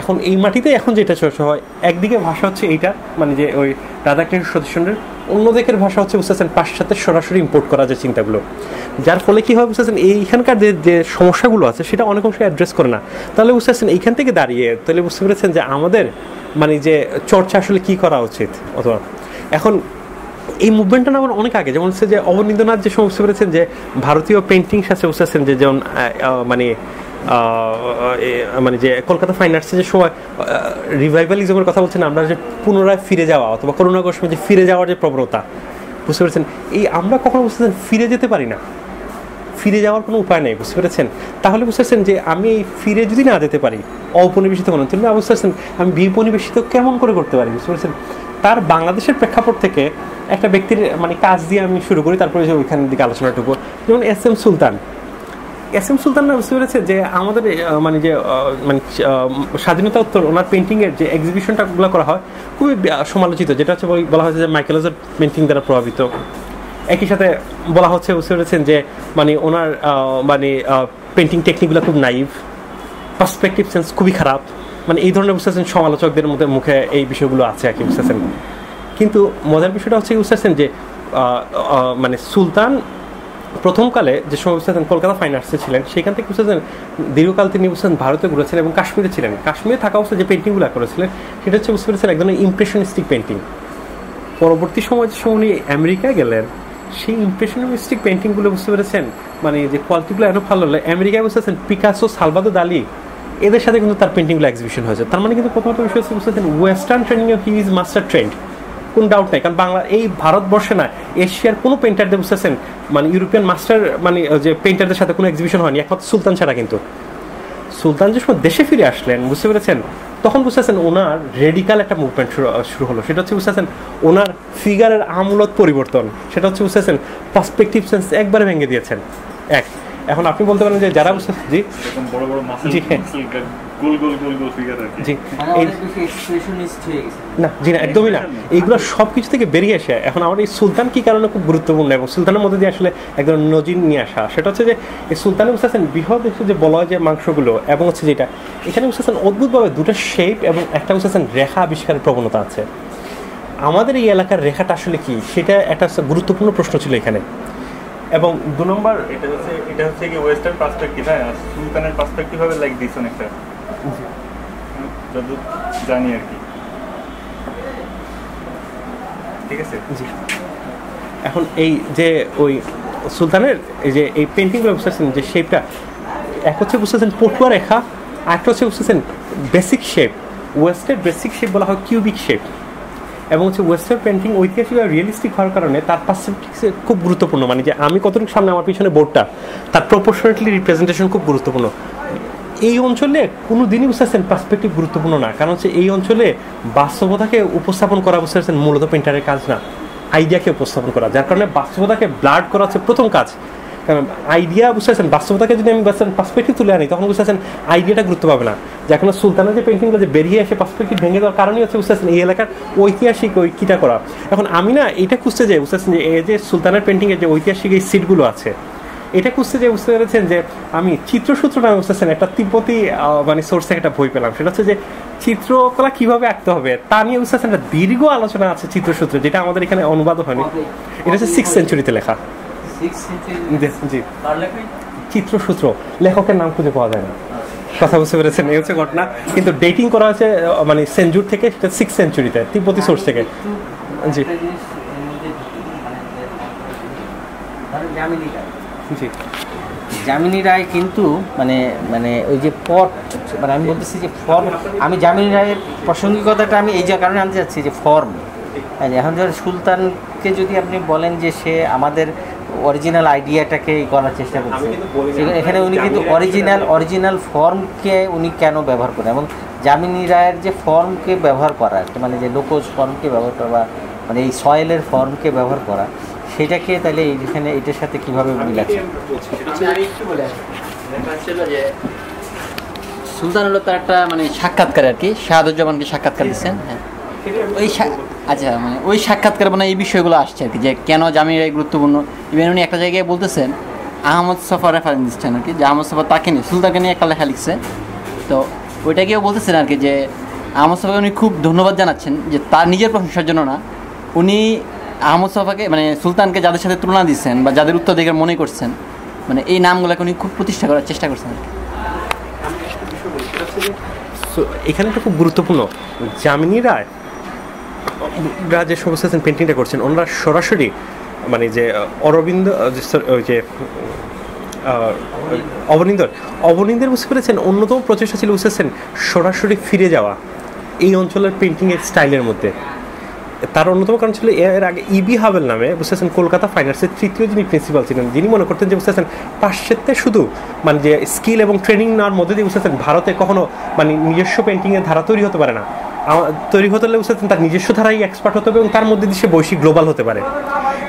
Speaker 2: এখন এই মাটিতে এখন যেটা চর্চা হয়, একদিকে ভাষা হচ্ছে এইটা মানে যে ওই রাধাকৃষ্ণ সতীশচন্দ্রের, অন্য দিকের ভাষা হচ্ছে বুঝতেছেন পাশ্চাত্যের সরাসরি ইম্পোর্ট করা যে চিন্তাগুলো, যার ফলে কী হয় বুঝতেছেন এইখানকার যে সমস্যাগুলো আছে সেটা অনেক অংশে অ্যাড্রেস করে না। তাহলে বুঝতেছেন এইখান থেকে দাঁড়িয়ে তাহলে বুঝতে পেরেছেন যে আমাদের মানে যে চর্চা আসলে কী করা উচিত। অথবা এখন এই মুভমেন্টটা না আমার অনেক আগে, যেমন হচ্ছে যে অবনীন্দ্রনাথ যে সময় বুঝতে পেরেছেন যে ভারতীয় পেন্টিং শাস্ত্রে বুঝতেছেন যে যেমন মানে মানে যে কলকাতা ফাইন আর্টসের যে সময় রিভাইভালিজমের কথা বলছেন, আমরা যে পুনরায় ফিরে যাওয়া অথবা করুণা গোস্বামী যে ফিরে যাওয়ার যে প্রবণতা বুঝতে পেরেছেন, এই আমরা কখনো বুঝতেছেন ফিরে যেতে পারি না, ফিরে যাওয়ার কোনো উপায় নেই বুঝতে পেরেছেন। তাহলে বুঝতে পারছেন যে আমি এই ফিরে যদি না যেতে পারি অপনিবেশিত কোনো, তাহলে বুঝতে পারছেন আমি বিপনিবেশিত কেমন করে করতে পারি বুঝতে পেরেছেন। তার বাংলাদেশের প্রেক্ষাপট থেকে একটা ব্যক্তির মানে কাজ দিয়ে আমি শুরু করি, তারপরে যে ওইখানের দিকে আলোচনাটুকু। যেমন এস এম সুলতান না বুঝতে পেরেছে যে আমাদের মানে যে মানে স্বাধীনতা উত্তর ওনার পেন্টিংয়ের যে এক্সিবিশনটাগুলো করা হয় খুবই সমালোচিত, যেটা হচ্ছে বলা হয়েছে যে মাইকেলেজের পেন্টিং দ্বারা প্রভাবিত। একই সাথে বলা হচ্ছে বুঝতে পেরেছেন যে মানে ওনার মানে পেন্টিং টেকনিকগুলো খুব নাইভ, পার্সপেক্টিভ সেন্স খুবই খারাপ, মানে এই ধরনের বুঝতে পারছেন সমালোচকদের মধ্যে মুখে এই বিষয়গুলো আছে আর কি বুঝতে পারছেন। কিন্তু মজার বিষয়টা হচ্ছে বুঝতে পারছেন যে মানে সুলতান প্রথমকালে যে সময় বুঝতে পারছেন কলকাতা ফাইন আর্টসে ছিলেন, সেখান থেকে বুঝতে পারছেন দীর্ঘকাল তিনি বুঝতে পারছেন ভারতে ঘুরেছিলেন এবং কাশ্মীরে ছিলেন। কাশ্মীরে থাকা অবস্থায় যে পেন্টিংগুলো করেছিলেন সেটা হচ্ছে বুঝতে পেরেছেন এক ধরনের ইমপ্রেশনিস্টিক পেন্টিং। পরবর্তী সময় যে সময় উনি আমেরিকায় গেলেন, সেই ইমপ্রেশনিস্টিক পেন্টিংগুলো বুঝতে পেরেছেন মানে যে কোয়ালিটিগুলো এত ভালো হলো, আমেরিকায় বুঝতে পারছেন পিকাসো, সালভাদর দালি এদের সাথে কিন্তু তার পেন্টিংগুলো এক্সিবিশন হয়েছে। তার মানে কিন্তু প্রথমত বিষয় হচ্ছে বুঝতে পারছেন western trending he is master trend, কোনো ডাউট নাই। কারণ বাংলা এই ভারতবর্ষে না এশিয়ার কোনো পেন্টারদের বুঝতেছেন মানে ইউরোপিয়ান মাস্টার মানে যে পেন্টারদের সাথে কোনো এক্সিবিশন হয়নি একমাত্র সুলতান ছাড়া। কিন্তু সুলতান যে সময় দেশে ফিরে আসলেন বুঝতে পেরেছেন, তখন বুঝতেছেন ওনার রেডিকাল একটা মুভমেন্ট শুরু হলো। সেটা হচ্ছে বুঝতেছেন ওনার ফিগারের আমূলত পরিবর্তন, সেটা হচ্ছে বুঝতেছেন পার্সপেক্টিভ সেন্স একবারে ভেঙে দিয়েছেন। এখন আপনি বলতে পারেন যে যারা বুঝতে জি
Speaker 4: বড় বড়
Speaker 2: জি
Speaker 4: গোল গোল গোল গোল ফিগার আর কি
Speaker 2: জি না জি না একদমই না, এইগুলো সব কিছু থেকে বেরিয়ে আসে। এখন আমার এই সুলতান কি কারণে খুব গুরুত্বপূর্ণ এবং সুলতানের মধ্যে দিয়ে আসলে একদম নজির নিয়ে আসা, সেটা হচ্ছে যে এই সুলতানে বুঝতেছেন বৃহৎ যে বলা হয় যে মাংসগুলো এবং হচ্ছে যেটা এখানে বুঝতেছেন অদ্ভুতভাবে দুটো শেপ এবং একটা বুঝতেছেন রেখা আবিষ্কারের প্রবণতা আছে। আমাদের এই এলাকার রেখাটা আসলে কি সেটা একটা গুরুত্বপূর্ণ প্রশ্ন ছিল এখানে। এবং 2 নম্বর
Speaker 4: এটা হচ্ছে কি ওয়েস্টার্ন পার্সপেক্টিভ, হ্যাঁ সুলতানের পার্সপেক্টিভ হবে লাইক দিস অনেকটা যত জানি আর কি, ঠিক আছে
Speaker 2: জি। এখন এই যে ওই সুলতানের এই যে এই পেন্টিংগুলো বুঝতেছেন যে শেপটা এক হচ্ছে বুঝতেছেন পটুয়া রেখা, আর একটা হচ্ছে বুঝতেছেন বেসিক শেপ। ওয়েস্টের বেসিক শেপ বলা হয় কিউবিক শেপ, এবং হচ্ছে ওয়েস্টার্ন পেন্টিং ঐতিহাসিক আর রিয়েলিস্টিক হওয়ার কারণে তার পার্সপেক্টিভস খুব গুরুত্বপূর্ণ, মানে যে আমি কতটুকু সামনে আমার পিছনে বোর্ডটা তার প্রপোর্শনালি রিপ্রেজেন্টেশন খুব গুরুত্বপূর্ণ। এই অঞ্চলে কোনো দিনই বুঝতেছেন পার্সপেক্টিভ গুরুত্বপূর্ণ না, কারণ হচ্ছে এই অঞ্চলে বাস্তবতাকে উপস্থাপন করা বুঝতে পারছেন মূলত পেন্টারের কাজ না, আইডিয়াকে উপস্থাপন করা, যার কারণে বাস্তবতাকে ব্লাড করা হচ্ছে প্রথম কাজ। কারণ আইডিয়া বুঝতে পারছেন বাস্তবতাকে যদি আমি বুঝতেন পার্সপেক্টিভ তুলে আনি তখন বুঝতে পারছেন আইডিয়াটা গুরুত্ব পাবে না। যেখানে সুলতানের যে পেন্টিংগুলো যে বেরিয়ে এসে পার্সপেক্টিভ ভেঙে দেওয়ার কারণই হচ্ছে বুঝতে পারছেন এই এলাকার ঐতিহাসিক ওই কীটা করা। এখন আমি না এটা খুঁজতে যাই বুঝতে পারছেন যে এই যে সুলতানের পেন্টিংয়ের যে ঐতিহাসিক এই সিটগুলো আছে এটা খুঁজতে যে বুঝতে পেরেছেন যে আমি চিত্রসূত্র নামে বুঝতেছেন একটা তিব্বতী মানে সোর্স থেকে একটা বই পেলাম, সেটা হচ্ছে যে চিত্রকলা কিভাবে আঁকতে হবে তা নিয়ে বুঝতেছেন একটা দীর্ঘ আলোচনা আছে চিত্রসূত্রে, যেটা আমাদের এখানে অনুবাদও হয়নি। এটা হচ্ছে 6th সেঞ্চুরিতে লেখা। জি চিত্রসূত্র, লেখকের নাম খুঁজে পাওয়া যায় না, কথা বুঝতে পেরেছেন এই হচ্ছে ঘটনা। কিন্তু ডেটিং করা হয়েছে মানে সেঞ্চুরি থেকে, সেটা 6th সেঞ্চুরিতে তিব্বতী সোর্স থেকে। জি জি
Speaker 3: যামিনী রায় কিন্তু মানে মানে ওই যে পট মানে আমি বলতেছি যে ফর্ম, আমি যামিনী রায়ের প্রাসঙ্গিকতাটা আমি এই যে কারণে আনতে যাচ্ছি যে ফর্ম এখন যদি সুলতানকে যদি আপনি বলেন যে সে আমাদের অরিজিনাল আইডিয়াটাকে করার চেষ্টা করছে, এখানে উনি কিন্তু অরিজিনাল ফর্মকে উনি কেন ব্যবহার করেন, এবং যামিনী রায়ের যে ফর্মকে ব্যবহার করা, মানে যে লোকজ ফর্মকে ব্যবহার করা, বা মানে এই সয়েলের ফর্মকে ব্যবহার করা, সেটাকে তাহলে এখানে এটার সাথে কীভাবে মিলাচ্ছে?
Speaker 8: সুলতান হলো তার একটা মানে সাক্ষাৎকার আর কি, শাহাদুজ্জামানকে সাক্ষাৎকার দিচ্ছেন। হ্যাঁ, ওই আচ্ছা মানে ওই সাক্ষাৎকার মানে এই বিষয়গুলো আসছে আর কি, যে কেন জামিনী রায় গুরুত্বপূর্ণ। ইভেন উনি একটা জায়গায় বলতেছেন, আহমদ সফা রেফারেন্স দিচ্ছেন আর কি, যে আহমদ সফা তাকে নিয়ে, সুলতানকে নিয়ে একটা লেখা লিখছে। তো ওইটাকেও বলতেছেন আর কি, যে আহমদ সফাকে উনি খুব ধন্যবাদ জানাচ্ছেন, যে তার নিজের প্রশংসার জন্য না, উনি আহমদ সফাকে মানে সুলতানকে যাদের সাথে তুলনা দিচ্ছেন বা যাদের উত্তরাধিকার মনে করছেন, মানে এই নামগুলোকে উনি খুব প্রতিষ্ঠা করার চেষ্টা করছেন আর কি।
Speaker 2: এখানে একটা খুব গুরুত্বপূর্ণ, যামিনী রায় যে সমস্ত পেন্টিংটা করছেন, ওনারা সরাসরি মানে যে অরবিন্দ ওই যে অবনীন্দ্রের বুঝতে পেরেছেন অন্যতম প্রচেষ্টা ছিল বুঝতেছেন সরাসরি ফিরে যাওয়া এই অঞ্চলের পেন্টিংয়ের স্টাইলের মধ্যে। তার অন্যতম কারণ ছিল এর আগে ইবি হাবেল নামে বুঝতেছেন কলকাতা ফাইন আর্টসের তৃতীয় যিনি প্রিন্সিপাল ছিলেন, যিনি মনে করতেন যে বুঝতেছেন পাশ্চাত্যে শুধু মানে যে স্কিল এবং ট্রেনিং নেওয়ার মধ্যে দিয়ে বুঝতেছেন ভারতে কখনো মানে নিজস্ব পেন্টিংয়ের ধারা তৈরি হতে পারে না, তৈরি হতে হলে বুঝতেছেন তার নিজস্ব ধারাই এক্সপার্ট হতে হবে এবং তার মধ্যে দিয়ে সে বৈশ্বিক গ্লোবাল হতে পারে।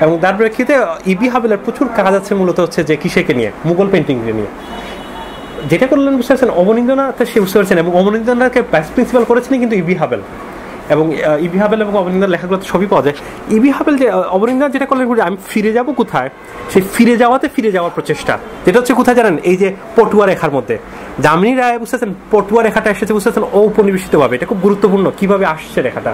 Speaker 2: এবং তার প্রেক্ষিতে ইবি হাবেলের প্রচুর কাজ আছে মূলত হচ্ছে যে কিসেকে নিয়ে, মুঘল পেন্টিংকে নিয়ে। যেটা করলেন বুঝতে পারছেন অবনীন্দ্রনাথ সে বুঝতে পারছেন, এবং অবনীন্দ্রনাথকে ভাইস প্রিন্সিপাল করেছেন কিন্তু ইবি হাবেল, এবং ইবি হাবেল এবং অবনীন্দ্রনাথ লেখাগুলো সবই পাওয়া যায়। ইবি হাবেল যে অবনীন্দ্রনাথ যেটা করলেন আমি ফিরে যাব কোথায়, সেই ফিরে যাওয়ার প্রচেষ্টা, যেটা হচ্ছে কোথায় জানেন, এই যে পটুয়া রেখার মধ্যে যামিনী রায় বুঝতেছেন পটুয়া রেখাটা এসেছে বুঝতেছেন ঔপনিবেশিতভাবে। এটা খুব গুরুত্বপূর্ণ কিভাবে আসছে রেখাটা।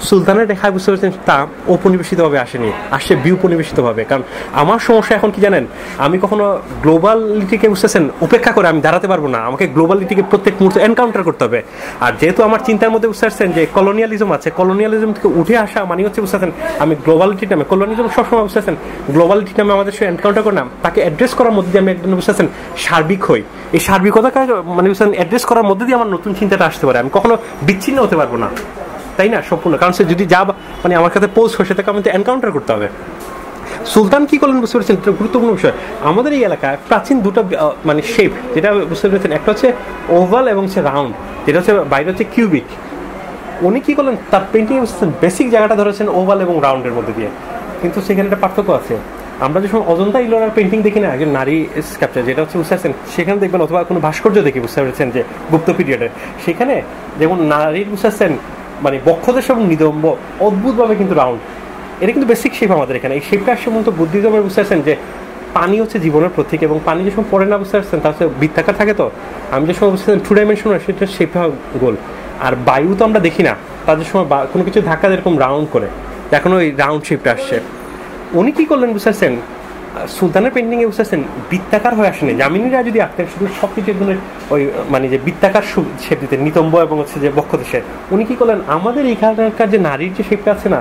Speaker 2: সুলতানের রেখায় বুঝতে পারছেন তা ঔপনিবেশিতভাবে আসেনি, আসছে বিউপনিবেশিতভাবে। কারণ আমার সমস্যা এখন কি জানেন, আমি কখনো গ্লোবালিটিকে বুঝতেছেন উপেক্ষা করে আমি দাঁড়াতে পারবো না, আমাকে গ্লোবালিটিকে প্রত্যেক মুহূর্তে এনকাউন্টার করতে হবে। আর যেহেতু আমার চিন্তার মধ্যে বুঝতে পারছেন যে কলোনিয়ালিজম আছে, কলোনিয়ালিজম থেকে উঠে আসা মানে হচ্ছে বুঝতেছেন আমি গ্লোবালিটি নামে, কলোনিয়ালিজম সবসময় বুঝতেছেন গ্লোবালিটি নামে আমাদের সঙ্গে এনকাউন্টার করলাম, তাকে অ্যাড্রেস করার মধ্যে দিয়ে আমি একদম বুঝতেছেন সার্বিক হই। এই সার্বিকতাকে মানে বুঝতেন অ্যাড্রেস করার মধ্যে দিয়ে আমার নতুন চিন্তাটা আসতে পারে, আমি কখনো বিচ্ছিন্ন হতে পারবো না, তাই না, সম্পূর্ণ। কারণ সে যদি যা মানে আমার কাছে পোস্ট হয় সেটাকে আমাদের এনকাউন্টার করতে হবে। সুলতান কি করলেন বুঝতে পেরেছেন, এটা গুরুত্বপূর্ণ বিষয়। আমাদের এই এলাকায় প্রাচীন দুটো মানে শেপ যেটা বুঝতে পেরেছেন, একটা হচ্ছে ওভাল এবং হচ্ছে রাউন্ড, যেটা হচ্ছে বাইরে হচ্ছে কিউবিক। উনি কি করলেন তার পেন্টিং বেসিক জায়গাটা ধরেছেন ওভাল এবং রাউন্ডের মধ্যে দিয়ে, কিন্তু সেখানে একটা পার্থক্য আছে। আমরা যে সময় অজন্তা ইলোরার পেন্টিং দেখি না, একজন নারী স্ক্যাপচার যেটা হচ্ছে বুঝতে পারছেন, সেখানে দেখবেন অথবা কোনো ভাস্কর্য দেখি বুঝতে পেরেছেন যে গুপ্ত পিরিয়ডের, সেখানে যেমন নারীর বুঝতে পারছেন মানে বক্ষদেশ এবং নিদম্ব অদ্ভুতভাবে কিন্তু রাউন্ড, এটা কিন্তু বেসিক শেপ আমাদের এখানে। এই শেপটা আসলে মূলত বুদ্ধিজমের বুঝতে পারছেন যে পানি হচ্ছে জীবনের প্রতীক, এবং পানি যে সময় পড়ে না বুঝতে পারছেন তার হচ্ছে বৃত্তাকার থাকে। তো আমি যে সময় বুঝতে পারছেন 2 ডাইমেনশনাল, সেটা শেপটা গোল। আর বায়ু তো আমরা দেখি না, তাদের সময় কোনো কিছু ধাক্কা এরকম রাউন্ড করে, এখন ওই রাউন্ড শেপটা আসছে। উনি কি করলেন বুঝতে পারছেন, সুলতানের পেন্টিংয়ে বুঝতে পারছেন বৃত্তাকার হয়ে আসেনি। যামিনীরা যদি আঁকতেন শুধু সব কিছু একজনের ওই মানে যে বৃত্তাকার শেপ দিতেন, নিতম্ব এবং হচ্ছে যে বক্ষদেশে। উনি কি করলেন আমাদের এইখানকার যে নারীর যে শেপটা আছে না,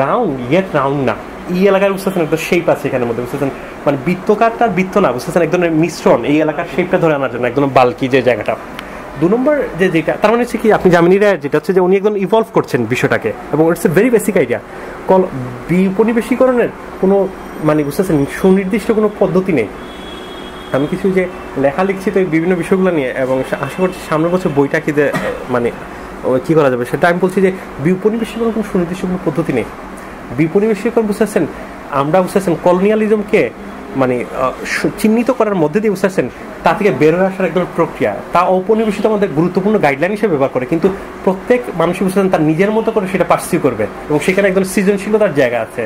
Speaker 2: রাউন্ড ইয়েট রাউন্ড না, এই এলাকার বুঝতে পারছেন একটা শেপ আছে এখানের মধ্যে বুঝতে পারছেন, মানে বৃত্তকারটার বৃত্ত না বুঝতে পারছেন, এক ধরনের মিশ্রণ এই এলাকার শেপটা ধরে আনার জন্য, একদম বাল্কি যে জায়গাটা। 2 নম্বর যেটা তার মানে হচ্ছে কি, আপনি জামিনীরা যেটা হচ্ছে যে উনি একদম ইভলভ করছেন বিষয়টাকে, এবং it's a very basic idea. বিপনিবেশীকরণের কোনো মানে বুঝতেছেন সুনির্দিষ্ট কোনো পদ্ধতি নেই। আমি কিছু যে লেখা লিখছি তো বিভিন্ন বিষয়গুলো নিয়ে, এবং আশা করছি সামনের বছর বইটা কি মানে কী করা যাবে সেটা আমি বলছি যে বিপনিবেশীকরণ কোনো সুনির্দিষ্ট কোনো পদ্ধতি নেই। বিপনিবেশীকরণ বুঝতেছেন আমরা বুঝতেছেন কলোনিয়ালিজমকে মানে চিহ্নিত করার মধ্যে দিয়ে বুঝতেছেন তা থেকে বের হয়ে আসার একদম প্রক্রিয়া, তা ঔপনিবেশিত আমাদের গুরুত্বপূর্ণ গাইডলাইন হিসেবে ব্যবহার করে, কিন্তু প্রত্যেক মানুষই বুঝতেছেন তার নিজের মতো করে সেটা পার্সিউ করবে, এবং সেখানে একদম সৃজনশীলতার জায়গা আছে।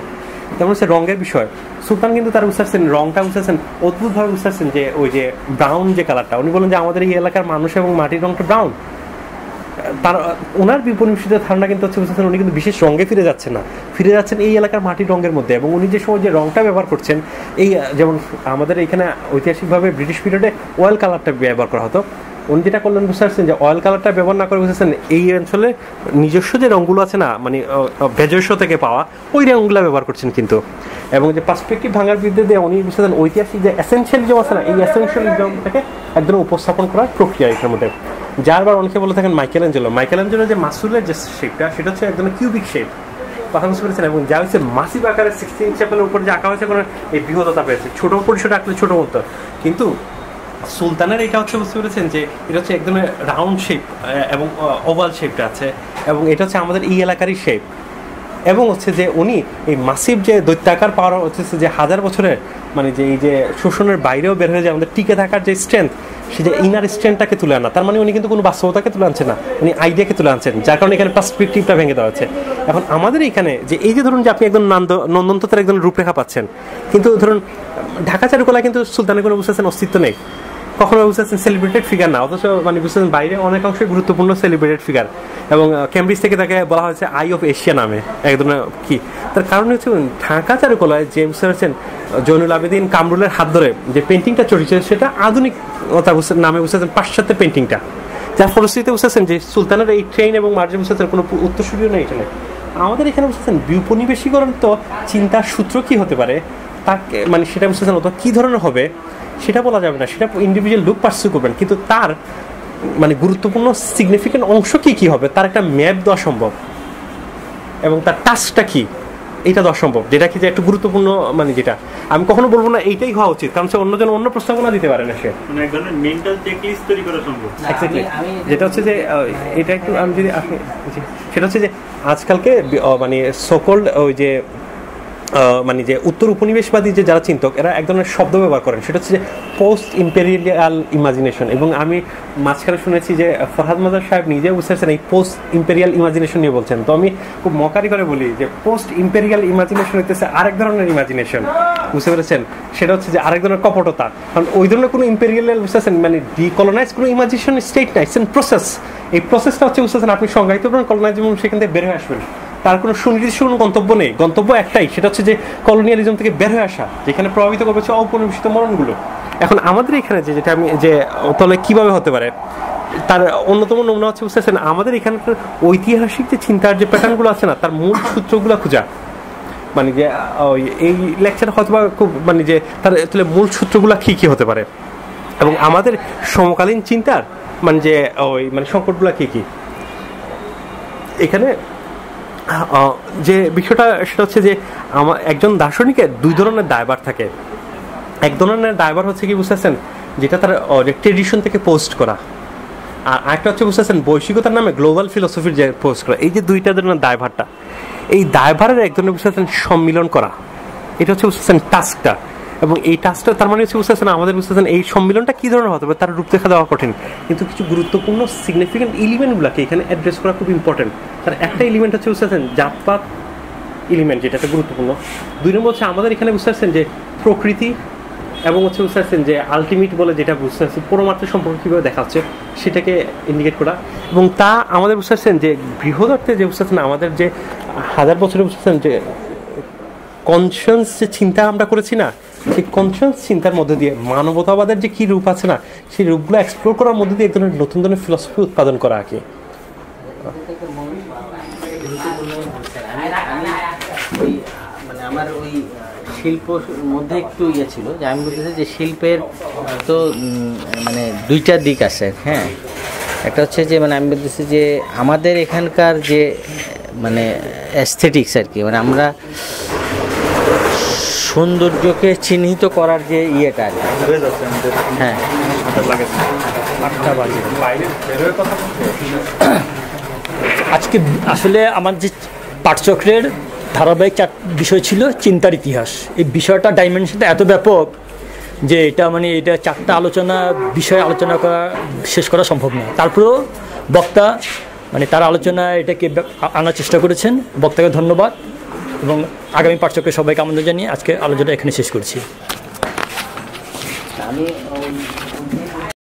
Speaker 2: যেমন হচ্ছে রঙের বিষয়, সুলতান কিন্তু তার বুঝতেছেন রঙটা বুঝতেছেন অদ্ভুতভাবে বুঝতেছেন যে ওই যে ব্রাউন যে কালারটা, উনি বলেন যে আমাদের এই এলাকার মানুষ এবং মাটির রঙটা ব্রাউন। তার ওনার বিপনিবেশিত ধারণা কিন্তু হচ্ছে বুঝতেছেন উনি কিন্তু বিশেষ রঙে ফিরে যাচ্ছেন না, ফিরে যাচ্ছেন এই এলাকার মাটির রঙের মধ্যে। এবং উনি যে সময় যে রঙটা ব্যবহার করছেন, এই যেমন আমাদের এখানে ঐতিহাসিকভাবে ব্রিটিশ পিরিয়ডে অয়েল কালারটা ব্যবহার করা হতো, উনি যেটা করলেন বুঝতে পারছেন যে অয়েল কালারটা ব্যবহার না করে বুঝতেছেন এই অঞ্চলে নিজস্ব যে রঙগুলো আছে না, মানে ভেজস্ব থেকে পাওয়া ওই রঙগুলো ব্যবহার করছেন কিন্তু। এবং যে পার্সপেক্টিভ ভাঙার বিরুদ্ধে দিয়ে উনি বুঝতেছেন ঐতিহাসিক যে এসেনশিয়ালিজম আছে না, এই এসেনশিয়ালিজমটাকে একদম উপস্থাপন করার প্রক্রিয়া এটার মধ্যে। যার বার অনেকে বলে থাকেন মাইকেল অ্যাঞ্জেলো যে মাসুলের যে শেপটা সেটা হচ্ছে একদম কিউবিক শেপ, কথা বুঝতে পেরেছেন, এবং যা হচ্ছে মাসিভ আকারে 16 চ্যাপেলের উপরে যে আঁকা হয়েছে কোনো এই বৃহৎতা পেয়েছে, ছোট পরিসরে আঁকলে ছোট মতো, কিন্তু সুলতানের এটা হচ্ছে বুঝতে পেরেছেন যে এটা হচ্ছে একদম রাউন্ড শেপ এবং ওভাল শেপটা আছে, এবং এটা হচ্ছে আমাদের এই এলাকারই শেপ, এবং হচ্ছে যে উনি এই মাসিভ যে দৈত্যাকার পাওয়ার হচ্ছে যে হাজার বছরের মানে যে এই যে শোষণের বাইরেও বের হয়ে যায় আমাদের টিকে থাকার যে স্ট্রেংথ, সে যে ইনার স্ট্রেংথটাকে তুলে আনা, তার মানে উনি কিন্তু কোনো বাস্তবতাকে তুলে আনছেন না, উনি আইডিয়াকে তুলে আনছেন, যার কারণে এখানে পার্সপেক্টিভটা ভেঙে দেওয়া হচ্ছে। এখন আমাদের এখানে যে এই যে ধরুন যে আপনি একদম নন্দনতত্ত্বের একদম রূপরেখা পাচ্ছেন, কিন্তু ধরুন ঢাকা চারুকলায় কিন্তু সুলতানের কোনো বুঝতেছেন অস্তিত্ব নেই, কখনো বুঝতেছেন সেলিব্রেটেড ফিগার না, অথচ মানে বুঝতেছেন বাইরে অনেকাংশে গুরুত্বপূর্ণ সেলিব্রেটেড ফিগার, এবং কেমব্রিজ থেকে তাকে বলা হয়েছে আই অফ এশিয়া নামে এক ধরনের কি, তার কারণ হচ্ছে ঢাকা চারুকলায় যে বুঝতে পারছেন জয়নুল আবেদিন কামরুলের হাত ধরে যে পেন্টিংটা চলছে সেটা আধুনিকতা নামে বুঝতেছেন পাশ্চাত্য পেন্টিংটা, যার ফলশ্রুতিতে বুঝতেছেন যে সুলতানের এই ট্রেন এবং মার্জে বুঝতেছেন কোনো উত্তরসূরিও নেই এখানে। আমাদের এখানে বুঝতেছেন বিউপনিবেশীকরণ তো চিন্তার সূত্র কি হতে পারে তাকে মানে সেটা বুঝতেছেন অথবা কী ধরনের হবে সেটা বলা যাবে না, সেটা ইন্ডিভিজুয়াল লুক পার্সিউ করবেন, কিন্তু তার মানে গুরুত্বপূর্ণ সিগনিফিকেন্ট অংশ কি হবে তার একটা ম্যাপ দেওয়া সম্ভব, এবং তার টাস্কটা কি এটা দেওয়া সম্ভব, যেটা কি যে একটু গুরুত্বপূর্ণ মানে যেটা আমি কখনো বলবো না এইটাই হওয়া উচিত, কারণ সে অন্যজন অন্য প্রস্তাবনা দিতে পারে না, সে
Speaker 4: মানে এক ধরনের মেন্টাল চেকলিস্ট তৈরি করা সম্ভব।
Speaker 2: এক্স্যাক্টলি, যেটা হচ্ছে যে এটা একটু আমি যদি আপনি সেটা হচ্ছে যে আজকালকে মানে সকল ওই যে মানে যে উত্তর উপনিবেশবাদী যে যারা চিন্তক এরা এক ধরনের শব্দ ব্যবহার করেন, সেটা হচ্ছে যে পোস্ট ইম্পেরিয়াল ইমাজিনেশন, এবং আমি মাঝখানে শুনেছি যে ফরহাদ মাজার সাহেব নিজে বুঝতেছেন এই পোস্ট ইম্পেরিয়াল ইমাজিনেশন নিয়ে বলছেন, তো আমি খুব মকারি করে বলি যে পোস্ট ইম্পেরিয়াল ইমাজিনেশন হইতেছে আরেক ধরনের ইমাজিনেশন, বুঝতে পেরেছেন, সেটা হচ্ছে যে আরেক ধরনের কপটতা, কারণ ওই ধরনের কোনো ইম্পেরিয়াল বুঝতেছেন মানে ডিকলোনাইজ কোনো ইমাজিনেশন স্টেট নাই, ইটস এন প্রসেস, এই প্রসেসটা হচ্ছে বুঝতেছেন আপনি সংজ্ঞায়িত করেন কলোনাইজম, সেখান থেকে বের হয়ে আসবেন, তার কোনো সুনির্দিষ্ট কোনো গন্তব্য নেই, গন্তব্য একটাই, সেটা হচ্ছে যে কলোনিয়ালিজম থেকে বের হয়ে আসা, যেখানে প্রভাবিত করবে হচ্ছে অপরিবেশিত মরণগুলো। এখন আমাদের এখানে যেটা আমি যে তাহলে কীভাবে হতে পারে তার অন্যতম নমুনা হচ্ছে বুঝতেছেন আমাদের এখানকার ঐতিহাসিক যে চিন্তার যে প্যাটার্নগুলো আছে না তার মূল সূত্রগুলো খোঁজা, মানে যে এই লেকচার হয়তো বা খুব মানে যে তার তাহলে মূল সূত্রগুলো কী হতে পারে, এবং আমাদের সমকালীন চিন্তার মানে যে ওই মানে সংকটগুলো কী এখানে যে বিষয়টা সেটা হচ্ছে যে একজন দার্শনিকের দুই ধরনের দায়ভার থাকে, এক ধরনের দায়ভার হচ্ছে কি বুঝতেছেন যেটা তার ট্রেডিশন থেকে পোস্ট করা, আর আরেকটা হচ্ছে বুঝতেছেন বৈশ্বিকতার নামে গ্লোবাল ফিলোসফির যে পোস্ট করা, এই যে দুইটা ধরনের দায়ভারটা, এই দায়ভারের এক ধরনের বুঝতেছেন সম্মিলন করা, এটা হচ্ছে বুঝতেছেন টাস্কটা, এবং এই টাস্কটা তার মানে হচ্ছে বুঝতেছেন আমাদের বুঝতেছেন এই সম্মিলনটা কী ধরনের হতে হবে তার রূপরেখা দেওয়া কঠিন, কিন্তু কিছু গুরুত্বপূর্ণ সিগনিফিকেন্ট এলিমেন্টগুলোকে এখানে অ্যাড্রেস করা খুব ইম্পর্টেন্ট। তার একটা এলিমেন্ট হচ্ছে বুঝতেছেন জাতপাত এলিমেন্ট, যেটা একটা গুরুত্বপূর্ণ। দুই নম্বর হচ্ছে আমাদের এখানে বুঝতে পারছেন যে প্রকৃতি, এবং হচ্ছে বুঝতে পারছেন যে আলটিমেট বলে যেটা বুঝতে পারছেন পরমাত্রের সম্পর্ক কীভাবে দেখা হচ্ছে সেটাকে ইন্ডিকেট করা, এবং তা আমাদের বুঝতে পারছেন যে বৃহদার্থে যে বুঝতে পারছেন আমাদের যে হাজার বছরে বুঝতে পারছেন যে কনসিয়াস যে চিন্তা আমরা করেছি না, সেই কনসিয়াস চিন্তার মধ্যে দিয়ে মানবতাবাদের যে কী রূপ আছে না সেই রূপগুলো এক্সপ্লোর করার মধ্যে দিয়ে এক ধরনের নতুন ধরনের ফিলসফি উৎপাদন করা আর কি।
Speaker 3: মানে আমার ওই শিল্পর মধ্যে একটু ইয়ে ছিল যে আমি বলতেছি যে শিল্পের তো মানে দুইটা দিক আছে, হ্যাঁ, একটা হচ্ছে যে মানে আমি বলতেছি যে আমাদের এখানকার যে মানে অ্যাস্থেটিক্স আর কি, মানে আমরা সৌন্দর্যকে চিহ্নিত করার যে ইয়েটা আর কি, হ্যাঁ
Speaker 1: আজকে আসলে আমার যে পাঠচক্রের ধারাবাহিক বিষয় ছিল চিন্তার ইতিহাস, এই বিষয়টা ডাইমেনশনটা এত ব্যাপক যে এটা মানে এটা চারটা বিষয় আলোচনা করা শেষ করা সম্ভব না। তারপরেও বক্তা মানে তার আলোচনা এটাকে আনার চেষ্টা করেছেন, বক্তাকে ধন্যবাদ, এবং আগামী পাঠচক্রের সবাইকে আমন্ত্রণ জানিয়ে আজকে আলোচনা এখানে শেষ করছি।
Speaker 3: আমি